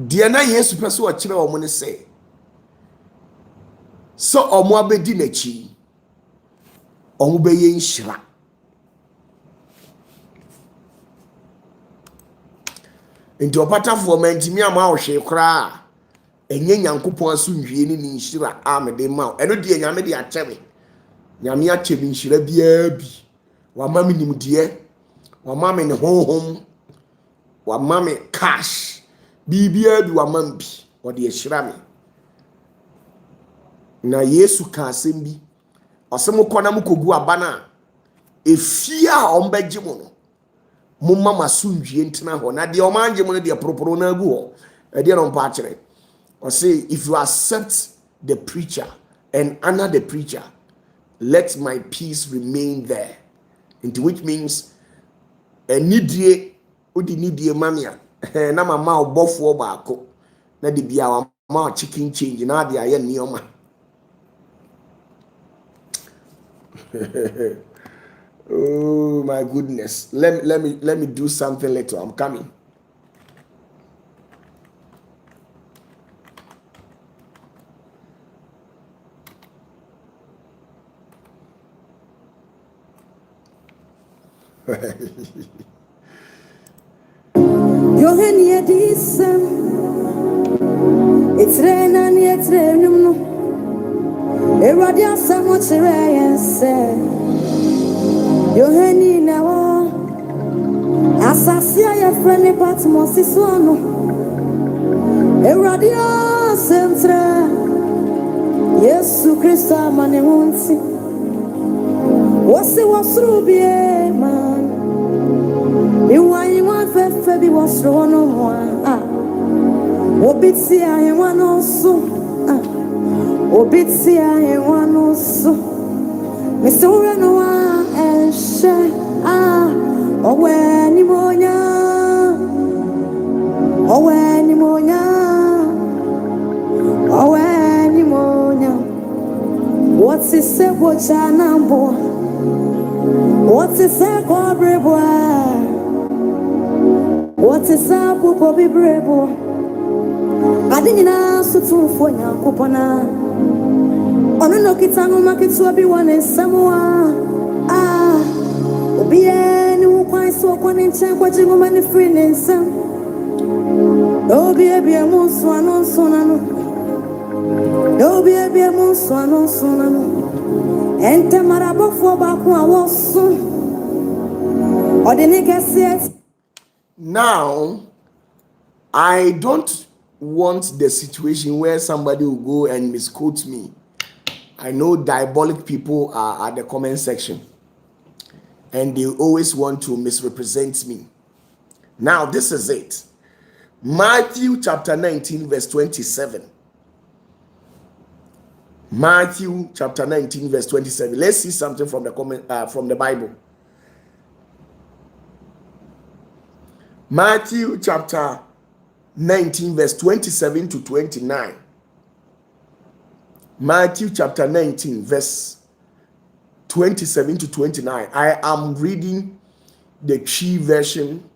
Dia na Yesu pese o kire o mo ne say so omo abedi na chi omo be ye nhira. Nti opatafo mantimi ama o hwe kra enye nyankopon aso nhwie ni nhira amede ma eno de nyame de achebe nyame achebe nhira bia bi wa mami nimdie wa mami ne honhom wa mami cash bibia bi wa mambi o de ehira me na Yesu ka asem bi osemo kona mukogu abana efia ombeje mo no mumma masunwie ntina ho na de omanje mo de proporo na agu ho e de no mpa akere o say if you accept the preacher and honor the preacher, let my peace remain there. Into which means nidie odi nidie mamia na mama obofo baako na de bia ma chicken change na de aye nioma. Oh my goodness, let me do something later. I'm coming. Yohani edisen etrena ni etrenum no eradi asamo chere yense Yohani na wo asasia ye frene patmos so no eradi asentra Yesu Kristo amane hunti wasi wasrubie man iwanyi wa fefe bi wasro no mo Obitia Ewanoso, Obitia Ewanoso, Misura Noa and She, Oweni Monya, Oweni Monya, Oweni Monya. What's it say, Bochanambo? What's it say, Cobrebo? What's it say, Popo Brebo? Adinina sutu fonya kupona ono no kitango makitu abi wane samoa obiye ni ukwan so kwani nchen kwa jingo mani free nensa obiye muso anonso nanu obiye muso anonso nanu ente marabofo ba ku awoso odini kese. Now I don't want the situation where somebody will go and misquote me. I know diabolic people are at the comment section and they always want to misrepresent me. Now this is it. Matthew chapter 19 verse 27. Matthew chapter 19 verse 27. Let's see something from the comment from the Bible. Matthew chapter 19 verse 27 to 29. Matthew chapter 19 verse 27 to 29. I am reading the Chi version,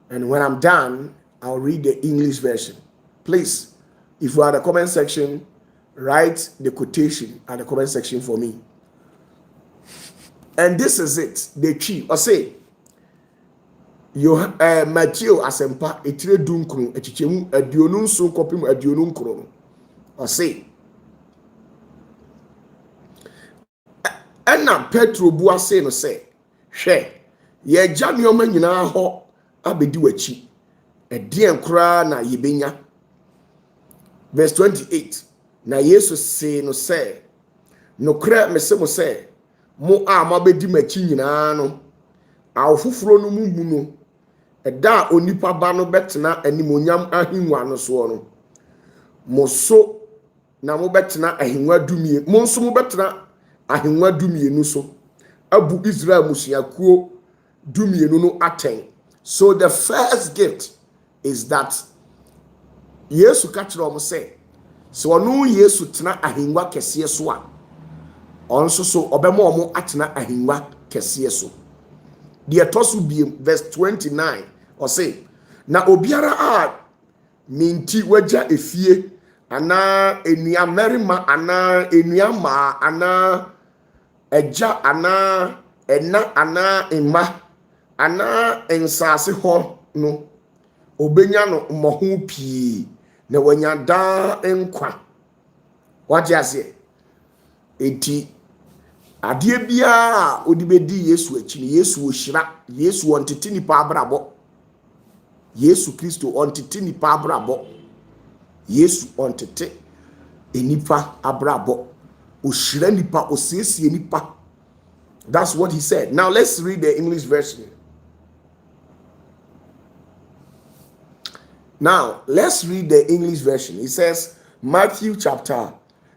and when I'm done, I'll read the English version. Please, if you are at the comment section, write the quotation at the comment section for me. And this is it, the Chi. Or say, Matthew asempa etire dunkron echichemu aduonu nso kopim aduonu nkron o say enna Petro bu ase no say hwe ye gya neoma nyina ho abedi wachi edien kra na yebenya. Verse 28. Na Yesu say no say no kra mese mo say mo a mabedi machi nyina no awofoforo no mu no eda onipa ba no betena animonyam ahinwa no so no moso na mo betena ahinwa dumie mo nso mo betena ahinwa dumie no so abu Israel musiakuo dumie no aten. So the first gift is that Yesu ka kire omo say so ono Yesu tena ahinwa kese so a onso so obema omo atena ahinwa kese so. The etosu bi verse 29 or say na obiara a minti waja efie ana enua merima ana enua ma ana eja ana ena ana emma ana ensase ho no obenya no moho pii na wanya da enkwa waje ase enti adie bia odibedi Yesu achi Yesu ohyira Yesu ontete nipa abrabo Yesu Kristo ontete nipa abrabo Yesu ontete enipa abrabo ohyira nipa osiesie nipa. That's what he said. Now let's read the English version. Now let's read the English version. It says Matthew chapter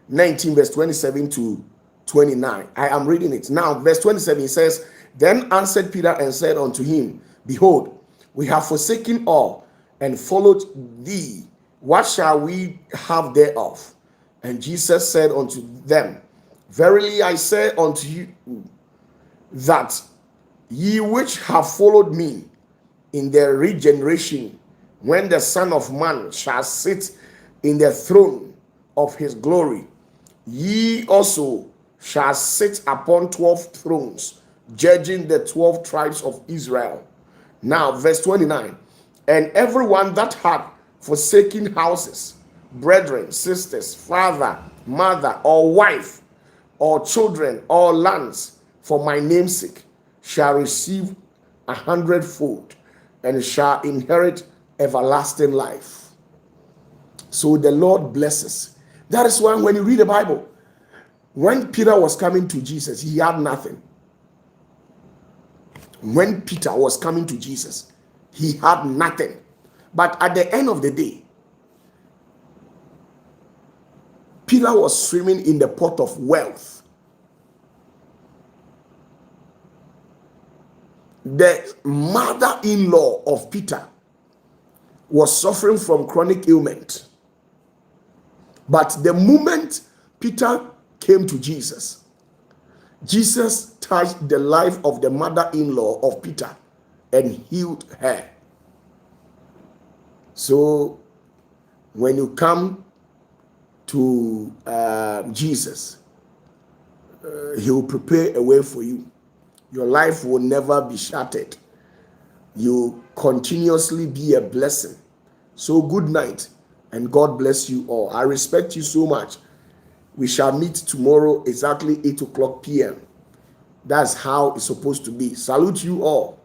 19 verse 27 to 29. I am reading it. Now, verse 27, it says, Then answered Peter and said unto him, Behold, we have forsaken all and followed thee. What shall we have thereof? And Jesus said unto them, Verily I say unto you, that ye which have followed me in the regeneration, when the Son of Man shall sit in the throne of his glory, ye also shall sit upon 12 thrones, judging the 12 tribes of Israel. Now, verse 29. And everyone that hath forsaken houses, brethren, sisters, father, mother, or wife, or children, or lands, for my name's sake, shall receive 100-fold, and shall inherit everlasting life. So the Lord blesses. That is why when you read the Bible, when Peter was coming to Jesus, he had nothing. When Peter was coming to Jesus, he had nothing. But at the end of the day, Peter was swimming in the pot of wealth. The mother-in-law of Peter was suffering from chronic ailment. But the moment Peter came to Jesus, Jesus touched the life of the mother-in-law of Peter and healed her. So when you come to Jesus, he will prepare a way for you. Your life will never be shattered. You continuously be a blessing. So good night and God bless you all. I respect you so much. We shall meet tomorrow exactly 8 o'clock p.m. That's how it's supposed to be. Salute you all.